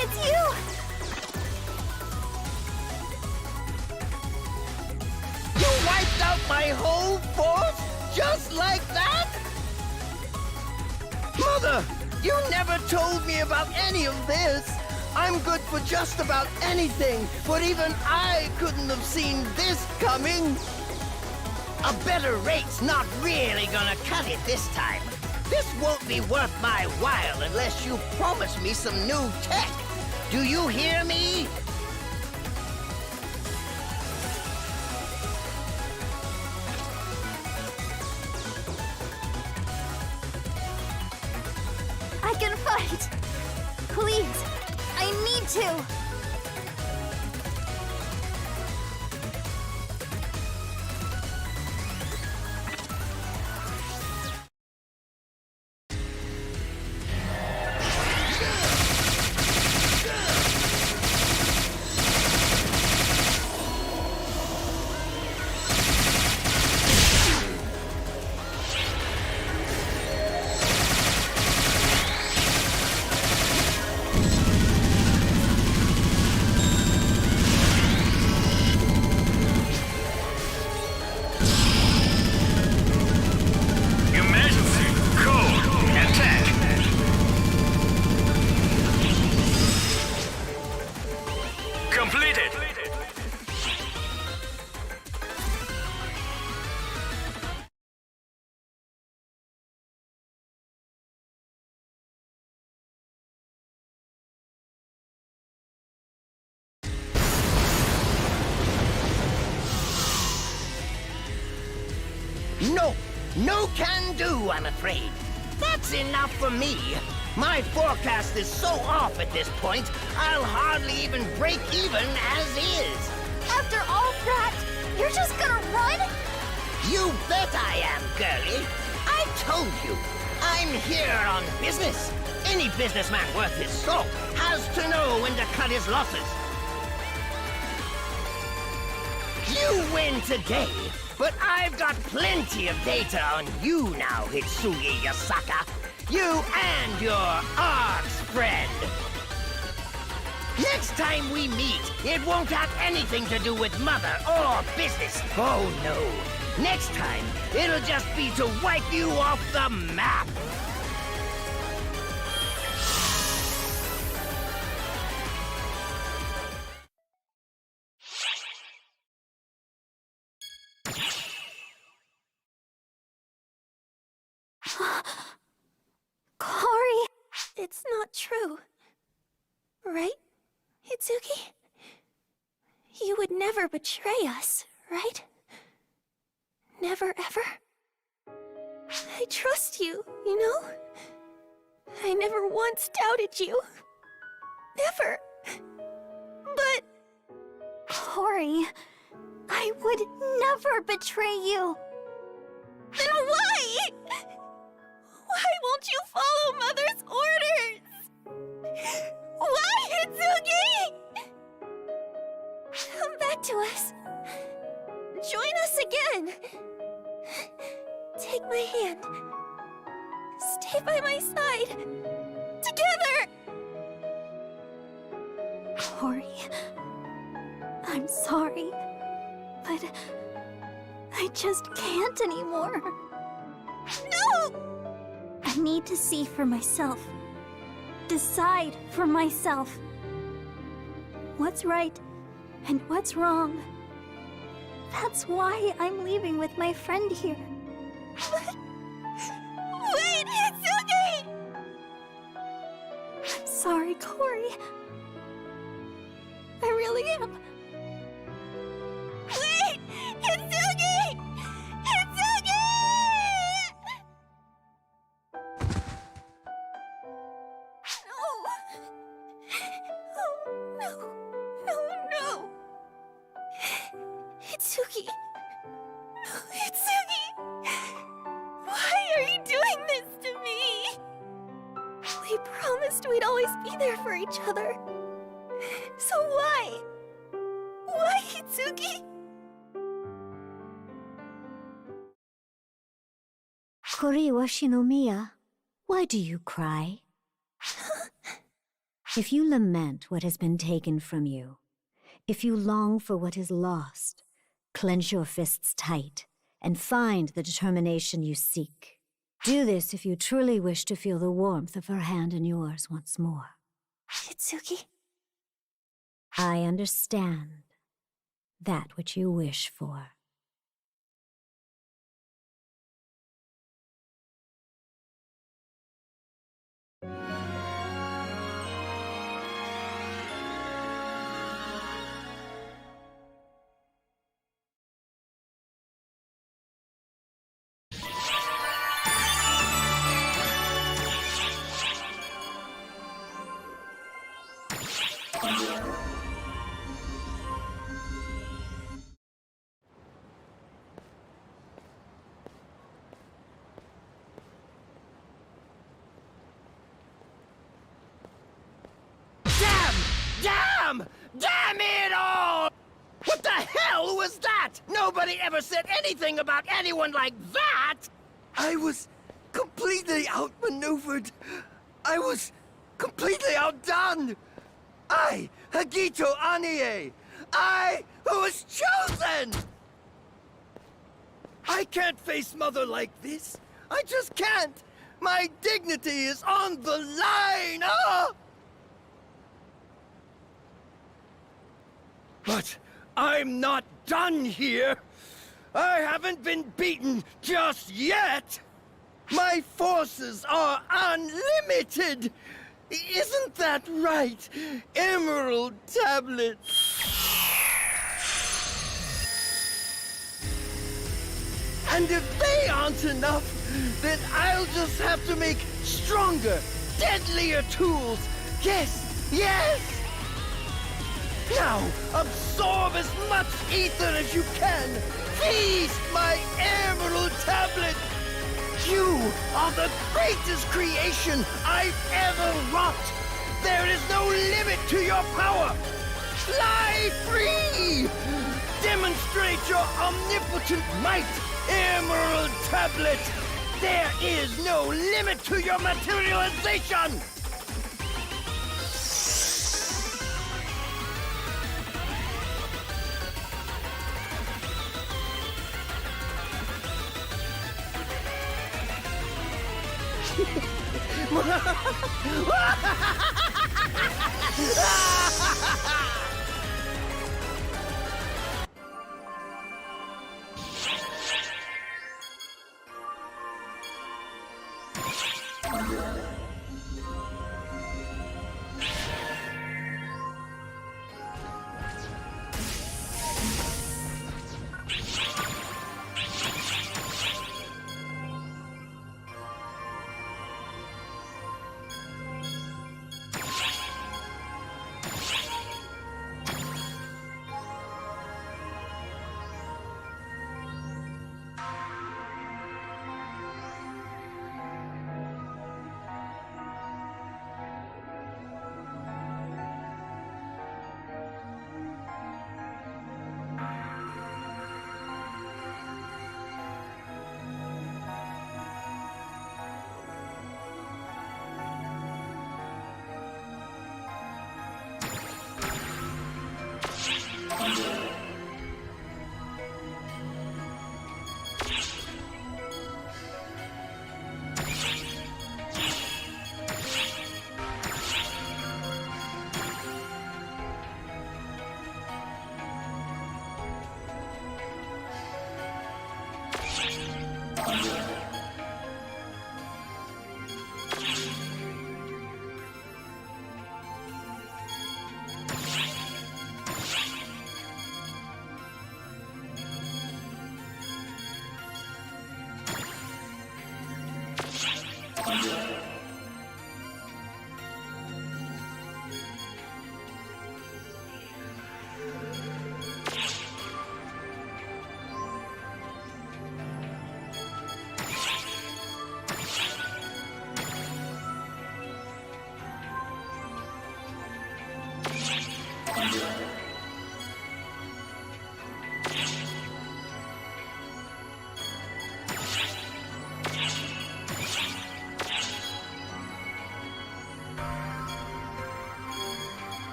J: It's you!
M: You wiped out my whole force just like that? Mother, you never told me about any of this. I'm good for just about anything, but even I couldn't have seen this coming. A better rate's not really gonna cut it this time. This won't be worth my while unless you promise me some new tech. Do you hear me?
J: I can fight! Please, I need to!
M: No, no can do, I'm afraid. That's enough for me. My forecast is so off at this point, I'll hardly even break even as is.
J: After all that, you're just gonna run?
M: You bet I am, girlie. I told you, I'm here on business. Any businessman worth his salt has to know when to cut his losses. You win today, but I've got plenty of data on you now, Hitsugi Yasaka. You and your Arcs friend. Next time we meet, it won't have anything to do with Mother or business. Oh no. Next time, it'll just be to wipe you off the map.
D: Cory, it's not true. Right, Hitsugi? You would never betray us, right? Never ever? I trust you, you know? I never once doubted you. Never. But...
J: Cory, I would never betray you.
D: Then why? Why won't you follow Mother's orders? Why, Hitsugi? Come back to us. Join us again. Take my hand. Stay by my side. Together!
J: Cory, I'm sorry, but I just can't anymore.
D: No!
J: I need to see for myself. Decide for myself. What's right and what's wrong. That's why I'm leaving with my friend here.
D: Wait, Hitsugi!
J: I'm sorry, Cory. I
D: really am. Wait! Kitsugi! Kitsugi! No! Oh, no! Hitsugi! Hitsugi! Why are you doing this to me? We promised we'd always be there for each other. So why? Why, Hitsugi?
N: Shinomiya, why do you cry? If you lament what has been taken from you, if you long for what is lost, clench your fists tight and find the determination you seek. Do this if you truly wish to feel the warmth of her hand in yours once more.
D: Hitsugi?
N: I understand that which you wish for.
M: Damn it all! What the hell was that? Nobody ever said anything about anyone like that! I was completely outmaneuvered. I was completely outdone. I, Hagito Anie, I who was chosen! I can't face Mother like this. I just can't. My dignity is on the line, But I'm not done here. I haven't been beaten just yet. My forces are unlimited. Isn't that right, Emerald Tablet? And if they aren't enough, then I'll just have to make stronger, deadlier tools. Yes, yes! Now, absorb as much ether as you can! Feast my Emerald Tablet! You are the greatest creation I've ever wrought! There is no limit to your power! Fly free! Demonstrate your omnipotent might, Emerald Tablet! There is no limit to your materialization!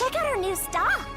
J: Check out our new stock.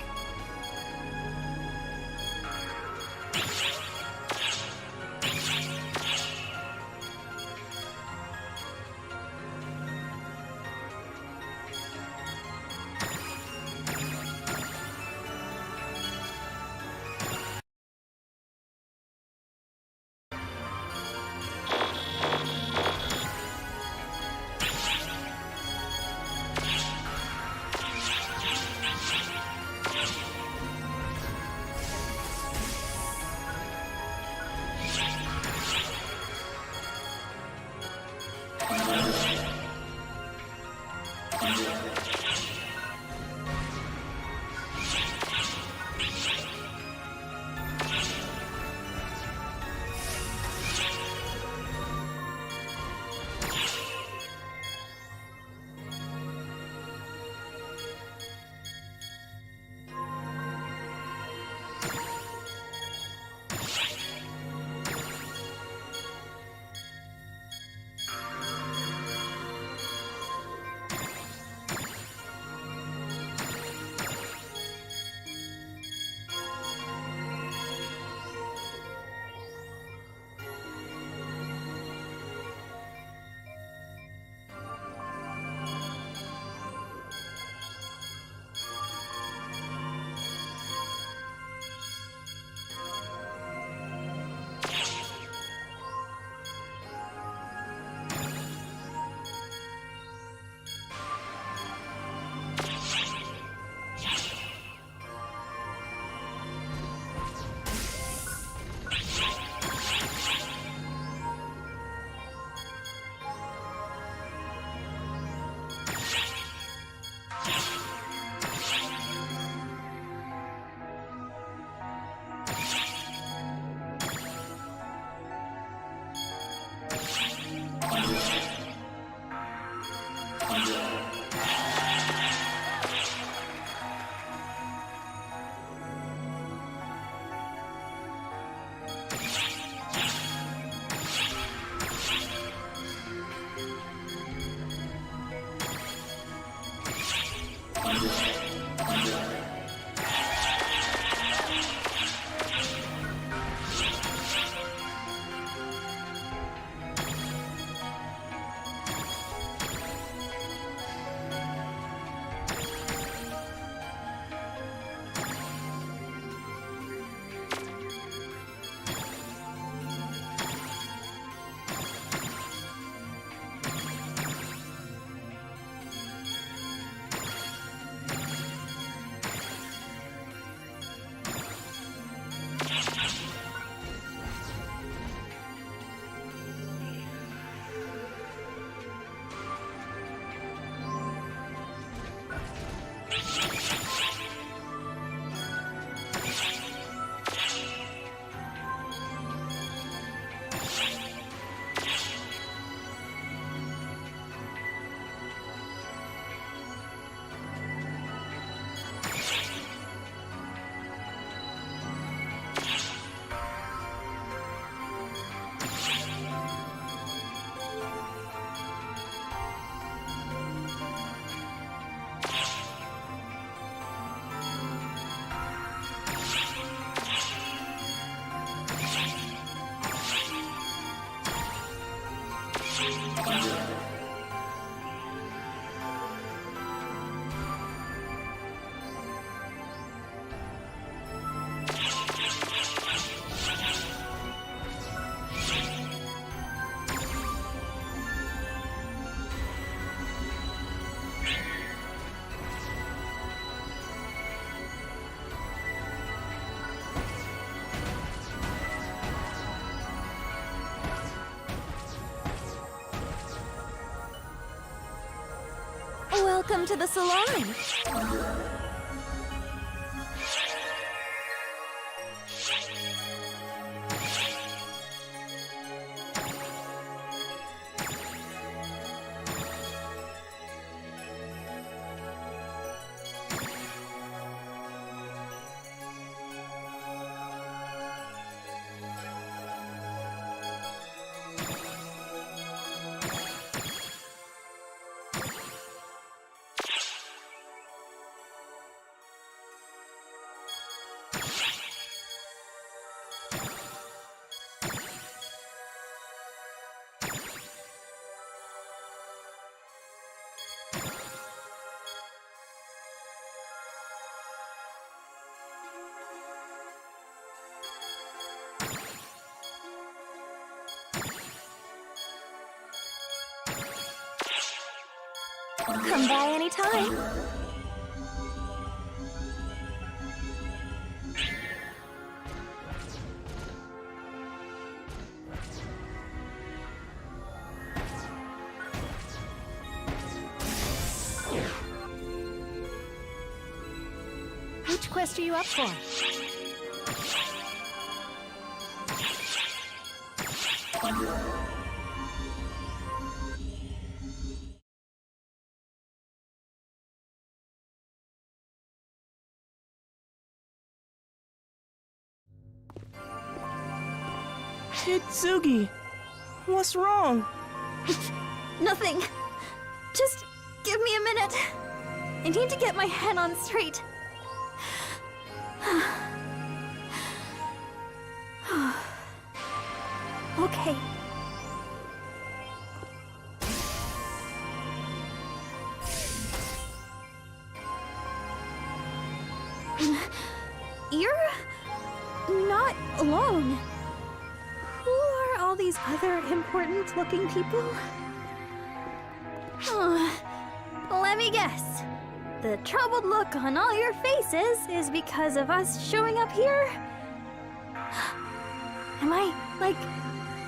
D: Welcome to the salon. Come by anytime.
A: Which quest are you up for?
E: Hitsugi, what's wrong?
D: Nothing. Just give me a minute. I need to get my head on straight. Okay. You're not alone. Who are all these other important-looking people? Let me guess. The troubled look on all your faces is because of us showing up here? Am I, like,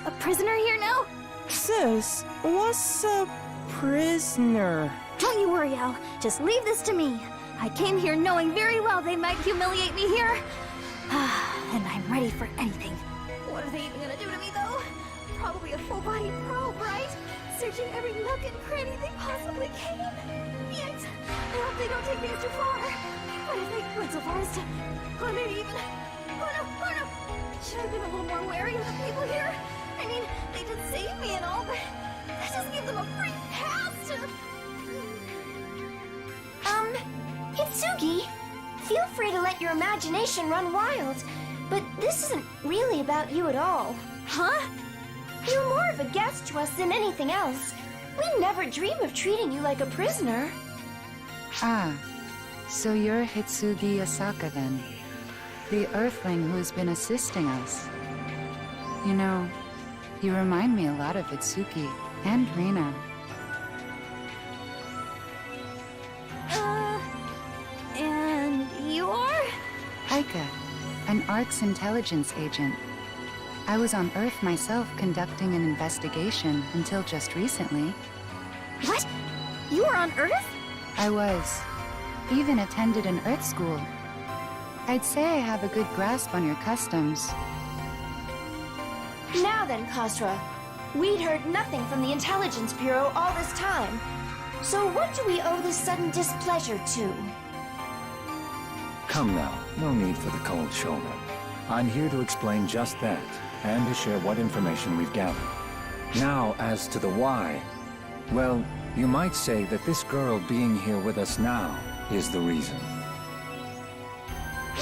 D: a prisoner here now?
E: Sis, what's a prisoner?
D: Don't you worry, Al. Just leave this to me. I came here knowing very well they might humiliate me here. And I'm ready for anything. What are they even gonna do to me, though? Probably a full-body probe, right? Searching every nook and cranny they possibly can. Yet, I hope they don't take me too far. What if they went so far as to... Or maybe even... Oh no! Should have been a little more wary of the people here. I mean, they did save me and all, but that doesn't give them a free pass to...
C: Hitsugi, feel free to let your imagination run wild, but this isn't really about you at all.
D: Huh?
C: You're more of a guest to us than anything else. We never dream of treating you like a prisoner.
O: Ah, so you're Hitsugi Asaka then. The Earthling who's been assisting us. You know, you remind me a lot of Itsuki and Rina.
D: And you are?
O: Aika, an ARC's intelligence agent. I was on Earth myself conducting an investigation until just recently.
D: What? You were on Earth?
O: I was. Even attended an Earth school. I'd say I have a good grasp on your customs.
C: Now then, Khosrow, we'd heard nothing from the Intelligence Bureau all this time. So what do we owe this sudden displeasure to?
P: Come now, no need for the cold shoulder. I'm here to explain just that, and to share what information we've gathered. Now, as to the why, well, you might say that this girl being here with us now is the reason.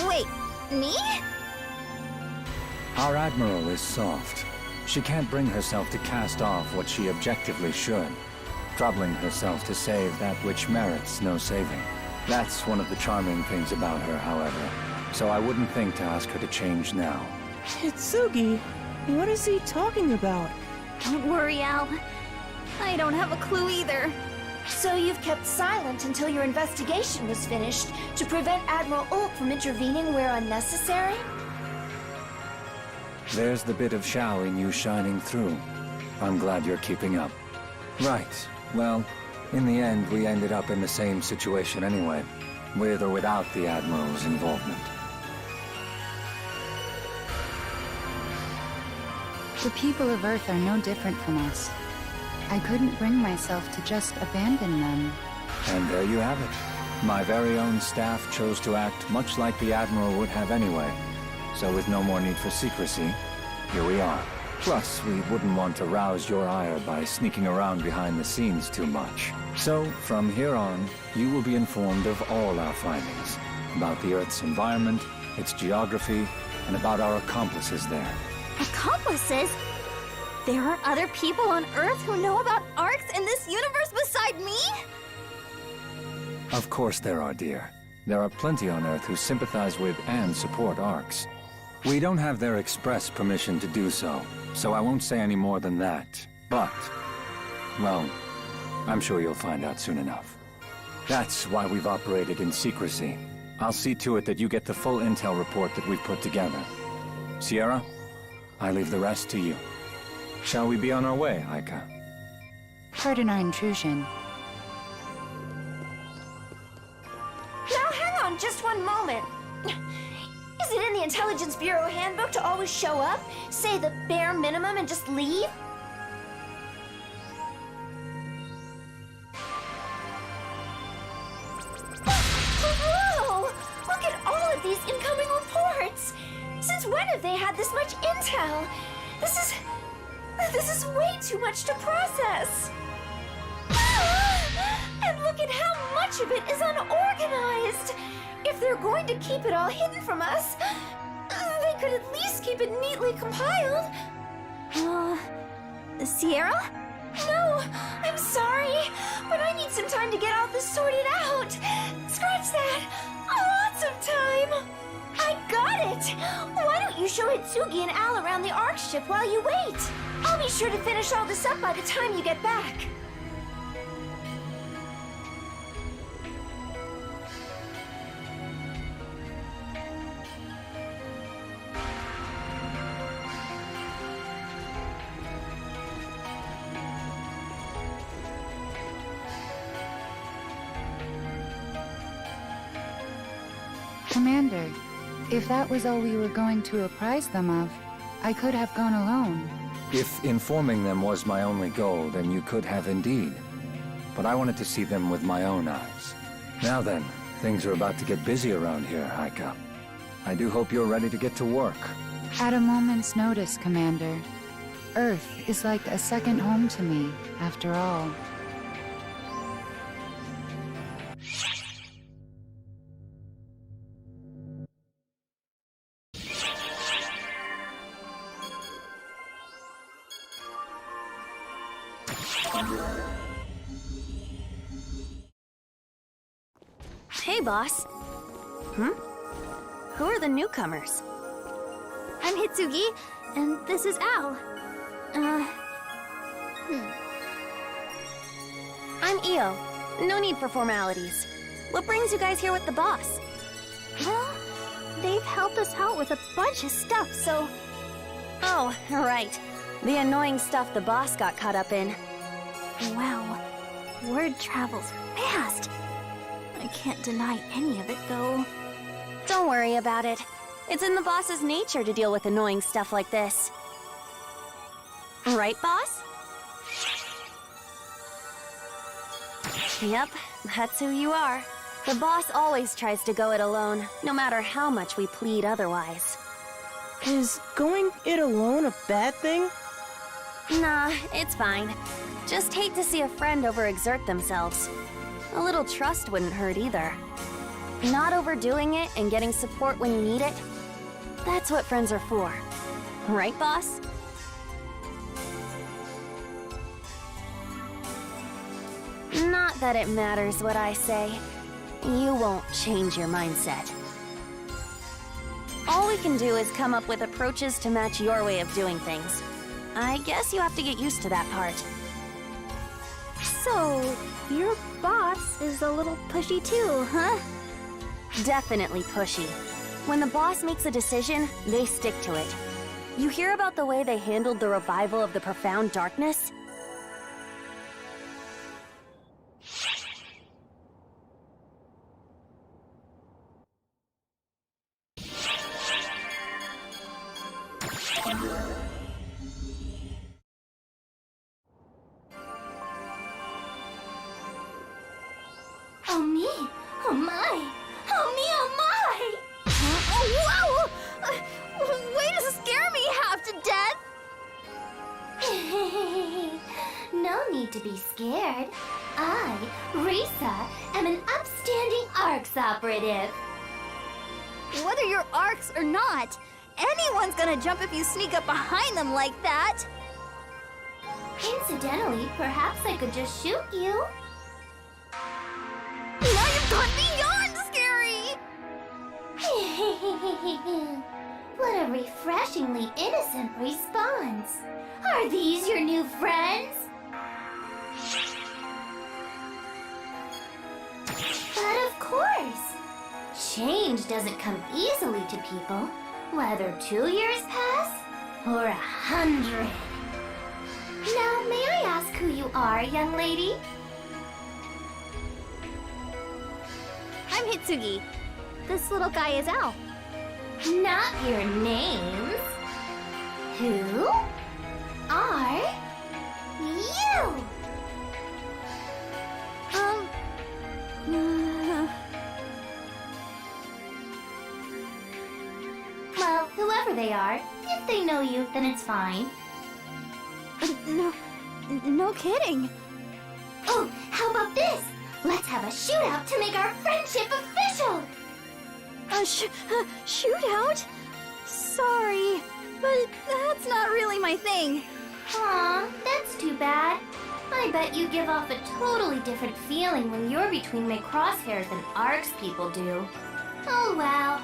D: Wait, me?
P: Our Admiral is soft. She can't bring herself to cast off what she objectively should, troubling herself to save that which merits no saving. That's one of the charming things about her, however, so I wouldn't think to ask her to change now.
E: Hitsugi, what is he talking about?
D: Don't worry, Al. I don't have a clue either.
C: So you've kept silent until your investigation was finished to prevent Admiral Ulk from intervening where unnecessary?
P: There's the bit of Shao in you shining through. I'm glad you're keeping up. Right. Well, In the end, we ended up in the same situation anyway, with or without the Admiral's involvement.
O: The people of Earth are no different from us. I couldn't bring myself to just abandon them.
P: And there you have it. My very own staff chose to act much like the Admiral would have anyway. So with no more need for secrecy, here we are. Plus, we wouldn't want to rouse your ire by sneaking around behind the scenes too much. So, from here on, you will be informed of all our findings. About the Earth's environment, its geography, and about our accomplices there.
J: Accomplices? There are other people on Earth who know about arcs in this universe beside me?
P: Of course there are, dear. There are plenty on Earth who sympathize with and support arcs. We don't have their express permission to do so, so I won't say any more than that. But, well, I'm sure you'll find out soon enough. That's why we've operated in secrecy. I'll see to it that you get the full intel report that we've put together. Sierra, I leave the rest to you. Shall we be on our way, Aika?
O: Pardon our intrusion.
C: Now hang on just one moment. Is it in the Intelligence Bureau handbook to always show up, say the bare minimum, and just leave? Whoa! Look at all of these incoming reports! Since when have they had this much intel? This is way too much to process! And look at how much of it is unorganized! If they're going to keep it all hidden from us, they could at least keep it neatly compiled.
J: Sierra?
C: No, I'm sorry, but I need some time to get all this sorted out. Scratch that. Lots of time. I got it. Why don't you show Hitsugi and Al around the Ark ship while you wait? I'll be sure to finish all this up by the time you get back.
O: Commander, if that was all we were going to apprise them of, I could have gone alone.
P: If informing them was my only goal, then you could have indeed. But I wanted to see them with my own eyes. Now then, things are about to get busy around here, Aika. I do hope you're ready to get to work.
O: At a moment's notice, Commander. Earth is like a second home to me, after all.
D: Hey, boss. Who are the newcomers?
J: I'm Hitsugi, and this is Al.
D: I'm Io. No need for formalities. What brings you guys here with the boss?
J: Well, they've helped us out with a bunch of stuff, so...
D: Oh, right. The annoying stuff the boss got caught up in.
J: Wow. Word travels fast. I can't deny any of it, though.
D: Don't worry about it. It's in the boss's nature to deal with annoying stuff like this. Right, boss? Yep, that's who you are. The boss always tries to go it alone, no matter how much we plead otherwise.
E: Is going it alone a bad thing?
D: Nah, it's fine. Just hate to see a friend overexert themselves. A little trust wouldn't hurt either. Not overdoing it and getting support when you need it, that's what friends are for. Right, boss? Not that it matters what I say. You won't change your mindset. All we can do is come up with approaches to match your way of doing things. I guess you have to get used to that part.
J: So, your boss is a little pushy too, huh?
D: Definitely pushy. When the boss makes a decision, they stick to it. You hear about the way they handled the revival of the Profound Darkness?
H: scared. I, Risa, am an upstanding ARCS operative.
J: Whether you're ARCs or not, anyone's gonna jump if you sneak up behind them like that.
H: Incidentally, perhaps I could just shoot you.
J: Now you've gone beyond scary!
H: What a refreshingly innocent response. Are these your new friends? But of course. Change doesn't come easily to people, whether 2 years pass or 100. Now, may I ask who you are, young lady?
J: I'm Hitsugi. This little guy is Al.
H: Not your names. Who are you? Well, whoever they are, if they know you, then it's fine.
J: No kidding.
H: Oh, how about this? Let's have a shootout to make our friendship official!
J: A shootout? Sorry, but that's not really my thing.
H: Aw, that's too bad. I bet you give off a totally different feeling when you're between my crosshairs than ARCS people do. Oh well.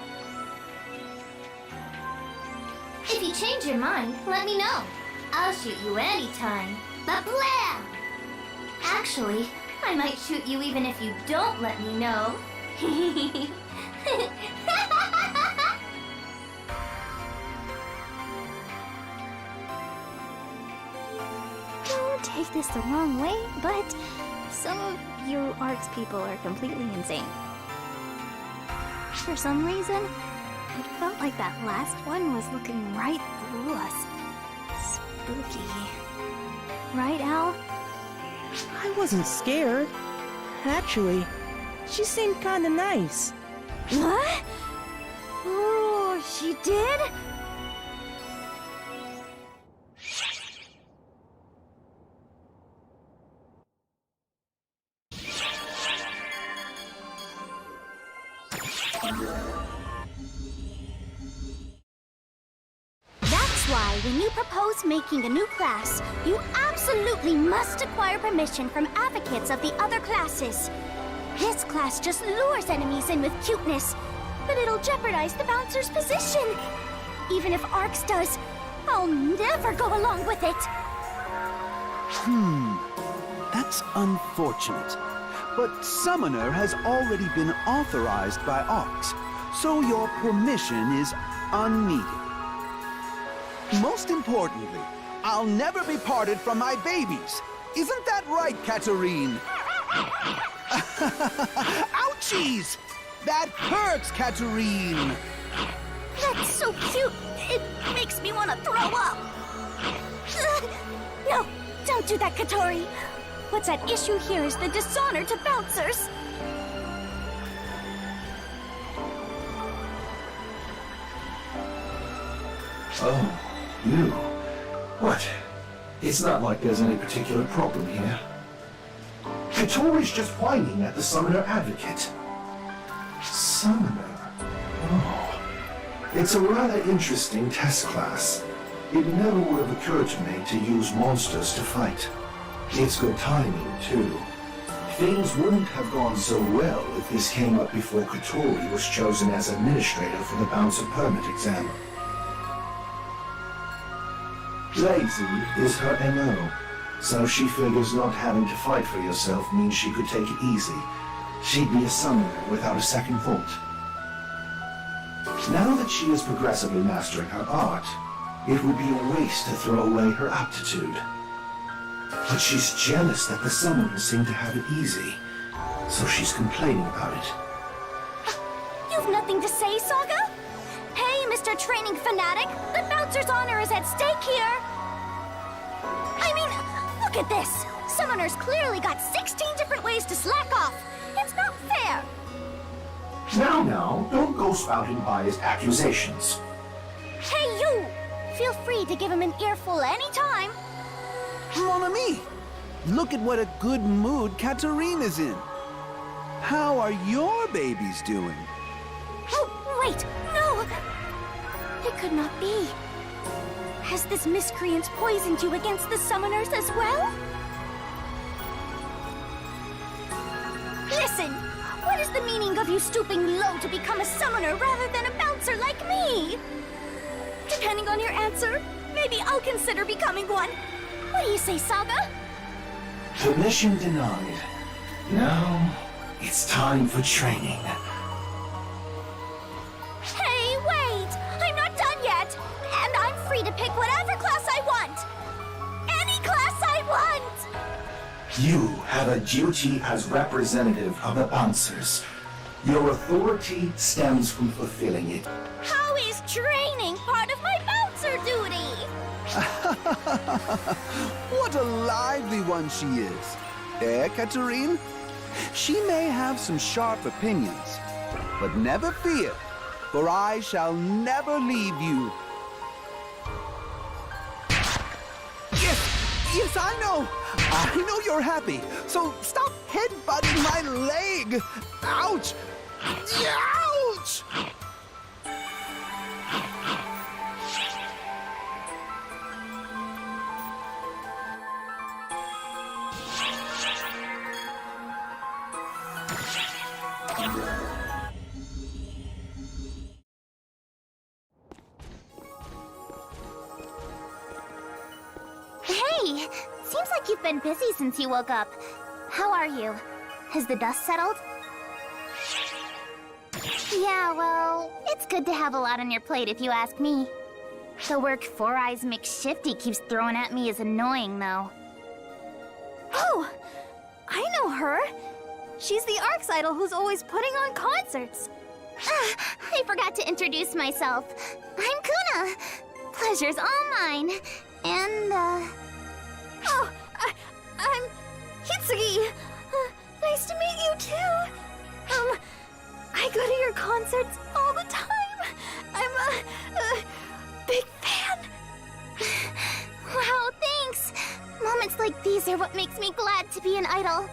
H: If you change your mind, let me know. I'll shoot you anytime. Ba-blam! Actually, I might shoot you even if you don't let me know.
J: Don't take this the wrong way, but some of you ARCS people are completely insane. For some reason, it felt like that last one was looking right through us. Spooky. Right, Al?
Q: I wasn't scared. Actually, she seemed kinda nice.
J: What? Oh, she did?
C: That's why when you propose making a new class, you absolutely must acquire permission from advocates of the other classes. This class just lures enemies in with cuteness, but it'll jeopardize the bouncer's position. Even if ARCS does, I'll never go along with it.
G: That's unfortunate. But Summoner has already been authorized by ARCS, so your permission is unneeded. Most importantly, I'll never be parted from my babies. Isn't that right, Katarine? Ouchies! That hurts, Katarine!
C: That's so cute, it makes me want to throw up. No, don't do that, Katori. What's at issue here is the dishonor to bouncers.
F: Oh, you? What? It's not like there's any particular problem here. Katori's just whining at the Summoner Advocate. Summoner? Oh. It's a rather interesting test class. It never would have occurred to me to use monsters to fight. It's good timing, too. Things wouldn't have gone so well if this came up before Katori was chosen as administrator for the Bouncer Permit exam. Lazy is her MO, so she figures not having to fight for yourself means she could take it easy. She'd be a summoner without a second thought. Now that she is progressively mastering her art, it would be a waste to throw away her aptitude. But she's jealous that the summoners seem to have it easy, so she's complaining about it.
C: You've nothing to say, Saga? Hey, Mr. Training Fanatic, the bouncer's honor is at stake here. I mean, look at this. Summoners clearly got 16 different ways to slack off. It's not fair.
F: Now, don't go spouting biased accusations.
C: Hey, you! Feel free to give him an earful anytime.
G: Mon ami, Look at what a good mood Katarina's in. How are your babies doing?
D: Oh, wait! No! It could not be. Has this miscreant poisoned you against the summoners as well? Listen! What is the meaning of you stooping low to become a summoner rather than a bouncer like me? Depending on your answer, maybe I'll consider becoming one. What do you say, Saga?
F: Permission denied. Now, it's time for training.
D: Hey, wait! I'm not done yet! And I'm free to pick whatever class I want! Any class I want!
F: You have a duty as representative of the bouncers. Your authority stems from fulfilling it.
D: How is training part of my bouncer duty?
G: What a lively one she is. Eh, Katarine? She may have some sharp opinions, but never fear, for I shall never leave you. Yes, I know. I know you're happy, so stop headbutting my leg. Ouch! Ouch!
B: Hey! Seems like you've been busy since you woke up. How are you? Has the dust settled? Yeah, well, it's good to have a lot on your plate if you ask me. The work Four Eyes McShifty keeps throwing at me is annoying, though.
D: Oh! I know her! She's the Arcs Idol who's always putting on concerts.
B: I forgot to introduce myself. I'm Kuna. Pleasure's all mine. And,
D: Oh, I'm Hitsugi. Nice to meet you, too. I go to your concerts all the time. I'm a big fan.
B: Wow, thanks. Moments like these are what makes me glad to be an idol.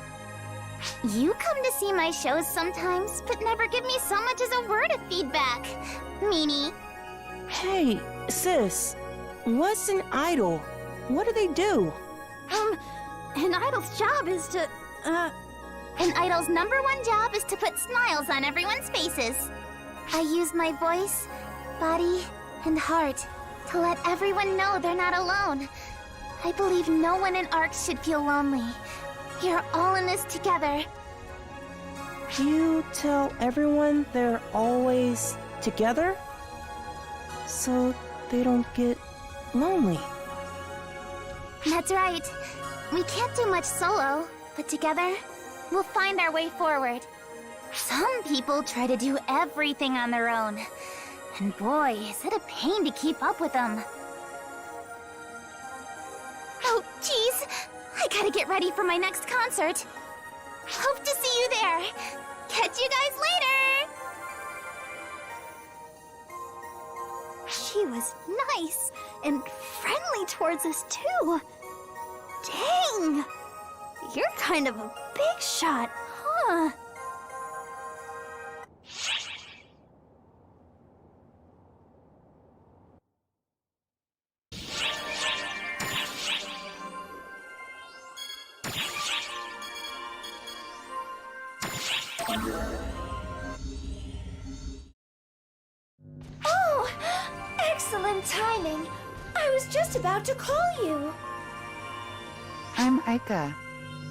B: You come to see my shows sometimes, but never give me so much as a word of feedback. Meanie.
Q: Hey, sis. What's an idol? What do they do?
D: An idol's job is to,
B: An idol's #1 job is to put smiles on everyone's faces. I use my voice, body, and heart to let everyone know they're not alone. I believe no one in ARCS should feel lonely. We are all in this together.
Q: You tell everyone they're always together? So they don't get lonely.
B: That's right. We can't do much solo, but together, we'll find our way forward. Some people try to do everything on their own. And boy, is it a pain to keep up with them. Oh, geez. I gotta get ready for my next concert. Hope to see you there. Catch you guys later!
D: she was nice and friendly towards us, too. Dang! You're kind of a big shot, huh?
C: Oh! Excellent timing. I was just about to call you.
O: I'm Aika,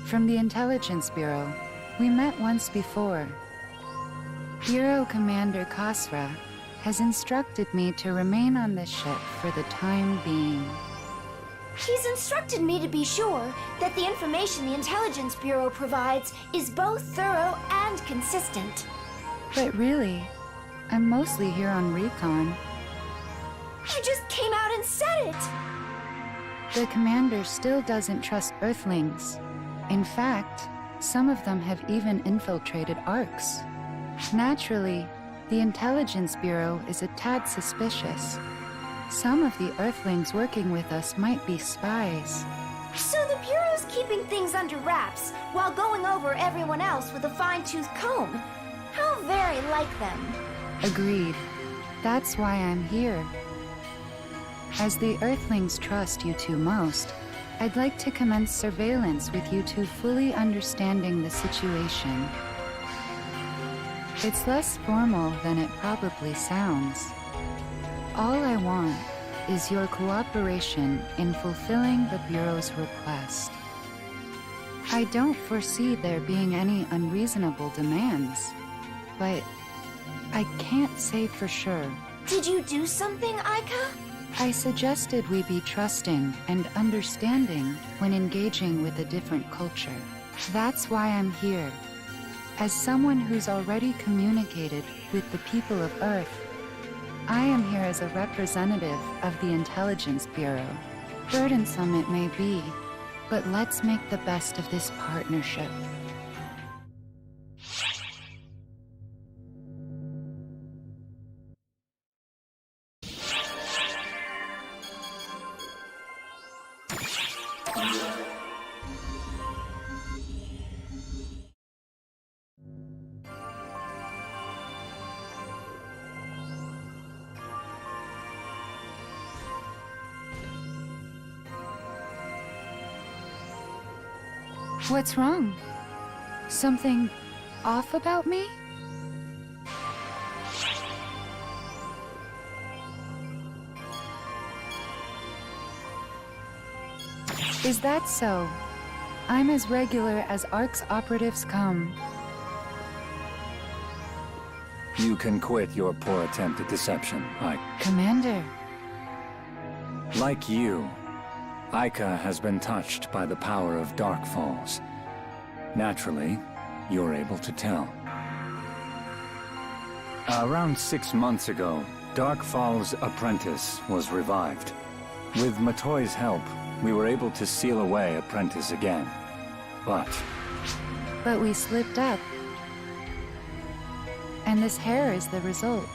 O: from the Intelligence Bureau. We met once before. Bureau Commander Kasra has instructed me to remain on the ship for the time being.
C: He's instructed me to be sure that the information the Intelligence Bureau provides is both thorough and consistent.
O: But really, I'm mostly here on recon.
C: You just came out and said it!
O: The commander still doesn't trust Earthlings. In fact, some of them have even infiltrated ARCS. Naturally, the Intelligence Bureau is a tad suspicious. Some of the Earthlings working with us might be spies.
C: So the Bureau's keeping things under wraps while going over everyone else with a fine-tooth comb. How very like them.
O: Agreed. That's why I'm here. As the Earthlings trust you two most, I'd like to commence surveillance with you two fully understanding the situation. It's less formal than it probably sounds. All I want is your cooperation in fulfilling the Bureau's request. I don't foresee there being any unreasonable demands, but I can't say for sure.
C: Did you do something, Aika?
O: I suggested we be trusting and understanding when engaging with a different culture. That's why I'm here. As someone who's already communicated with the people of Earth, I am here as a representative of the Intelligence Bureau. Burdensome it may be, but let's make the best of this partnership. What's wrong? Something off about me? Is that so? I'm as regular as ARC's operatives come.
P: You can quit your poor attempt at deception, Ike.
O: Commander.
P: Like you, Aika has been touched by the power of Dark Falls. Naturally, you're able to tell. Around 6 months ago, Dark Falls' apprentice was revived. With Matoi's help, we were able to seal away apprentice again. But
O: we slipped up. And this hair is the result.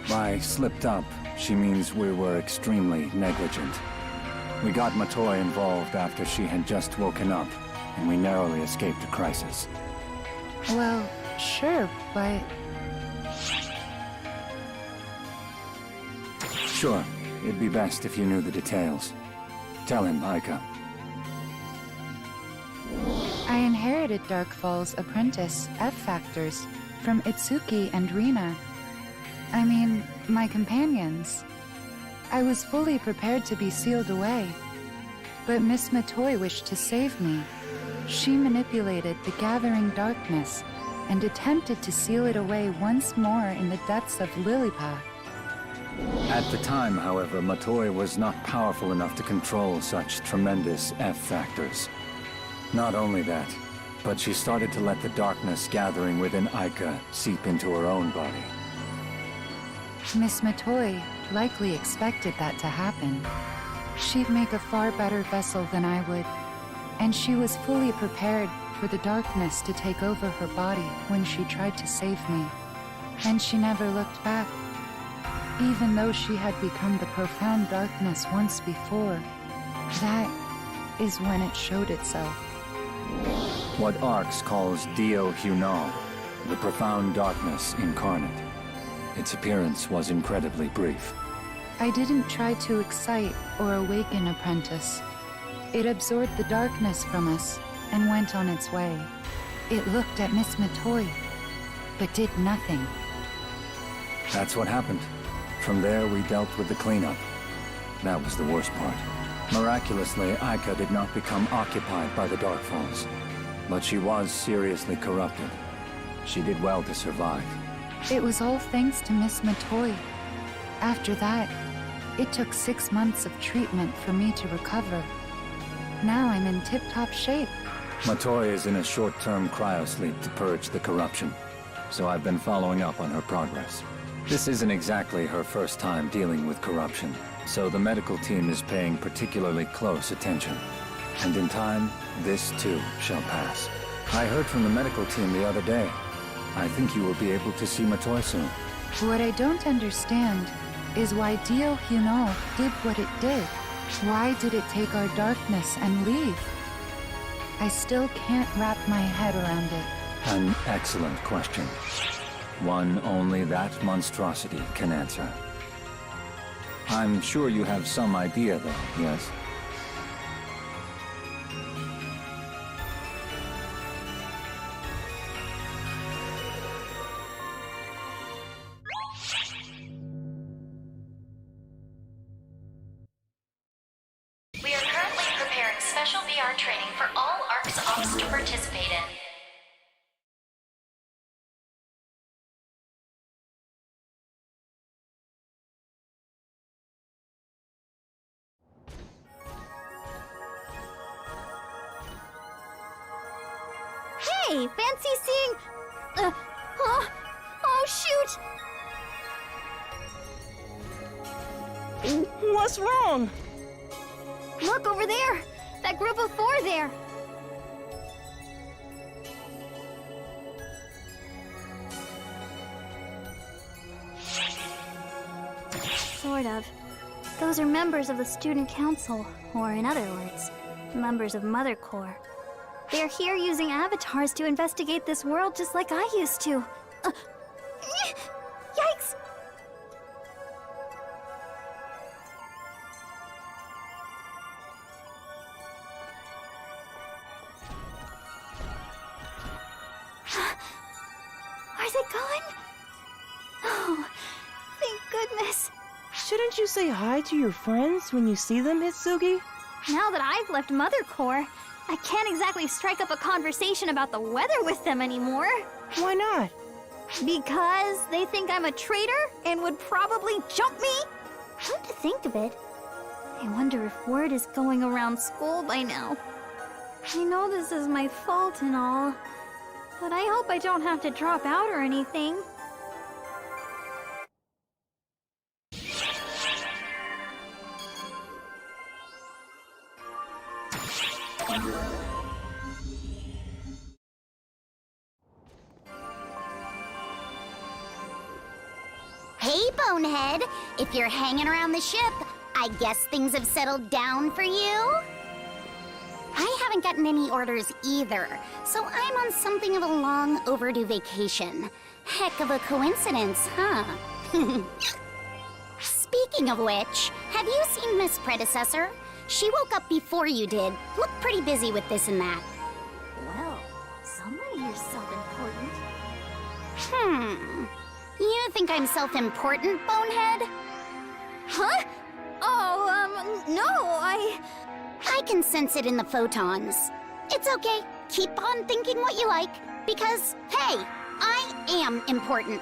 P: by slipped up, she means we were extremely negligent. We got Matoi involved after she had just woken up, and we narrowly escaped a crisis.
O: Well, sure, but...
P: Sure, it'd be best if you knew the details. Tell him, Aika.
O: I inherited Darkfall's apprentice, F-Factors, from Itsuki and Rina. I mean, my companions. I was fully prepared to be sealed away. But Miss Matoi wished to save me. She manipulated the gathering darkness and attempted to seal it away once more in the depths of Lilliput.
P: At the time, however, Matoi was not powerful enough to control such tremendous F-Factors. Not only that, but she started to let the darkness gathering within Aika seep into her own body.
O: Miss Matoi likely expected that to happen. She'd make a far better vessel than I would, and she was fully prepared for the darkness to take over her body when she tried to save me. And she never looked back. Even though she had become the profound darkness once before, that is when it showed itself.
P: What Arx calls Dio Hunal, the profound darkness incarnate. Its appearance was incredibly brief.
O: I didn't try to excite or awaken Apprentice. It absorbed the darkness from us and went on its way. It looked at Miss Matoi, but did nothing.
P: That's what happened. From there, we dealt with the cleanup. That was the worst part. Miraculously, Aika did not become occupied by the Darkfalls, but she was seriously corrupted. She did well to survive.
O: It was all thanks to Miss Matoi. After that, it took 6 months of treatment for me to recover. Now I'm in tip-top shape.
P: Matoi is in a short-term cryosleep to purge the corruption, so I've been following up on her progress. This isn't exactly her first time dealing with corruption, so the medical team is paying particularly close attention. And in time, this too shall pass. I heard from the medical team the other day. I think you will be able to see Matoi soon.
O: What I don't understand is why Dio Hunal did what it did. Why did it take our darkness and leave? I still can't wrap my head around it.
P: An excellent question. One only that monstrosity can answer. I'm sure you have some idea, though, yes?
H: We are currently preparing special VR training for all ARC's ops to participate in.
J: Hey, fancy seeing... oh, shoot!
Q: What's wrong?
J: Look over there! That group of 4 there! Sort of. Those are members of the Student Council, or in other words, members of Mother Corps. They're here using avatars to investigate this world just like I used to. Yikes! Are they gone? Oh, thank goodness.
Q: Shouldn't you say hi to your friends when you see them, Hitsugi?
J: Now that I've left Mother Corps, I can't exactly strike up a conversation about the weather with them anymore.
Q: Why not?
J: Because they think I'm a traitor and would probably jump me? Come to think of it, I wonder if word is going around school by now. I know this is my fault and all, but I hope I don't have to drop out or anything.
R: Hey, Bonehead. If you're hanging around the ship, I guess things have settled down for you? I haven't gotten any orders either, so I'm on something of a long overdue vacation. Heck of a coincidence, huh? Speaking of which, have you seen Miss Predecessor? She woke up before you did. Looked pretty busy with this and that.
J: Well, somebody here's self-important.
R: You think I'm self-important, Bonehead?
J: Huh? Oh, no,
R: I can sense it in the photons. It's okay. Keep on thinking what you like, because, hey, I am important.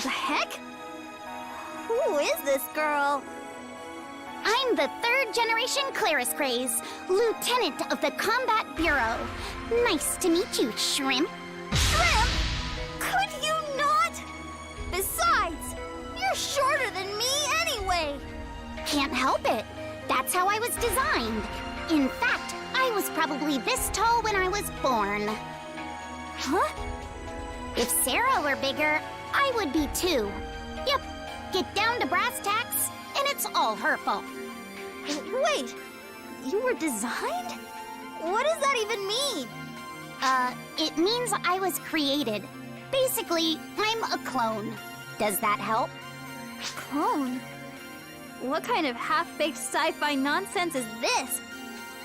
J: The heck? Who is this girl?
R: I'm the 3rd generation Claris Craze, Lieutenant of the Combat Bureau. Nice to meet you, Shrimp.
J: Shrimp? Could you not? Besides, you're shorter than me anyway.
R: Can't help it. That's how I was designed. In fact, I was probably this tall when I was born.
J: Huh?
R: If Sarah were bigger, I would be too. Yep, get down to brass tacks, and it's all her fault.
J: Wait, you were designed? What does that even mean?
R: It means I was created. Basically, I'm a clone. Does that help?
J: Clone? What kind of half-baked sci-fi nonsense is this?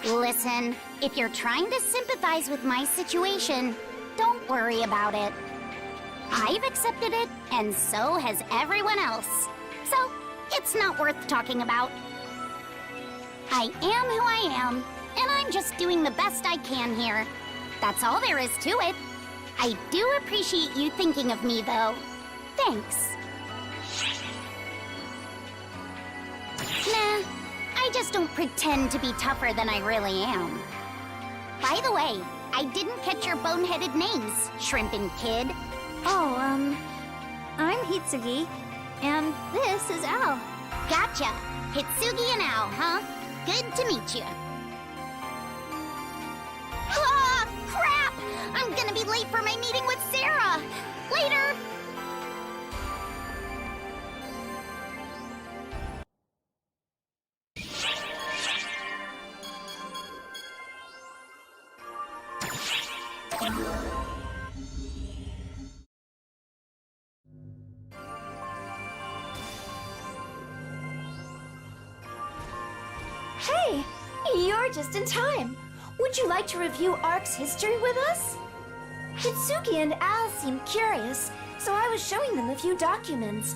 R: Listen, if you're trying to sympathize with my situation, don't worry about it. I've accepted it, and so has everyone else. So, it's not worth talking about. I am who I am, and I'm just doing the best I can here. That's all there is to it. I do appreciate you thinking of me, though. Thanks. Nah, I just don't pretend to be tougher than I really am. By the way, I didn't catch your boneheaded names, Shrimpin' Kid.
J: Oh, I'm Hitsugi, and this is Al.
R: Gotcha. Hitsugi and Al, huh? Good to meet you. Ah, crap! I'm gonna be late for my meeting with Sarah. Later!
C: Hey, you're just in time. Would you like to review ARC's history with us? Hitsuki and Al seemed curious, so I was showing them a few documents.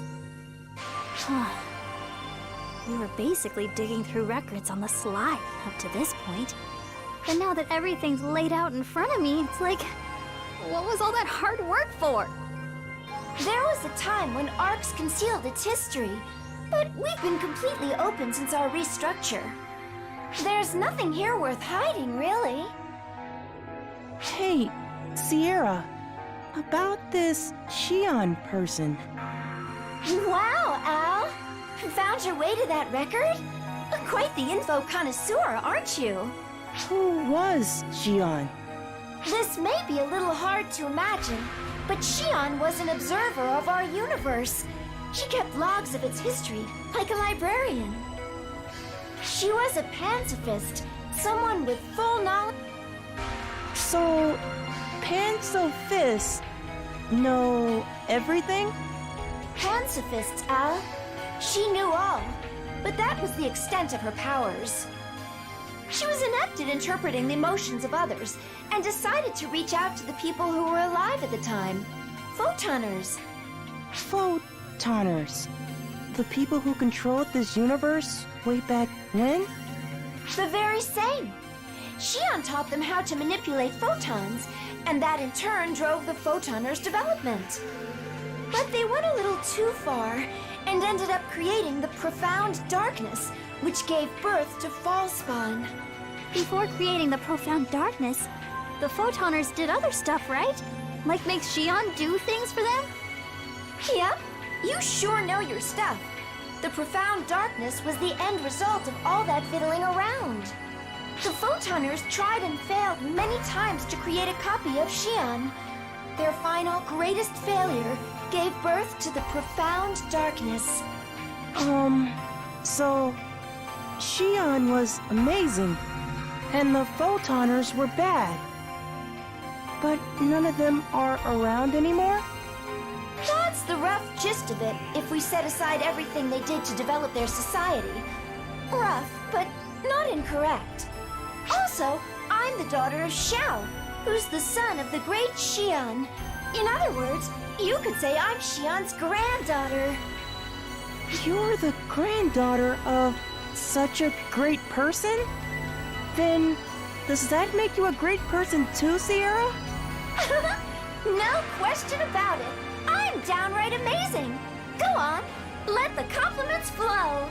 J: We were basically digging through records on the sly up to this point. But now that everything's laid out in front of me, it's like, what was all that hard work for?
C: There was a time when ARC's concealed its history, but we've been completely open since our restructure. There's nothing here worth hiding, really.
Q: Hey, Sierra, about this Shion person.
C: Wow, Al! Found your way to that record? Quite the info connoisseur, aren't you?
Q: Who was Shion?
C: This may be a little hard to imagine, but Shion was an observer of our universe. She kept logs of its history, like a librarian. She was a pacifist, someone with full knowledge.
Q: So, pacifists know everything?
C: Pacifists, Al. She knew all, but that was the extent of her powers. She was inept at interpreting the emotions of others, and decided to reach out to the people who were alive at the time. Photoners.
Q: Photoners. The people who controlled this universe way back when?
C: The very same. Shion taught them how to manipulate photons, and that in turn drove the Photoners' development. But they went a little too far, and ended up creating the profound darkness, which gave birth to Fallspawn.
J: Before creating the profound darkness, the Photoners did other stuff, right? Like make Shion do things for them?
C: Yep, you sure know your stuff. The profound darkness was the end result of all that fiddling around. The Photoners tried and failed many times to create a copy of Shion. Their final greatest failure gave birth to the profound darkness.
Q: So Shion was amazing, and the Photoners were bad. But none of them are around anymore?
C: That's the rough gist of it, if we set aside everything they did to develop their society. Rough, but not incorrect. Also, I'm the daughter of Xiao, who's the son of the great Shion. In other words, you could say I'm Shion's granddaughter.
Q: You're the granddaughter of such a great person? Then, does that make you a great person too, Sierra?
C: No question about it. I'm downright amazing. Go on, let the compliments flow.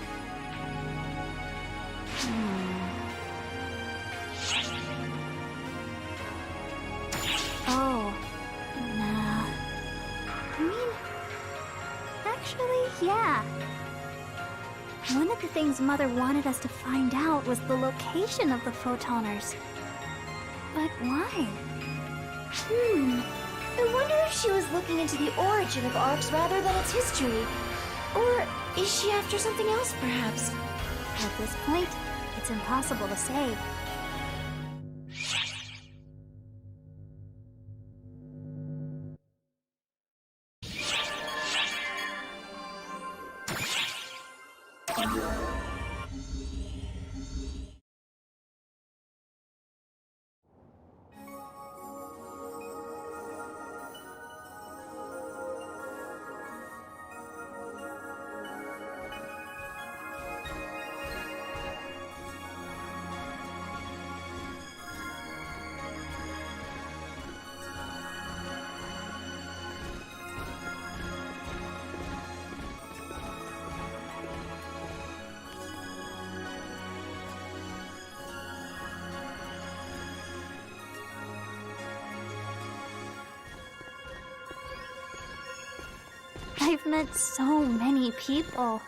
J: Oh, nah. I mean, actually, yeah. One of the things Mother wanted us to find out was the location of the Photoners. But why?
C: I wonder if she was looking into the origin of ARCs rather than its history. Or is she after something else, perhaps?
J: At this point, it's impossible to say. I've met so many people,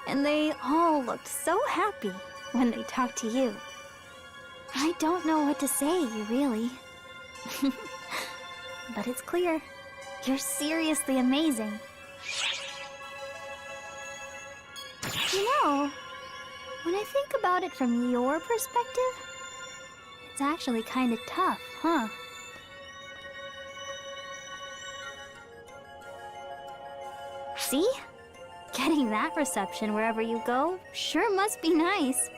J: and they all looked so happy when they talked to you. I don't know what to say, really. But it's clear, you're seriously amazing. You know, when I think about it from your perspective, it's actually kind of tough, huh? See? Getting that reception wherever you go sure must be nice.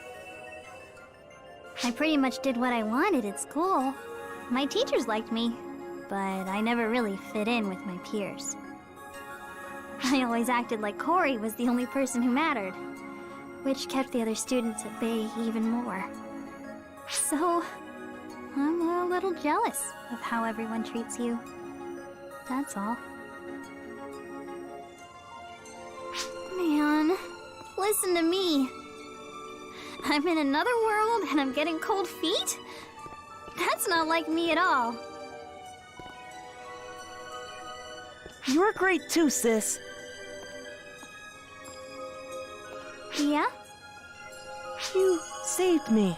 J: I pretty much did what I wanted at school. My teachers liked me, but I never really fit in with my peers. I always acted like Corey was the only person who mattered, which kept the other students at bay even more. So, I'm a little jealous of how everyone treats you. That's all. Man, listen to me. I'm in another world and I'm getting cold feet? That's not like me at all.
Q: You're great too, sis.
J: Yeah?
Q: You saved me.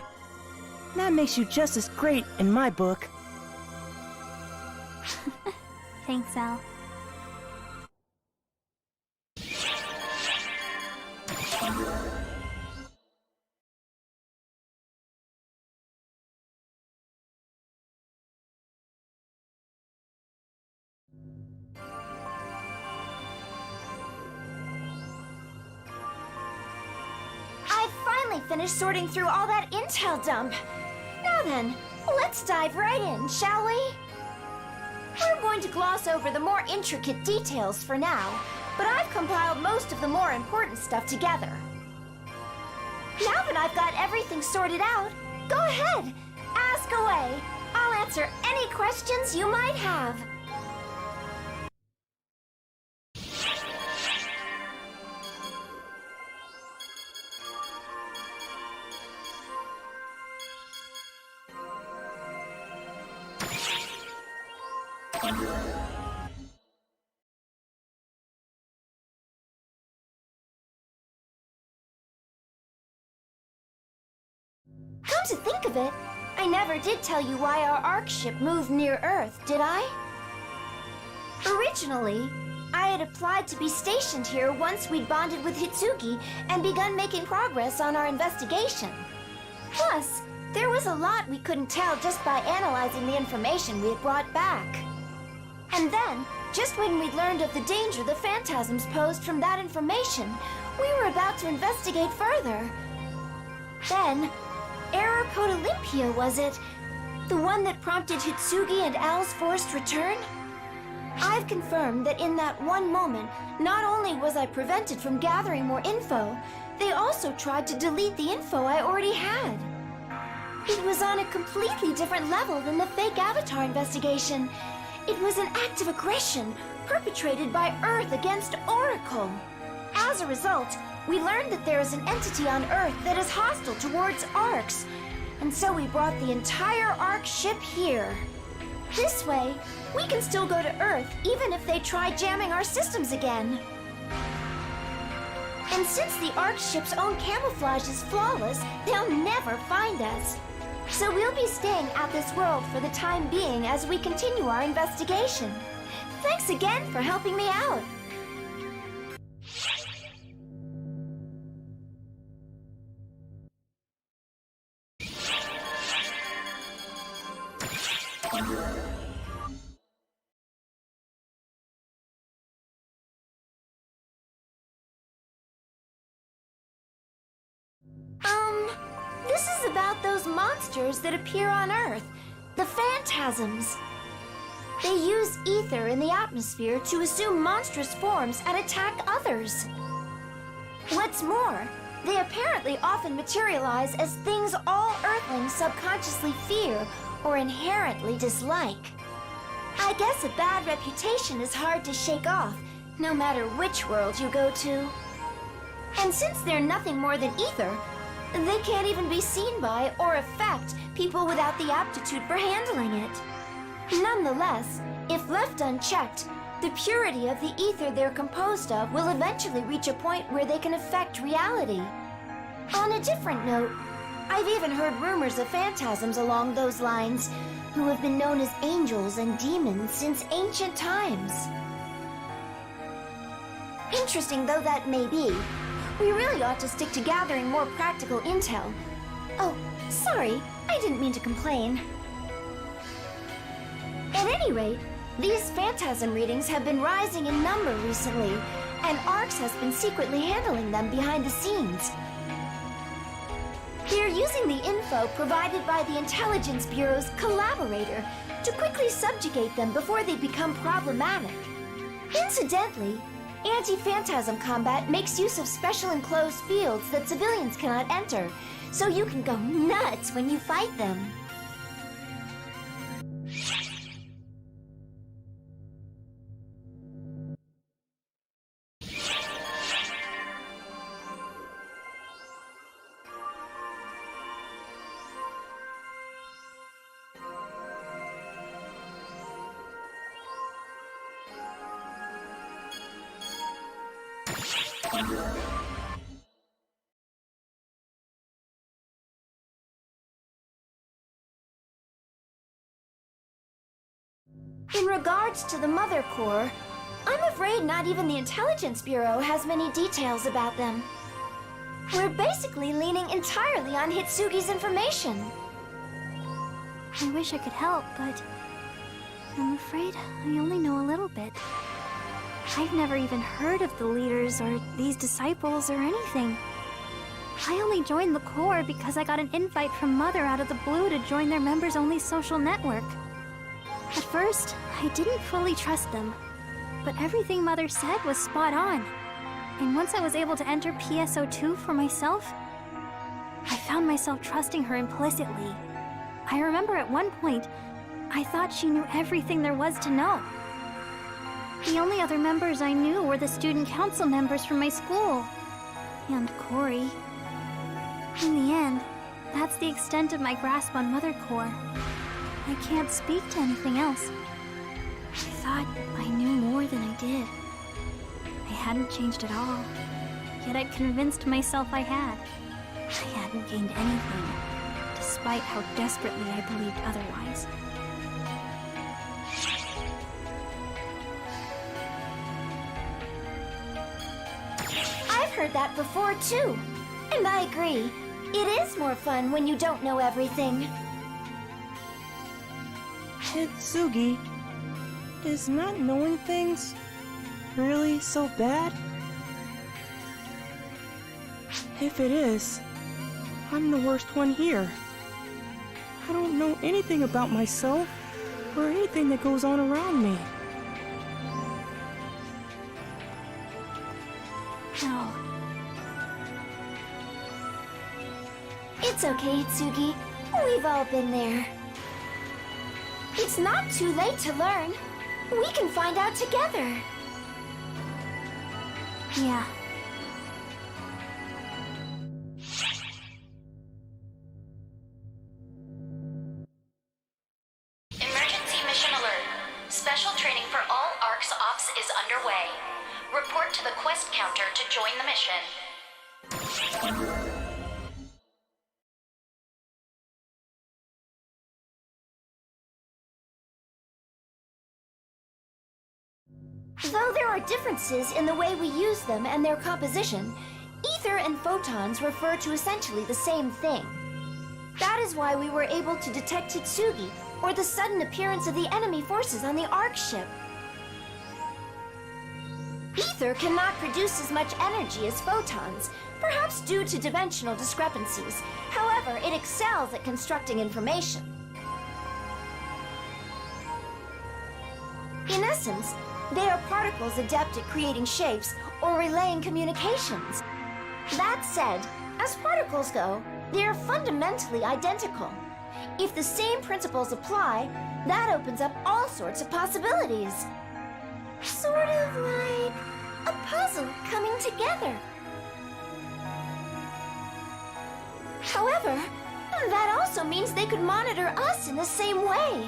Q: That makes you just as great in my book.
J: Thanks, Al.
C: I've finally finished sorting through all that intel dump. Now then, let's dive right in, shall we? We're going to gloss over the more intricate details for now, but I've compiled most of the more important stuff together. Now that I've got everything sorted out, go ahead, ask away. I'll answer any questions you might have. Come to think of it, I never did tell you why our ARC ship moved near Earth, did I? Originally, I had applied to be stationed here once we'd bonded with Hitsugi and begun making progress on our investigation. Plus, there was a lot we couldn't tell just by analyzing the information we had brought back. And then, just when we'd learned of the danger the phantasms posed from that information, we were about to investigate further. Then, Error Code Olympia, was it? The one that prompted Hitsugi and Al's forced return? I've confirmed that in that one moment, not only was I prevented from gathering more info, they also tried to delete the info I already had. It was on a completely different level than the fake Avatar investigation. It was an act of aggression perpetrated by Earth against Oracle. As a result, we learned that there is an entity on Earth that is hostile towards ARCs, and so we brought the entire ARC ship here. This way, we can still go to Earth even if they try jamming our systems again. And since the ARC ship's own camouflage is flawless, they'll never find us. So we'll be staying at this world for the time being as we continue our investigation. Thanks again for helping me out. This is about those monsters that appear on Earth, the phantasms. They use ether in the atmosphere to assume monstrous forms and attack others. What's more, they apparently often materialize as things all Earthlings subconsciously fear or inherently dislike. I guess a bad reputation is hard to shake off, no matter which world you go to. And since they're nothing more than ether, they can't even be seen by or affect people without the aptitude for handling it. Nonetheless, if left unchecked, the purity of the ether they're composed of will eventually reach a point where they can affect reality. On a different note, I've even heard rumors of phantasms along those lines, who have been known as angels and demons since ancient times. Interesting though that may be, we really ought to stick to gathering more practical intel. Oh, sorry, I didn't mean to complain. At any rate, these phantasm readings have been rising in number recently, and ARCS has been secretly handling them behind the scenes. They're using the info provided by the Intelligence Bureau's collaborator to quickly subjugate them before they become problematic. Incidentally, anti-phantasm combat makes use of special enclosed fields that civilians cannot enter, so you can go nuts when you fight them. In regards to the Mother Core, I'm afraid not even the Intelligence Bureau has many details about them. We're basically leaning entirely on Hitsugi's information.
J: I wish I could help, but I'm afraid I only know a little bit. I've never even heard of the leaders or these disciples or anything. I only joined the Corps because I got an invite from Mother out of the blue to join their members-only social network. At first, I didn't fully trust them, but everything Mother said was spot on. And once I was able to enter PSO2 for myself, I found myself trusting her implicitly. I remember at one point, I thought she knew everything there was to know. The only other members I knew were the student council members from my school. And Corey. In the end, that's the extent of my grasp on Mother Core. I can't speak to anything else. I thought I knew more than I did. I hadn't changed at all, yet I'd convinced myself I had. I hadn't gained anything, despite how desperately I believed otherwise.
C: I've heard that before too, and I agree. It is more fun when you don't know everything.
Q: Hitsugi, is not knowing things really so bad? If it is, I'm the worst one here. I don't know anything about myself or anything that goes on around me.
C: No. It's okay, Hitsugi. We've all been there. It's not too late to learn. We can find out together.
J: Yeah.
H: Emergency mission alert. Special training for all ARCS ops is underway. Report to the quest counter to join the mission.
C: Though there are differences in the way we use them and their composition, ether and photons refer to essentially the same thing. That is why we were able to detect Hitsugi, or the sudden appearance of the enemy forces on the ARC ship. Ether cannot produce as much energy as photons, perhaps due to dimensional discrepancies. However, it excels at constructing information. In essence, they are particles adept at creating shapes or relaying communications. That said, as particles go, they are fundamentally identical. If the same principles apply, that opens up all sorts of possibilities. Sort of like a puzzle coming together. However, that also means they could monitor us in the same way.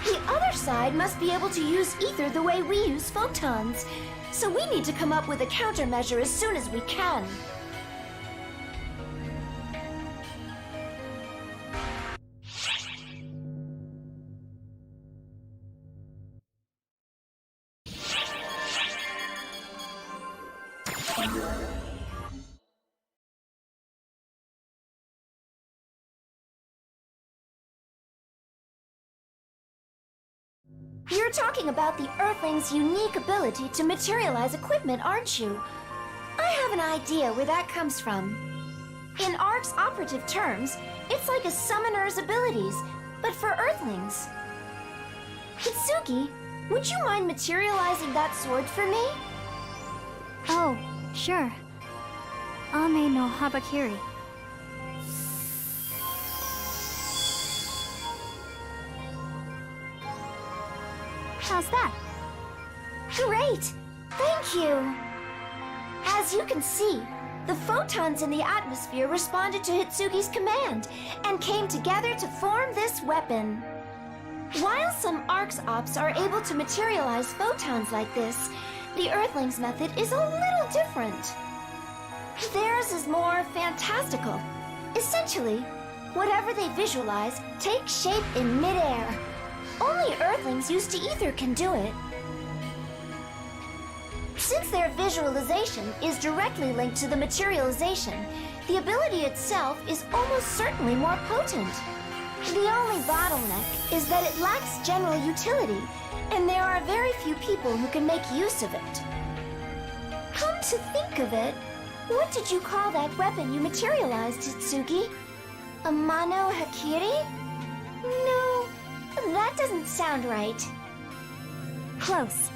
C: The other side must be able to use ether the way we use photons, so we need to come up with a countermeasure as soon as we can. You're talking about the Earthling's unique ability to materialize equipment, aren't you? I have an idea where that comes from. In ARC's operative terms, it's like a summoner's abilities, but for Earthlings. Hitsugi, would you mind materializing that sword for me?
J: Oh, sure. Ame no Habakiri. How's that?
C: Great! Thank you! As you can see, the photons in the atmosphere responded to Hitsugi's command and came together to form this weapon. While some ARC's ops are able to materialize photons like this, the Earthling's method is a little different. Theirs is more fantastical. Essentially, whatever they visualize takes shape in midair. Only Earthlings used to ether can do it. Since their visualization is directly linked to the materialization, the ability itself is almost certainly more potent. The only bottleneck is that it lacks general utility, and there are very few people who can make use of it. Come to think of it, what did you call that weapon you materialized, Hitsugi? A Mano Hakiri? No, that doesn't sound right.
J: Close.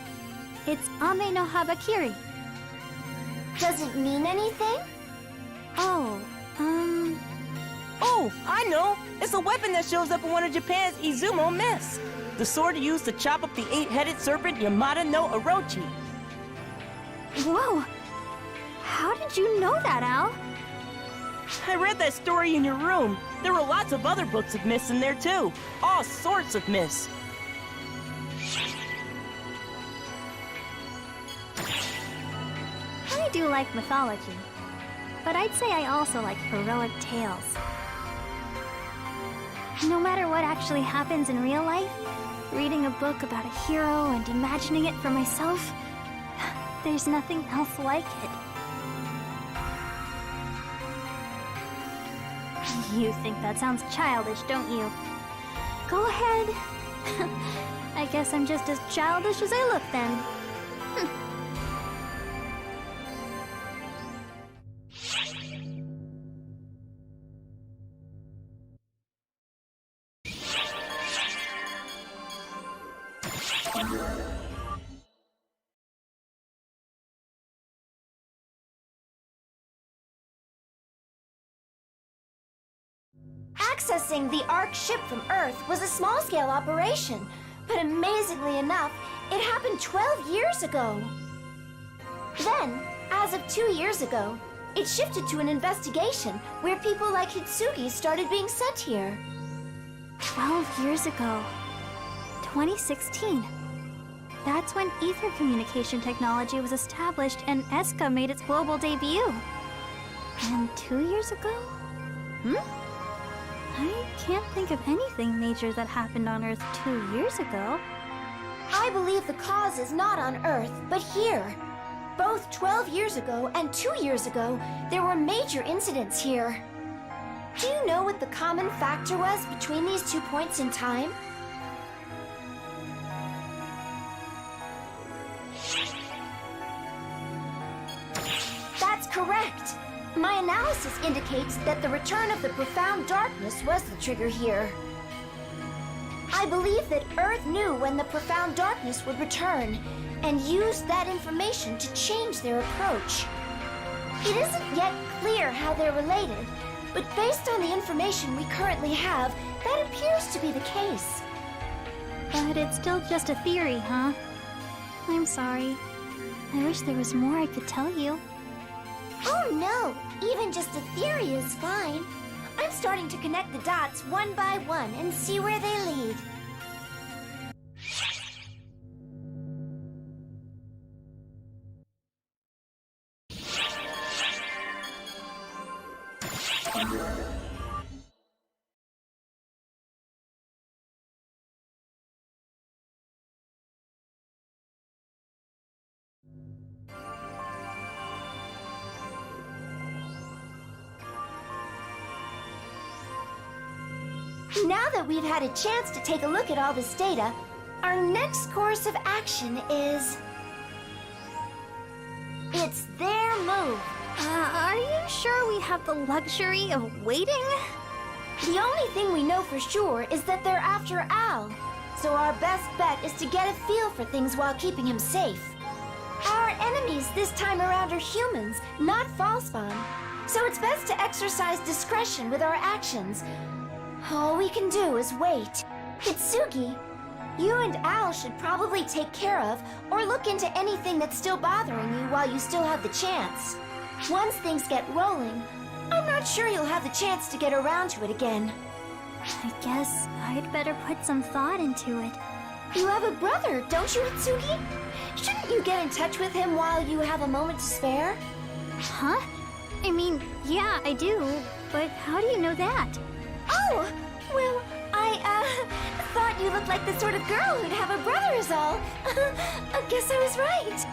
J: It's Ame no Habakiri.
C: Does it mean anything?
J: Oh,
Q: Oh, I know! It's a weapon that shows up in one of Japan's Izumo myths. The sword used to chop up the 8-headed serpent Yamada no Orochi.
J: Whoa! How did you know that, Al?
Q: I read that story in your room. There were lots of other books of myths in there too. All sorts of myths.
J: I do like mythology, but I'd say I also like heroic tales. No matter what actually happens in real life, reading a book about a hero and imagining it for myself, there's nothing else like it. You think that sounds childish, don't you? Go ahead. I guess I'm just as childish as I look then.
C: Accessing the ARC ship from Earth was a small-scale operation, but amazingly enough, it happened 12 years ago. Then, as of 2 years ago, it shifted to an investigation where people like Hitsugi started being sent here.
J: 12 years ago. 2016. That's when ether communication technology was established and ESCA made its global debut. And 2 years ago? I can't think of anything major that happened on Earth 2 years ago.
C: I believe the cause is not on Earth, but here. Both 12 years ago and 2 years ago, there were major incidents here. Do you know what the common factor was between these 2 points in time? That's correct. My analysis indicates that the return of the profound darkness was the trigger here. I believe that Earth knew when the profound darkness would return, and used that information to change their approach. It isn't yet clear how they're related, but based on the information we currently have, that appears to be the case.
J: But it's still just a theory, huh? I'm sorry. I wish there was more I could tell you.
C: Oh no! Even just a theory is fine. I'm starting to connect the dots one by one and see where they lead. Now that we've had a chance to take a look at all this data, Our next course of action is... It's their move.
J: Are you sure we have the luxury of waiting?
C: The only thing we know for sure is that they're after Al. So our best bet is to get a feel for things while keeping him safe. Our enemies this time around are humans, not Falspawn. So it's best to exercise discretion with our actions. All we can do is wait. Hitsugi, you and Al should probably take care of or look into anything that's still bothering you while you still have the chance. Once things get rolling, I'm not sure you'll have the chance to get around to it again.
J: I guess I'd better put some thought into it.
C: You have a brother, don't you, Hitsugi? Shouldn't you get in touch with him while you have a moment to spare?
J: Huh? I mean, yeah, I do. But how do you know that?
C: Oh! Well, I thought you looked like the sort of girl who'd have a brother is all. I guess I was right.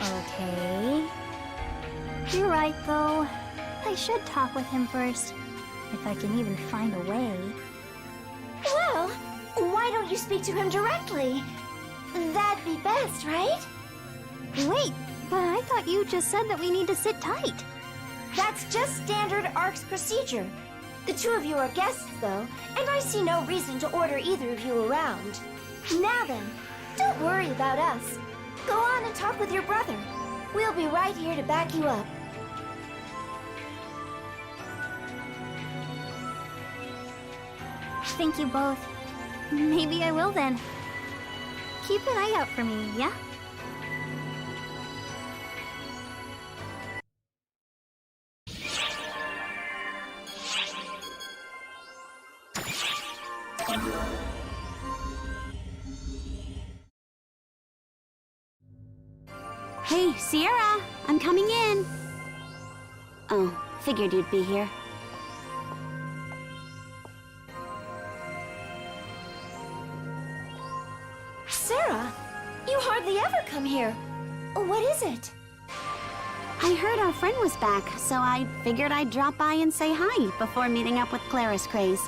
J: Okay. You're right, though. I should talk with him first. If I can even find a way.
C: Well, why don't you speak to him directly? That'd be best, right?
J: Wait, but I thought you just said that we need to sit tight.
C: That's just standard ARC's procedure. The two of you are guests, though, and I see no reason to order either of you around. Now then, don't worry about us. Go on and talk with your brother. We'll be right here to back you up.
J: Thank you both. Maybe I will then. Keep an eye out for me, yeah?
R: Hey, Sierra, I'm coming in. Oh, figured you'd be here.
C: Sarah, you hardly ever come here. What is it?
R: I heard our friend was back, so I figured I'd drop by and say hi before meeting up with Claris Craze.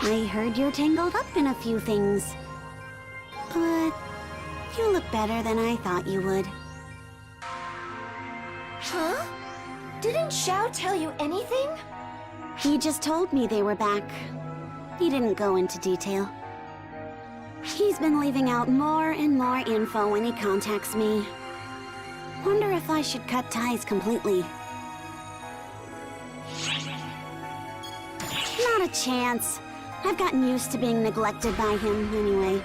R: I heard you're tangled up in a few things. But you look better than I thought you would.
C: Huh? Didn't Xiao tell you anything?
R: He just told me they were back. He didn't go into detail. He's been leaving out more and more info when he contacts me. Wonder if I should cut ties completely. Not a chance. I've gotten used to being neglected by him anyway.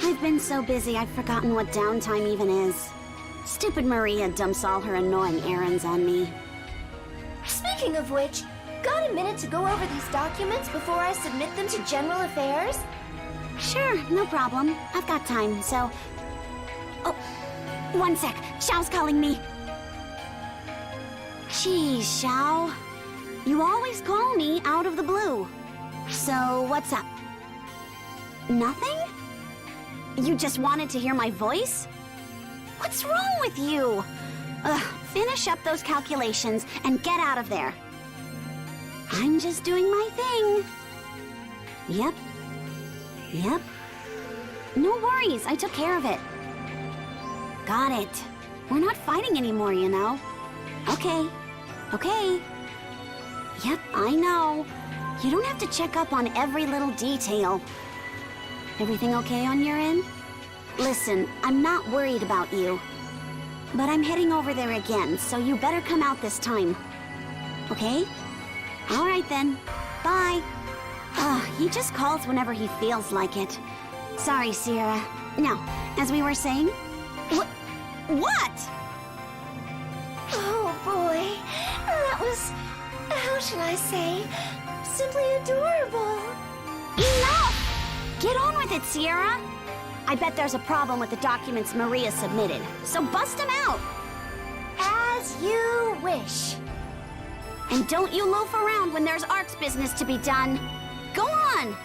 R: I've been so busy I've forgotten what downtime even is. Stupid Maria dumps all her annoying errands on me.
C: Speaking of which, got a minute to go over these documents before I submit them to General Affairs?
R: Sure, no problem. I've got time, so... Oh, one sec. Xiao's calling me. Geez, Xiao. You always call me out of the blue. So, what's up? Nothing? You just wanted to hear my voice? What's wrong with you? Ugh, finish up those calculations and get out of there. I'm just doing my thing. Yep. Yep. No worries, I took care of it. Got it. We're not fighting anymore, you know. Okay. Okay. Yep, I know. You don't have to check up on every little detail. Everything okay on your end? Listen, I'm not worried about you. But I'm heading over there again, so you better come out this time. Okay? All right then. Bye. He just calls whenever he feels like it. Sorry, Sierra. Now, as we were saying... What?
C: Oh boy, that was... how should I say? Simply adorable.
R: Enough! Get on with it, Sierra. I bet there's a problem with the documents Maria submitted, so bust them out.
C: As you wish.
R: And don't you loaf around when there's ARC's business to be done. Go on!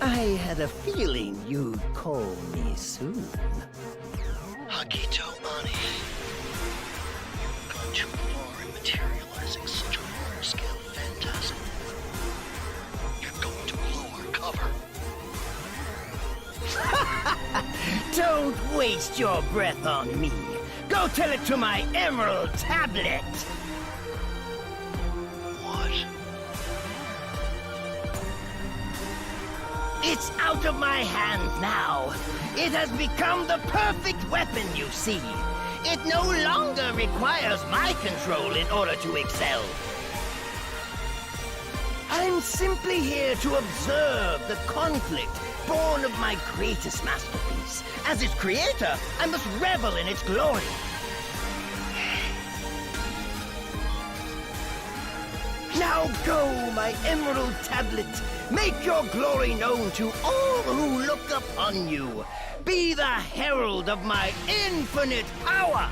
M: I had a feeling you'd call me soon.
K: Hakito Ani. You've gone too far in materializing such a large-scale phantasm. You're going to blow our cover.
M: Don't waste your breath on me. Go tell it to my emerald tablet.
K: What?
M: It's out of my hand now. It has become the perfect weapon, you see. It no longer requires my control in order to excel. I'm simply here to observe the conflict born of my greatest masterpiece. As its creator, I must revel in its glory. Now go, my emerald tablet. Make your glory known to all who look upon you. Be the herald of my infinite power.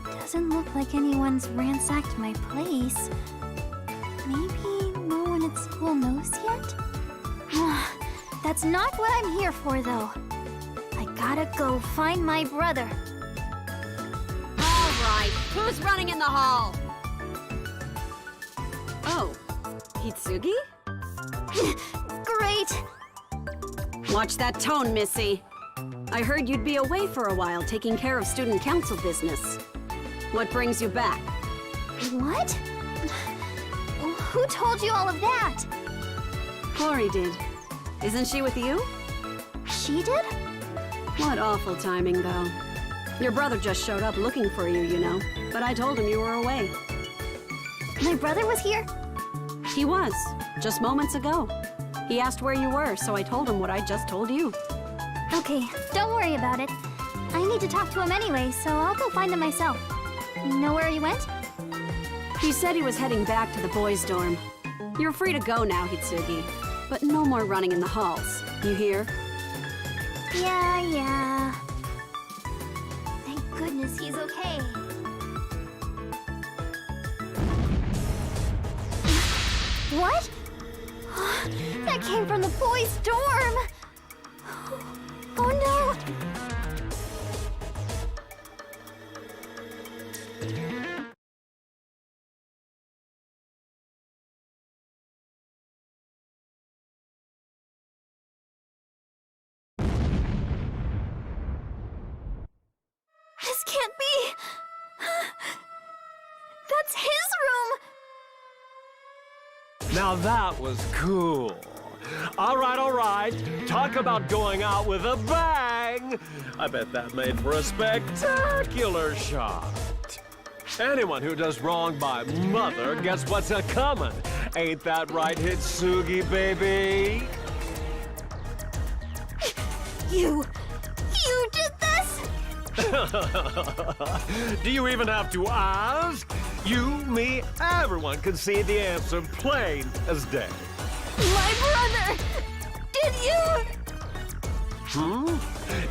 J: Doesn't look like anyone's ransacked my place. Maybe no one at school knows yet? That's not what I'm here for, though. I gotta go find my brother.
I: All right, who's running in the hall? Oh, Hitsugi?
J: Great!
I: Watch that tone, Missy. I heard you'd be away for a while taking care of student council business. What brings you back?
J: What? Who told you all of that?
I: Cory did. Isn't she with you?
J: She did?
I: What awful timing, though. Your brother just showed up looking for you, you know. But I told him you were away.
J: My brother was here?
I: He was, just moments ago. He asked where you were, so I told him what I just told you.
J: Okay, don't worry about it. I need to talk to him anyway, so I'll go find him myself. Know where he went?
I: He said he was heading back to the boys' dorm. You're free to go now, Hitsugi. But no more running in the halls. You hear?
J: Yeah. Thank goodness he's okay. What? That came from the boys' dorm! Oh no! This can't be! That's his room!
S: Now that was cool. All right. Talk about going out with a bang. I bet that made for a spectacular shot. Anyone who does wrong by Mother gets what's a-comin'. Ain't that right, Hitsugi, baby?
J: You did this?
S: Do you even have to ask? You, me, everyone can see the answer plain as day.
J: My brother! Did you?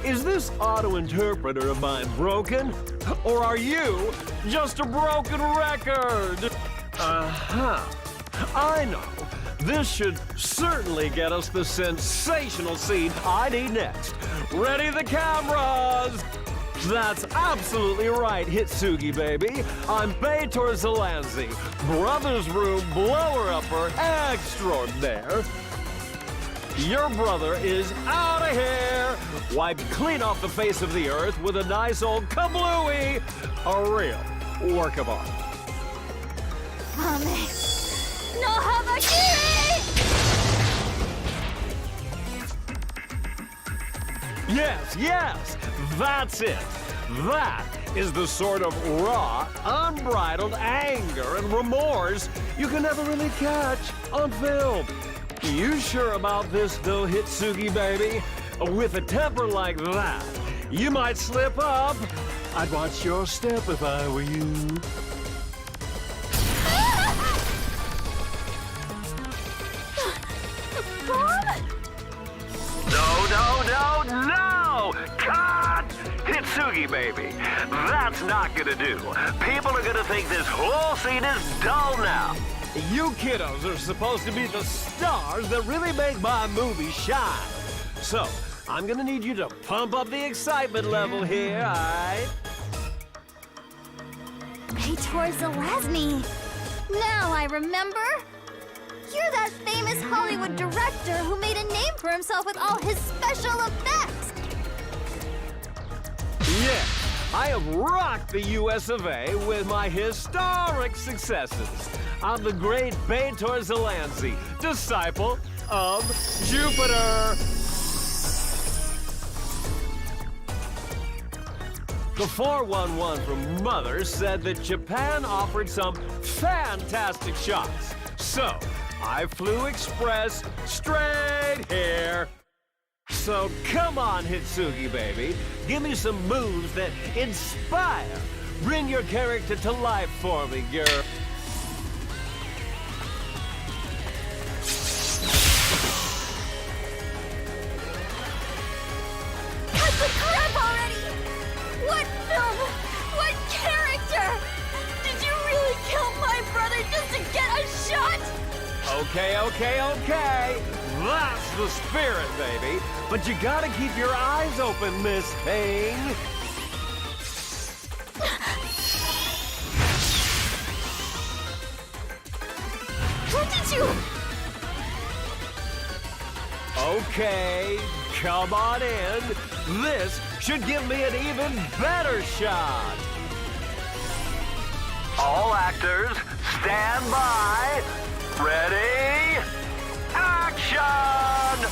S: Is this auto-interpreter of mine broken? Or are you just a broken record? I know. This should certainly get us the sensational scene I need next. Ready the cameras! That's absolutely right, Hitsugi, baby. I'm Beitor Zelanzi, Brother's Room blower-upper extraordinaire. Your brother is out of here, wiped clean off the face of the earth with a nice old kablooey. A real work of art.
J: No habakiri!
S: Yes, that's it. That is the sort of raw, unbridled anger and remorse you can never really catch on film. You sure about this, though, Hitsugi, baby? With a temper like that, you might slip up. I'd watch your step if I were you. No! Cut! Hitsugi, baby. That's not gonna do. People are gonna think this whole scene is dull now. You kiddos are supposed to be the stars that really make my movie shine. So, I'm gonna need you to pump up the excitement level here, alright?
J: Beitor Zelazny. Now I remember. You're that famous Hollywood director who made a name for himself with all his special effects.
S: Yeah, I have rocked the US of A with my historic successes. I'm the great Beitor Zelanzi, disciple of Jupiter. The 411 from Mother said that Japan offered some fantastic shots. So, I flew express straight here. So So come on, Hitsugi baby. Give me some moves that inspire. Bring your character to life for me, girl.
D: Cut the crap already! What film? What character? Did you really kill my brother just to get a shot?
S: Okay. That's the spirit, baby. But you gotta keep your eyes open, Miss Thing.
D: What did you...
S: Okay, come on in. This should give me an even better shot. All actors, stand by. Ready? Action!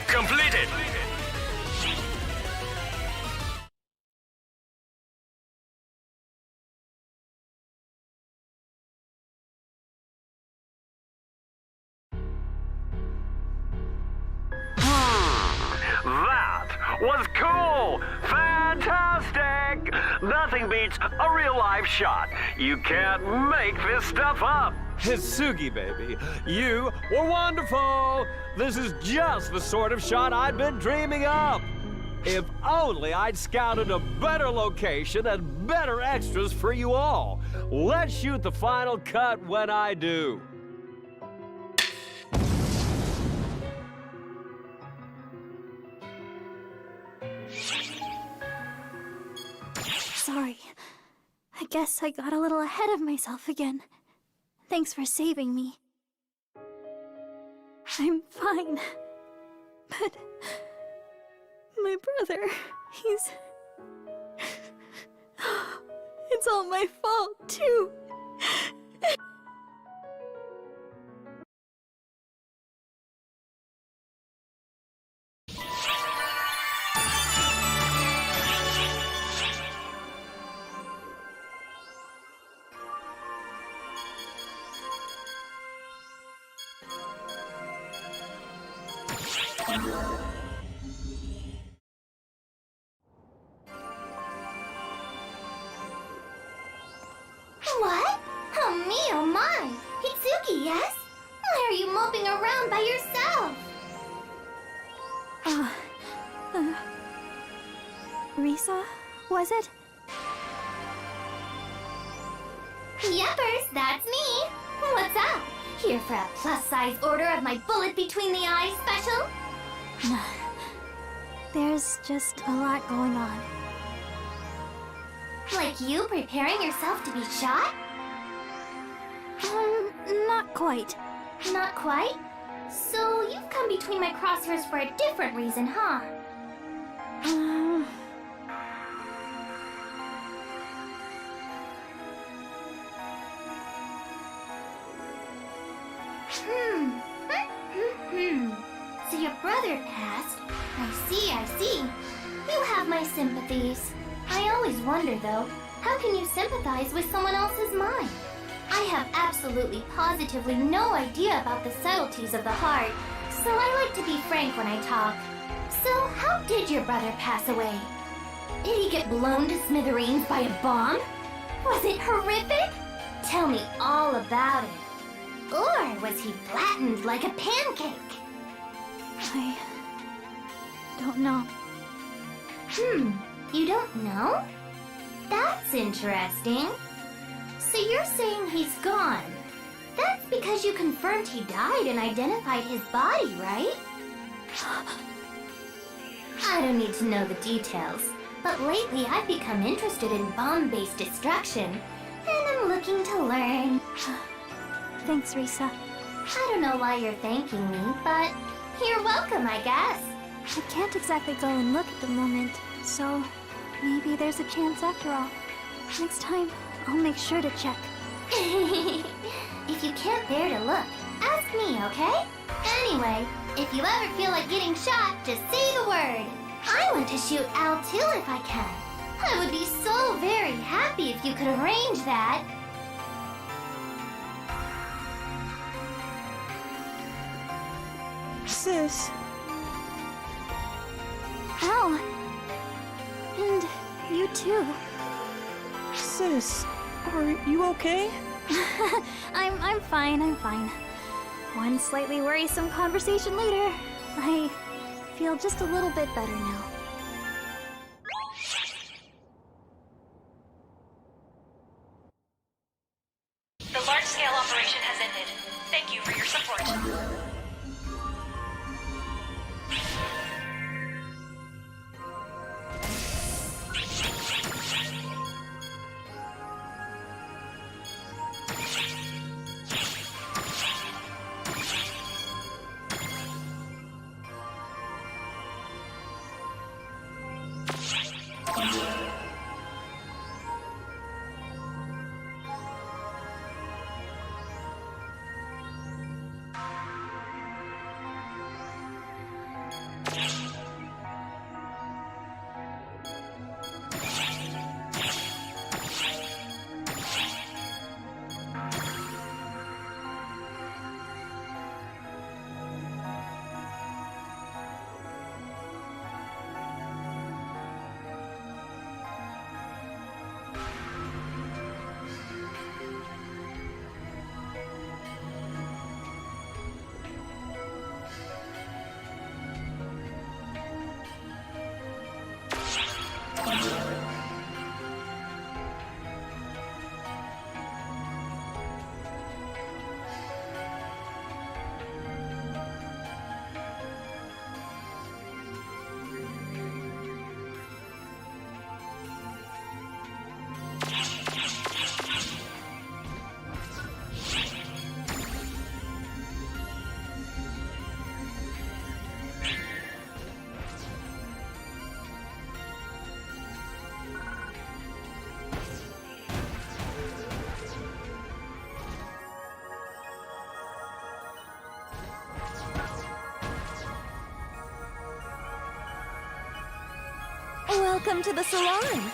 T: Completed!
S: That was cool! Fantastic! Nothing beats a real-life shot. You can't make this stuff up. Hitsugi, baby, you were wonderful! This is just the sort of shot I'd been dreaming of. If only I'd scouted a better location and better extras for you all. Let's shoot the final cut when I do.
J: Sorry. I guess I got a little ahead of myself again. Thanks for saving me. I'm fine. But... my brother, he's... It's all my fault, too.
R: What? Oh me, oh my! Hitsugi, yes? Why are you moping around by yourself?
J: Risa, was it?
R: Yuppers, that's me! What's up? Here for a plus-size order of my bullet between the eyes special?
J: There's just a lot going on.
R: Like you preparing yourself to be shot?
J: Not quite.
R: Not quite? So you've come between my crosshairs for a different reason, huh? So your brother passed. I see. You have my sympathies. I always wonder, though, how can you sympathize with someone else's mind? I have absolutely positively no idea about the subtleties of the heart, so I like to be frank when I talk. So, how did your brother pass away? Did he get blown to smithereens by a bomb? Was it horrific? Tell me all about it. Or was he flattened like a pancake?
J: I don't know.
R: You don't know? That's interesting. So you're saying he's gone. That's because because you confirmed he died and identified his body, right? I don't need to know the details, but lately I've become interested in bomb-based destruction, and I'm looking to learn.
J: Thanks, Risa.
R: I don't know why you're thanking me, but you're welcome, I guess.
J: I can't exactly go and look at the moment, so maybe there's a chance after all. Next time, I'll make sure to check.
R: If you can't bear to look, ask me, okay? Anyway, if you ever feel like getting shot, just say the word. I want to shoot Al too if I can. I would be so very happy if you could arrange that.
Q: Sis,
J: Al! And you too.
Q: sis, are you okay?
J: I'm fine, I'm fine. One slightly worrisome conversation later, I feel just a little bit better now.
H: The large-scale operation has ended. Thank you for your support.
D: Welcome to the salon.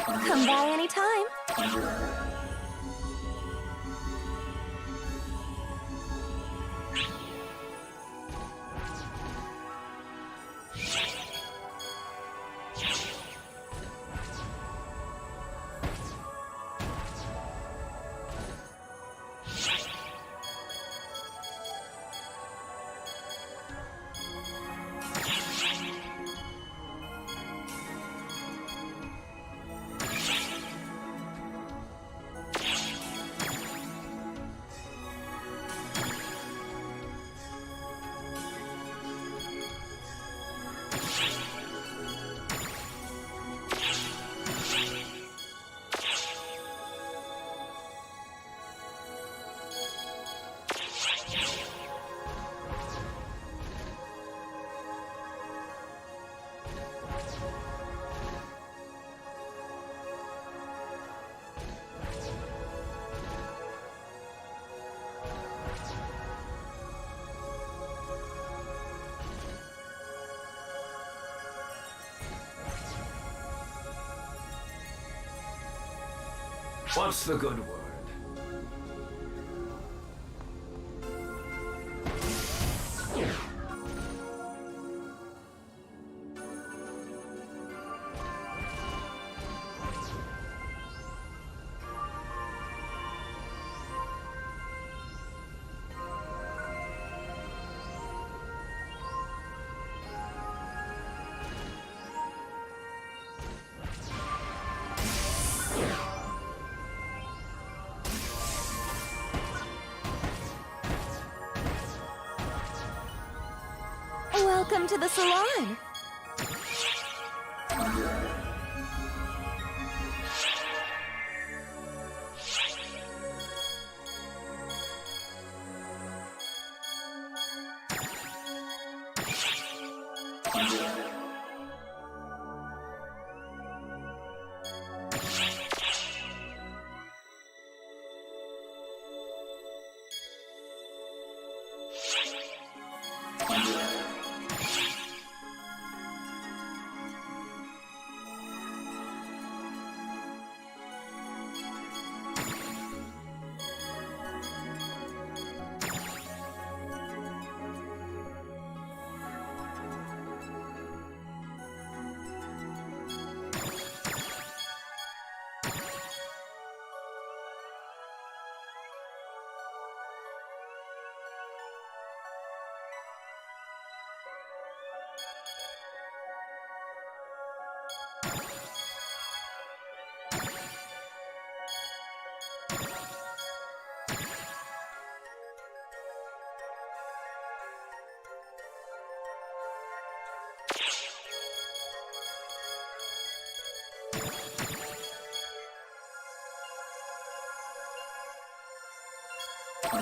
D: Come by anytime.
S: What's the good word?
D: Welcome to the salon.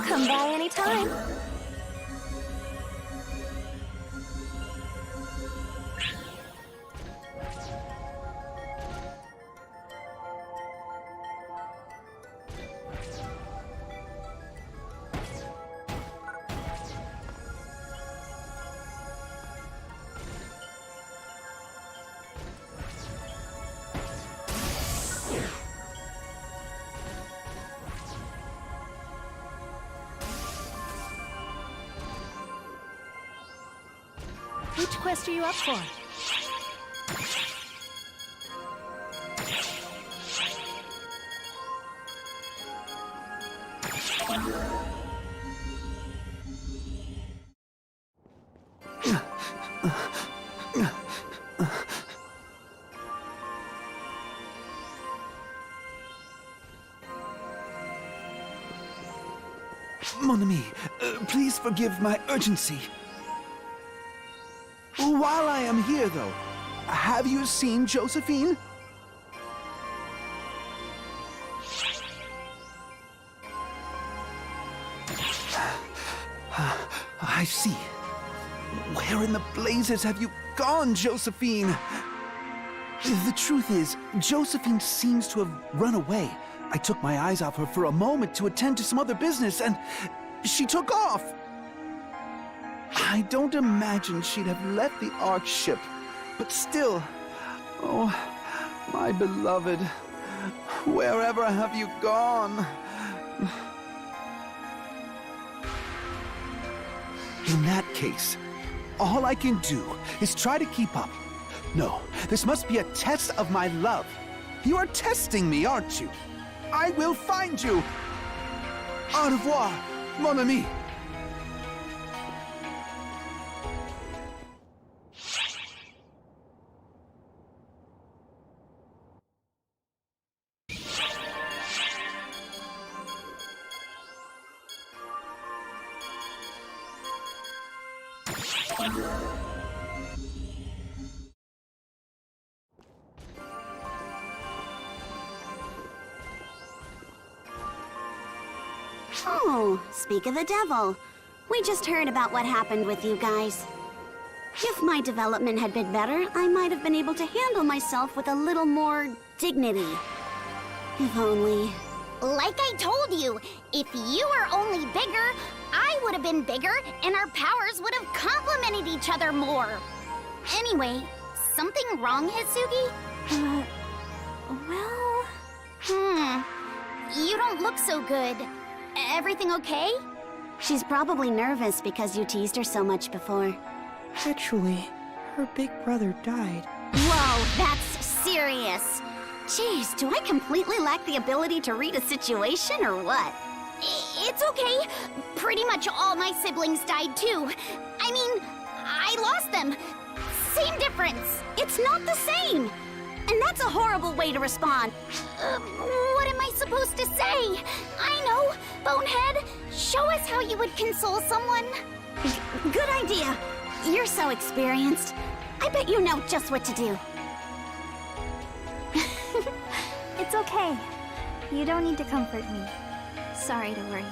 D: Come by anytime.
A: Which quest are you up for?
G: Mon ami, please forgive my urgency. While I am here, though, have you seen Josephine? I see. Where in the blazes have you gone, Josephine? The truth is, Josephine seems to have run away. I took my eyes off her for a moment to attend to some other business, and she took off. I don't imagine she'd have left the Ark ship, but still, oh, My beloved, wherever have you gone? In that case, all I can do is try to keep up. No, this must be a test of my love. You are testing me, aren't you? I will find you. Au revoir, mon ami.
R: Oh, speak of the devil. We just heard about what happened with you guys. If my development had been better, I might have been able to handle myself with a little more dignity. If only.
B: Like I told you, if you were only bigger, I would have been bigger, and our powers would have complemented each other more. Anyway, something wrong, Hitsugi?
R: Well...
B: You don't look so good. Everything okay?
R: She's probably nervous because you teased her so much before.
Q: Actually, her big brother died.
R: Whoa, that's serious. Jeez, do I completely lack the ability to read a situation or what?
B: It's okay. Pretty much all my siblings died too. I mean, I lost them. Same difference. It's not the same.
R: And that's a horrible way to respond.
B: What am I supposed to say? I know. Bonehead, show us how you would console someone.
R: Good idea. You're so experienced. I bet you know just what to do.
J: It's okay. You don't need to comfort me. Sorry to worry you.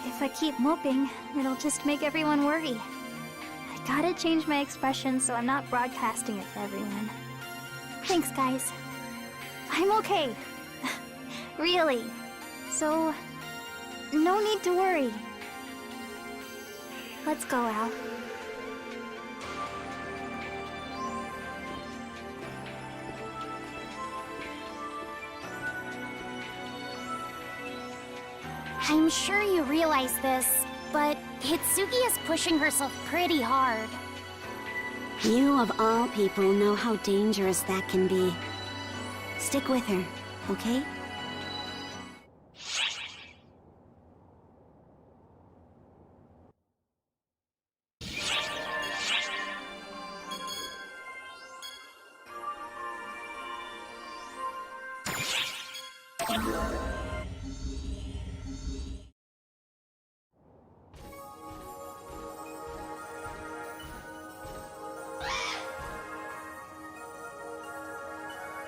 J: If I keep moping, it'll just make everyone worry. I gotta change my expression so I'm not broadcasting it to everyone. Thanks, guys. I'm okay. Really. So, no need to worry. Let's go, Al.
B: I'm sure you realize this, but Hitsugi is pushing herself pretty hard.
R: You, of all people, know how dangerous that can be. Stick with her, okay?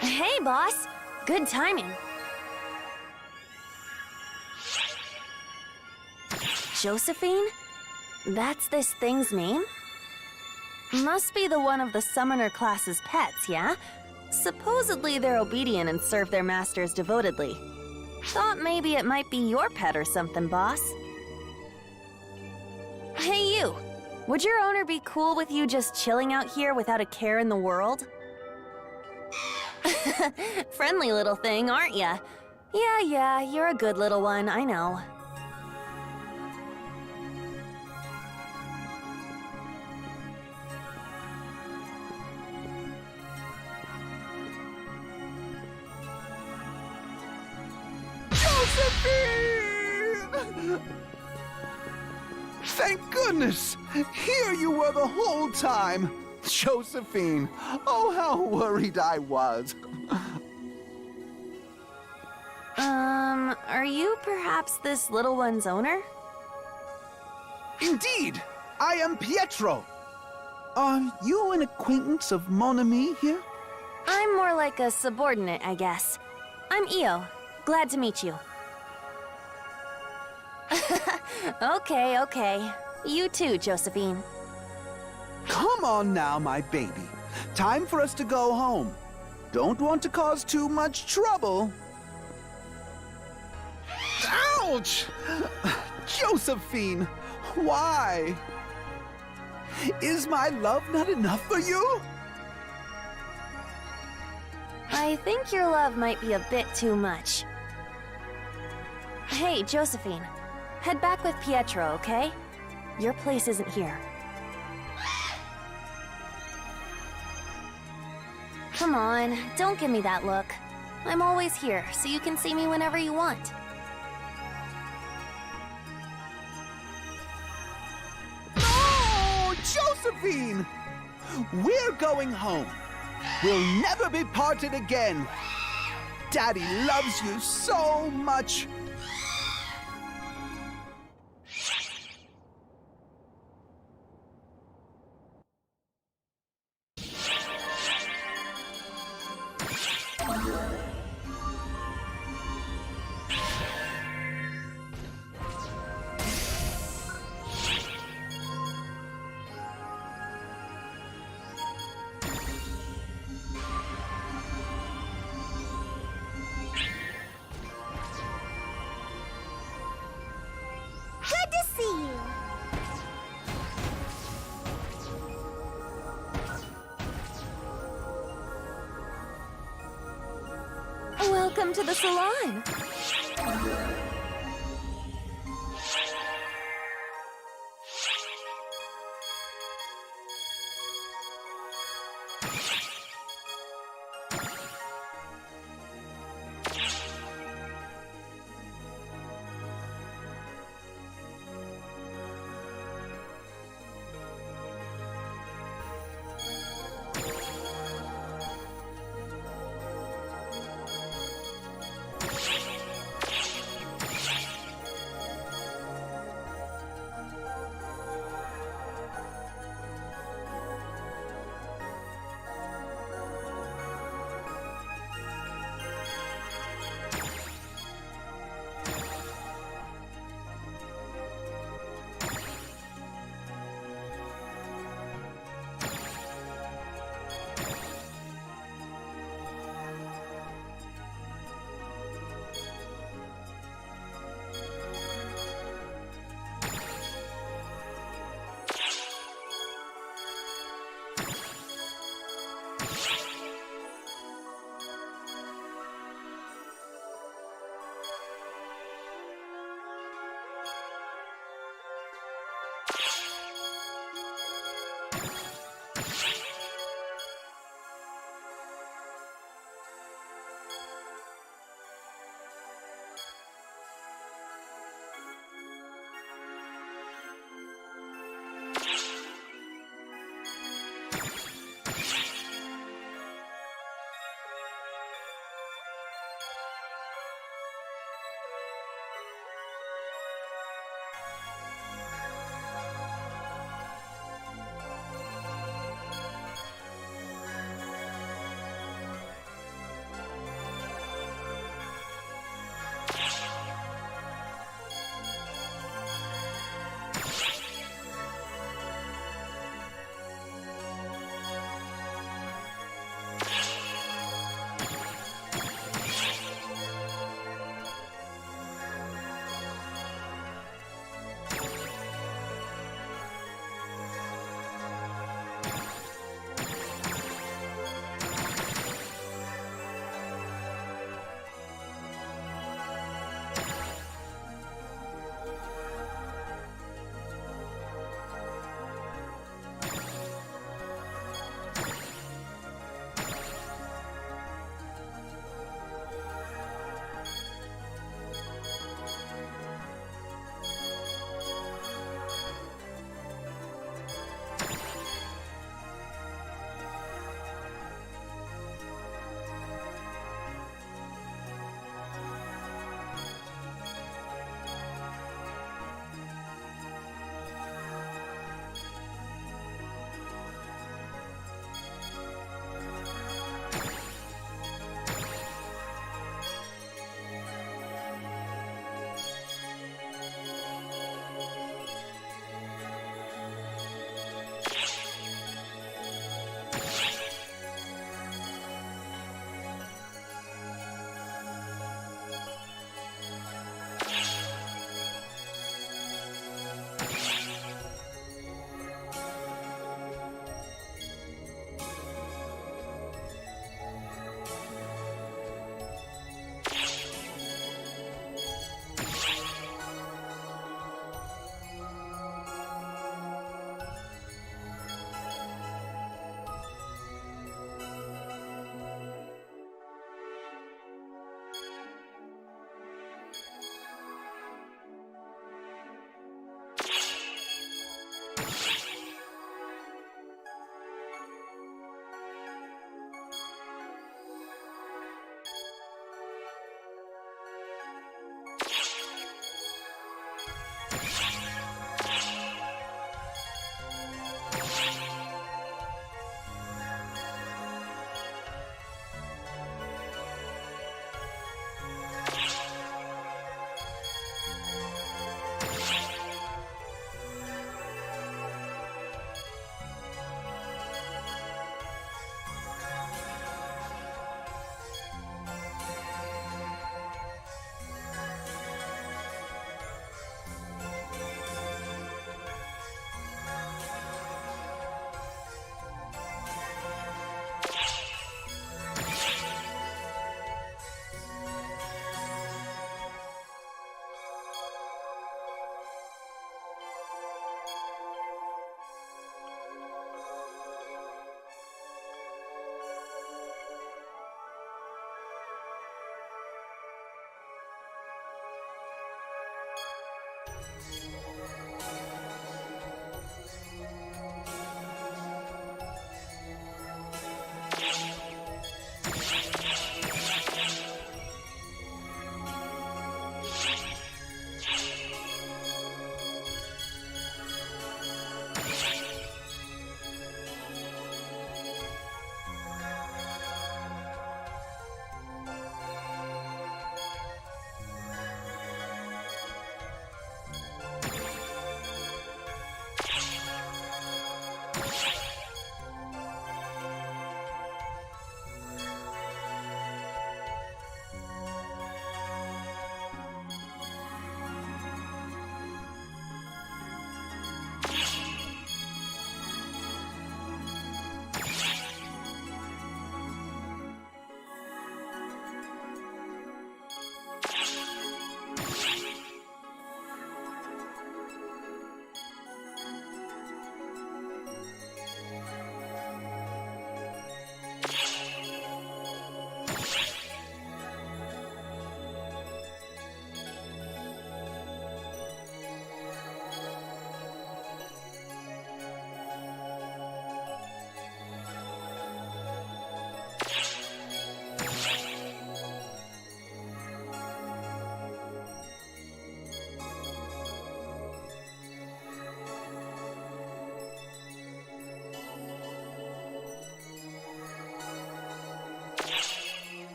I: Hey, boss. Good timing. Josephine? That's this thing's name? Must be the one of the summoner class's pets, yeah? Supposedly they're obedient and serve their masters devotedly. Thought maybe it might be your pet or something, boss. Hey, you. Would your owner be cool with you just chilling out here without a care in the world? Friendly little thing, aren't ya? Yeah, you're a good little one, I know.
G: Josephine! Thank goodness! Here you were the whole time! Josephine! Oh, how worried I was!
I: Are you perhaps this little one's owner?
G: Indeed! I am Pietro! Are you an acquaintance of Mon Ami here?
I: I'm more like a subordinate, I guess. I'm Io. Glad to meet you. Okay. You too, Josephine.
G: Come on now, my baby. Time for us to go home. Don't want to cause too much trouble. Ouch! Josephine, why? Is my love not enough for you?
D: I think your love might be a bit too much. Hey, Josephine. Head back with Pietro, okay? Your place isn't here. Come on, don't give me that look. I'm always here, so you can see me whenever you want.
G: Oh, Josephine! We're going home. We'll never be parted again. Daddy loves you so much.
C: Good to see you.
D: Welcome to the salon.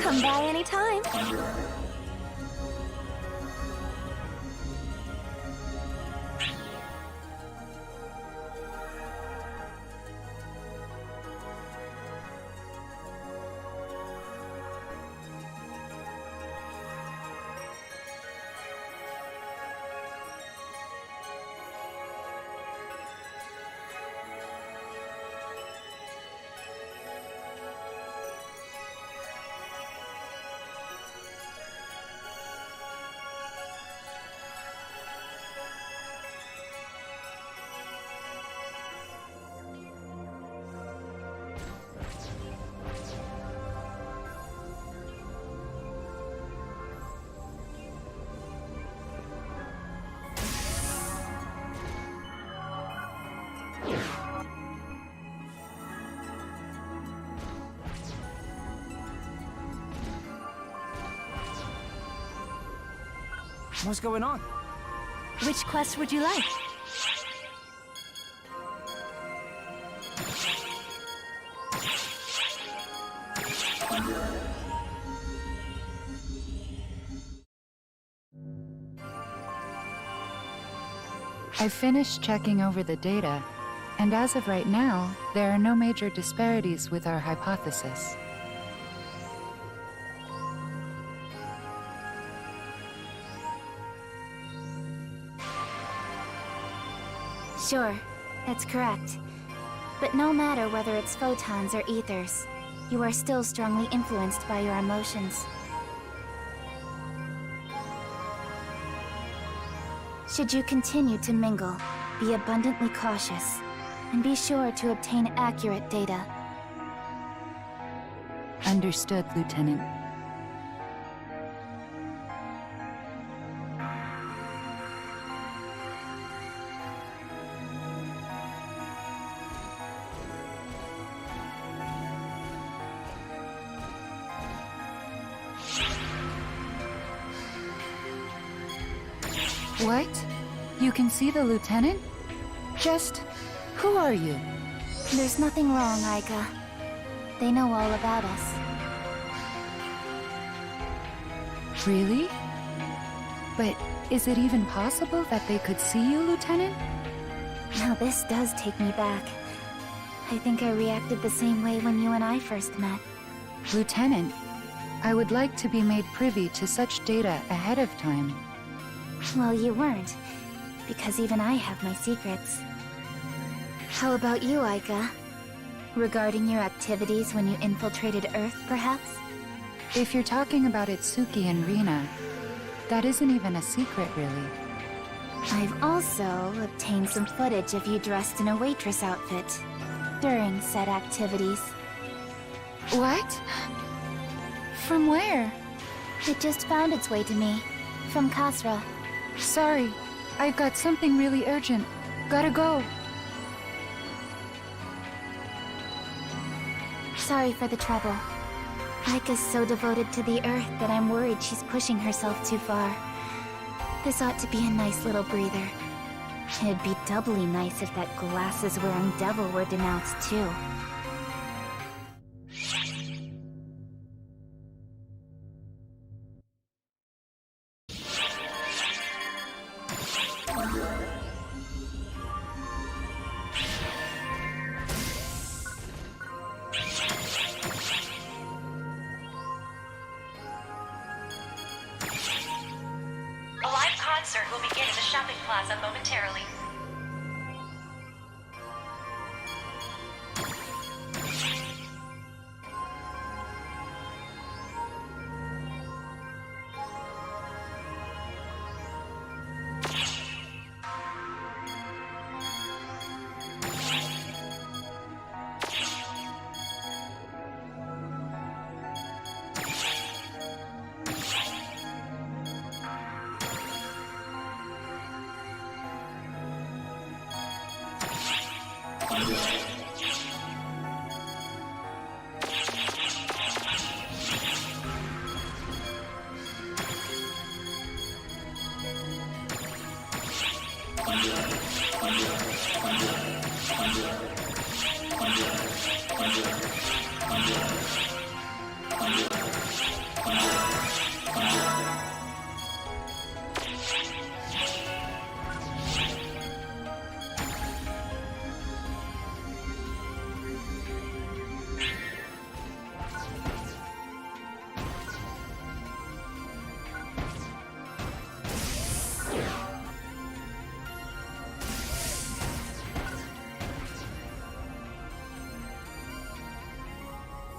D: Come by anytime.
U: What's going on?
D: Which quest would you like?
O: I finished checking over the data, and as of right now, there are no major disparities with our hypothesis.
J: Sure, that's correct. But no matter whether it's photons or ethers, you are still strongly influenced by your emotions. Should you continue to mingle, be abundantly cautious, and be sure to obtain accurate data.
O: Understood, Lieutenant. What? You can see the Lieutenant? Just... who are you?
J: There's nothing wrong, Aika. They know all about us.
O: Really? But is it even possible that they could see you, Lieutenant?
J: Now this does take me back. I think I reacted the same way when you and I first met.
O: Lieutenant, I would like to be made privy to such data ahead of time.
J: Well, you weren't, because even I have my secrets. How about you, Aika? Regarding your activities when you infiltrated Earth, perhaps?
O: If you're talking about Itsuki and Rina, that isn't even a secret, really.
J: I've also obtained some footage of you dressed in a waitress outfit during said activities.
O: What? From where?
J: It just found its way to me, from Kasra.
O: Sorry, I've got something really urgent. Gotta go.
J: Sorry for the trouble. Aika's so devoted to the Earth that I'm worried she's pushing herself too far. This ought to be a nice little breather. It'd be doubly nice if that glasses-wearing devil were denounced too.
H: A live concert will begin in the shopping plaza momentarily.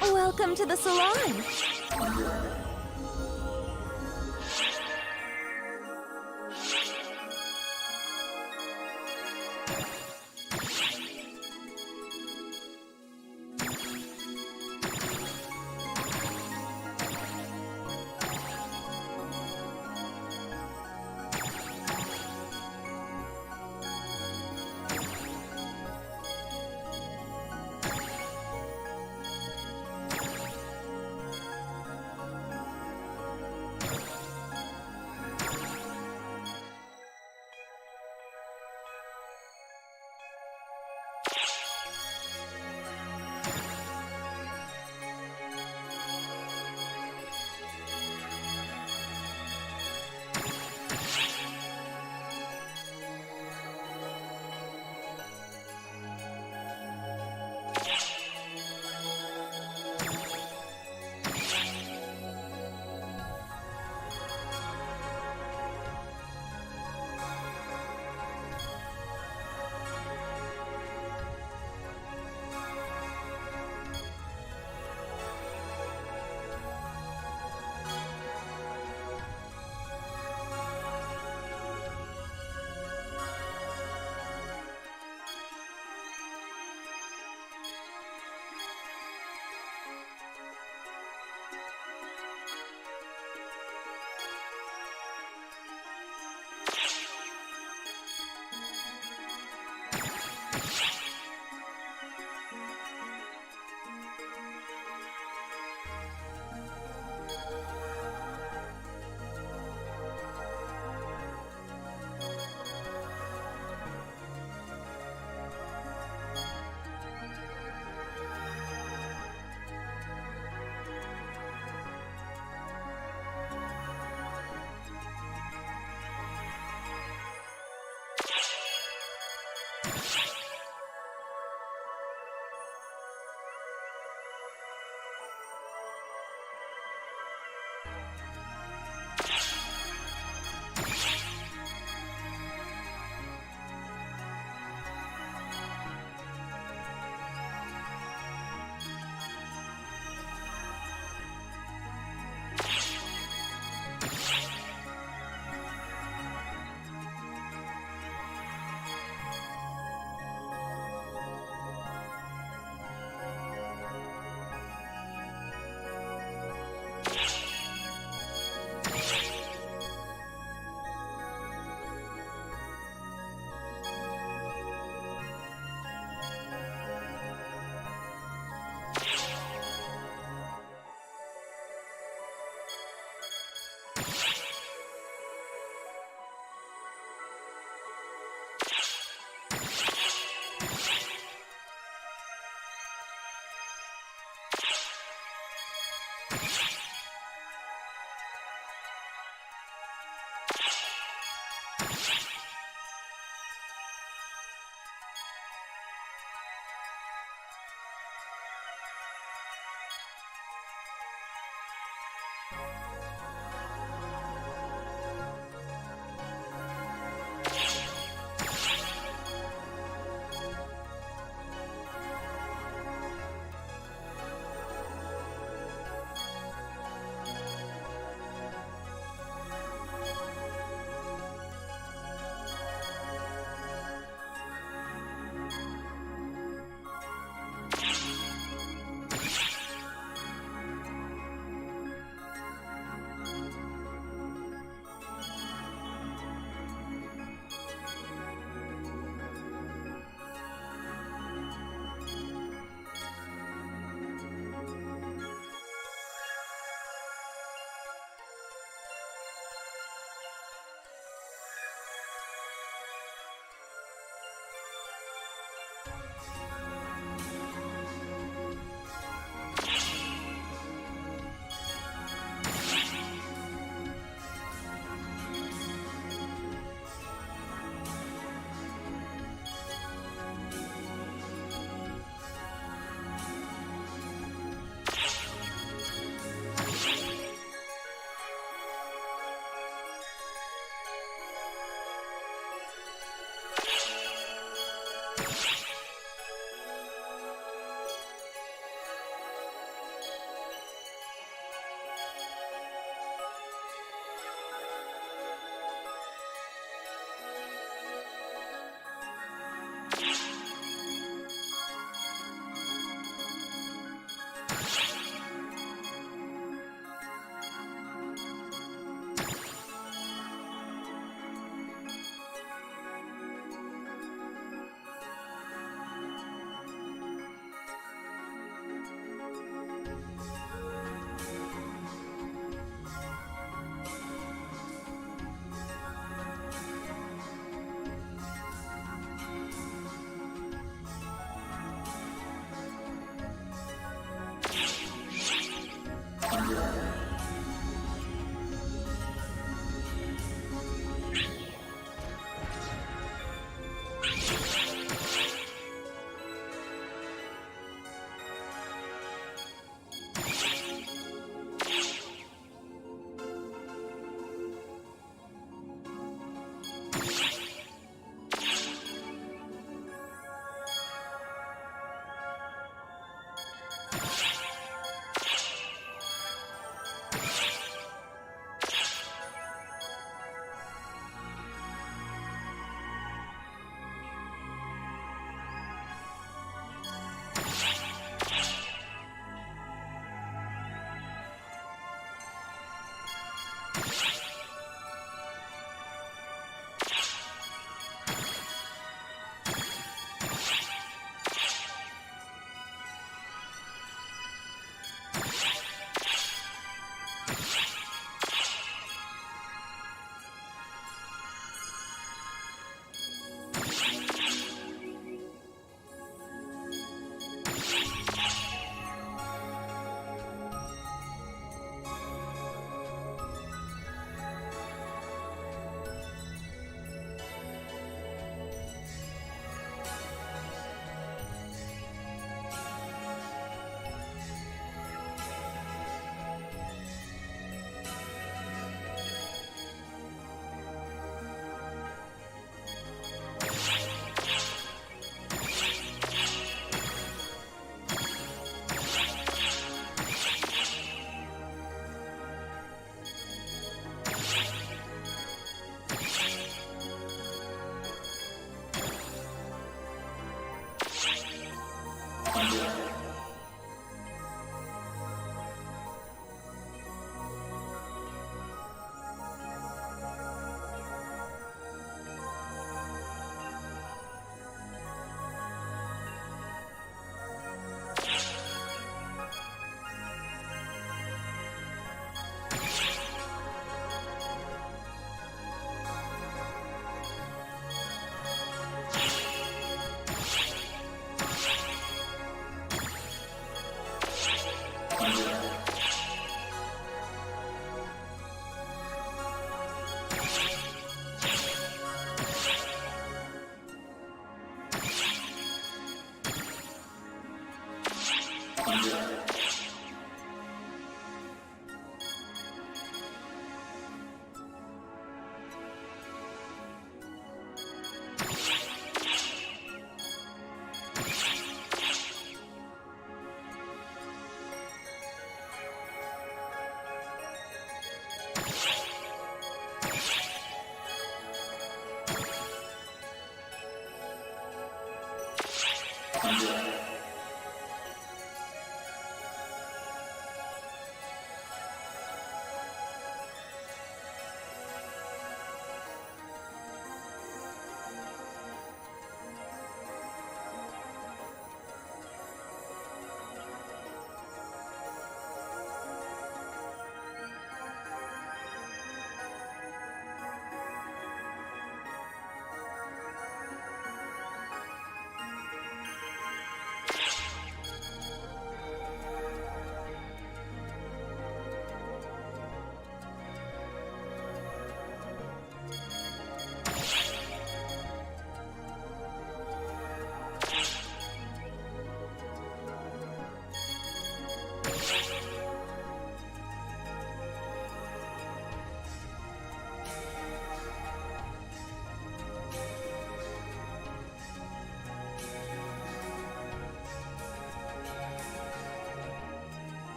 D: Welcome to the salon.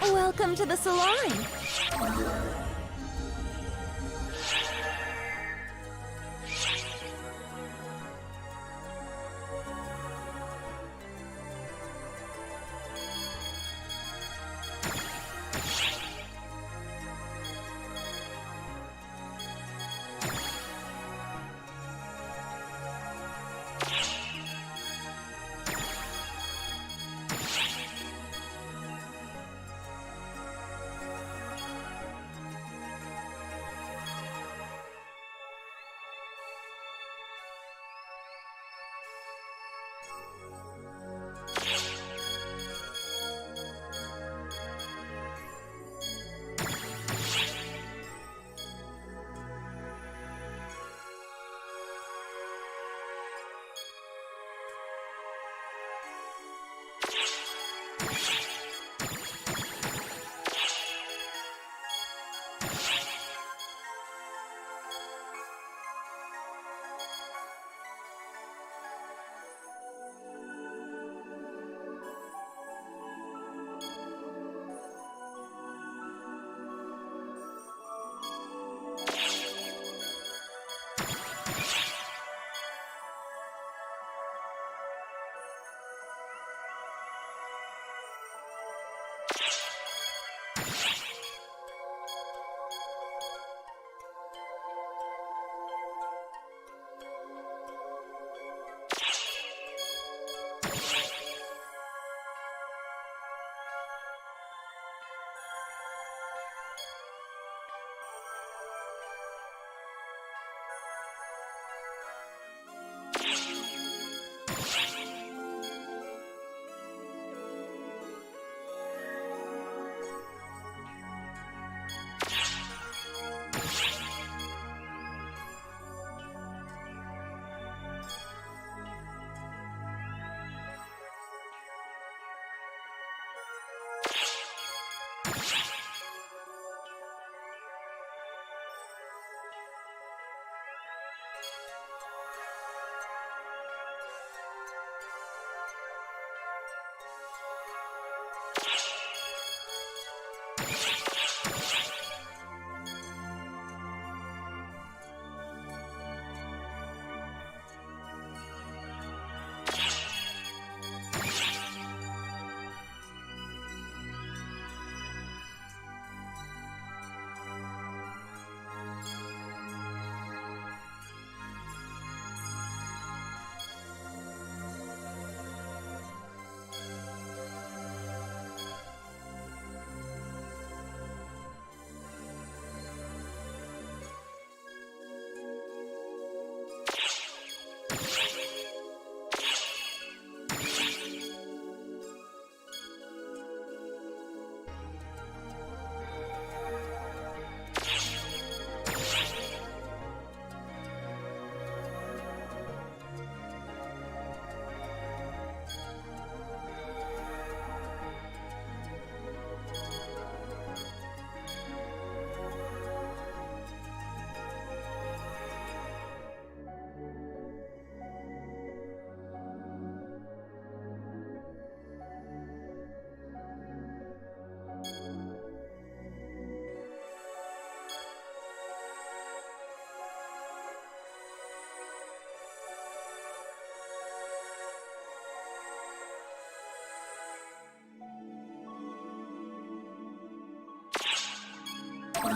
D: Welcome to the salon.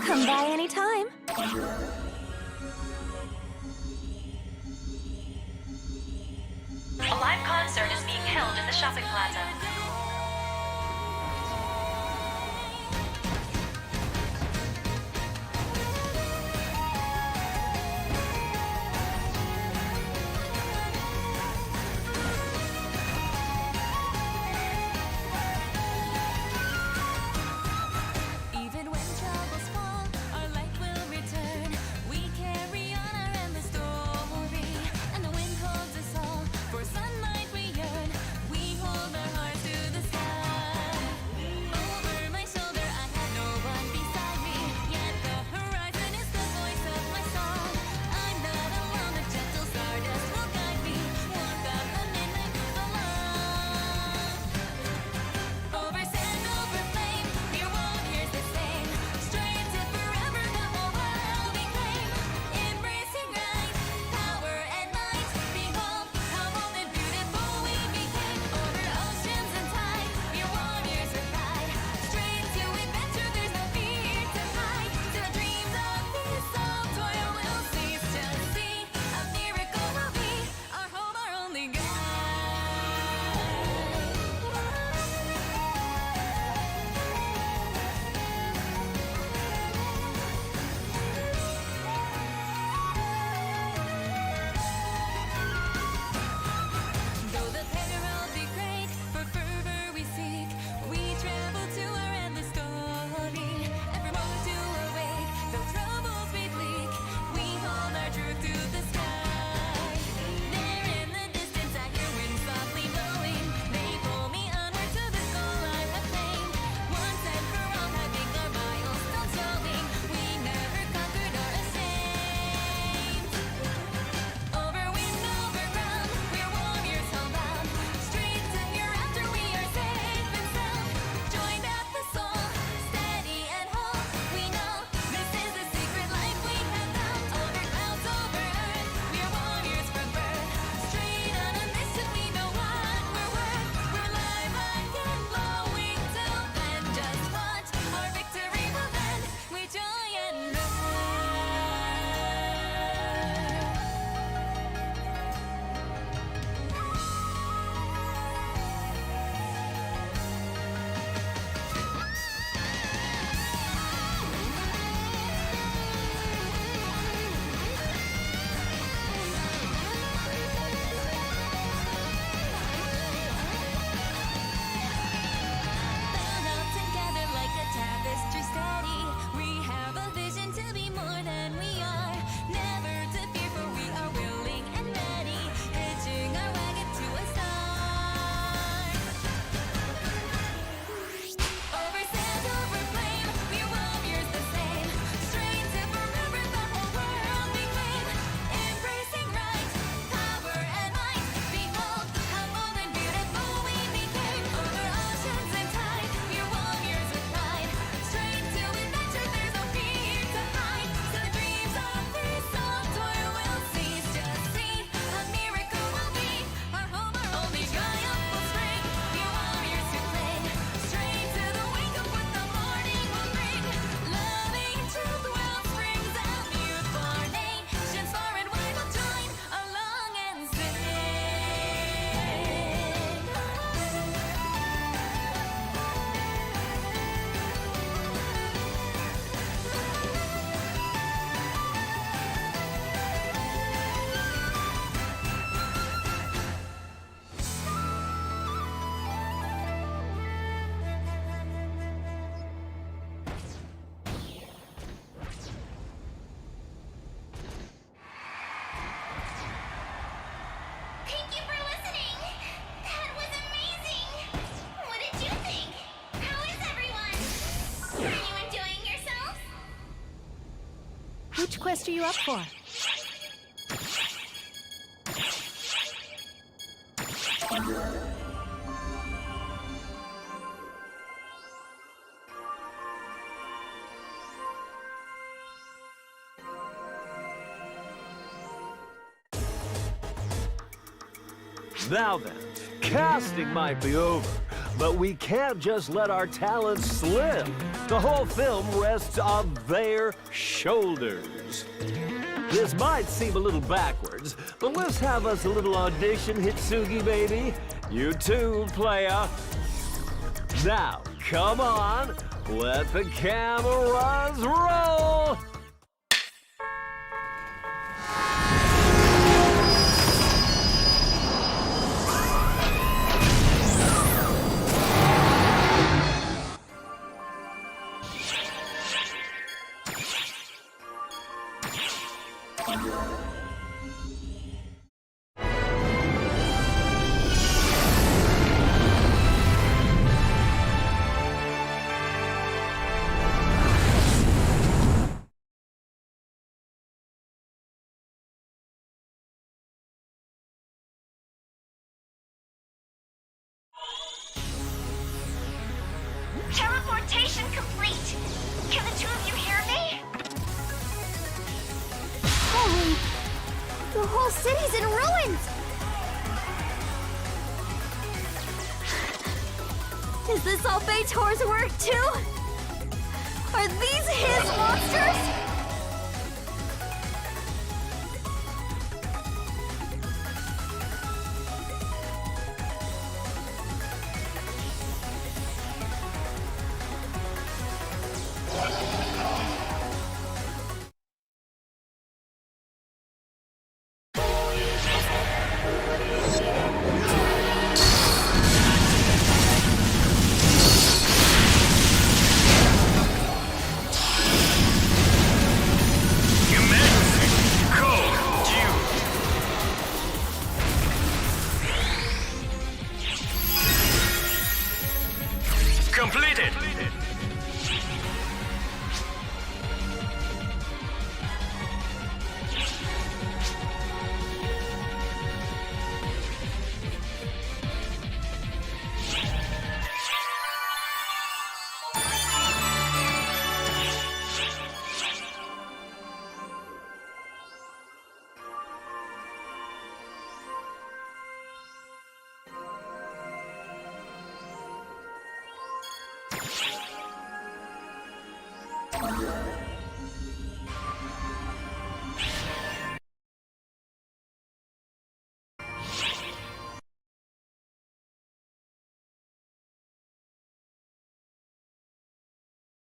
D: Come by anytime.
H: A live concert is being held in the shopping plaza.
U: Even when troubles fall, our light will return. We carry on our endless story, and the wind holds us all. For sunlight we yearn. We hold our hearts.
A: quest are you up for?
S: Now then, casting might be over, but we can't just let our talents slip. The whole film rests on their shoulders. This might seem a little backwards, but let's have us a little audition, Hitsugi baby. You too, playa. Now, come on, let the cameras roll!
B: Teleportation complete. Can the two of you hear me?
C: Holy... The whole city's in ruins!
D: Is this all Beitor's work too? Are these his monsters?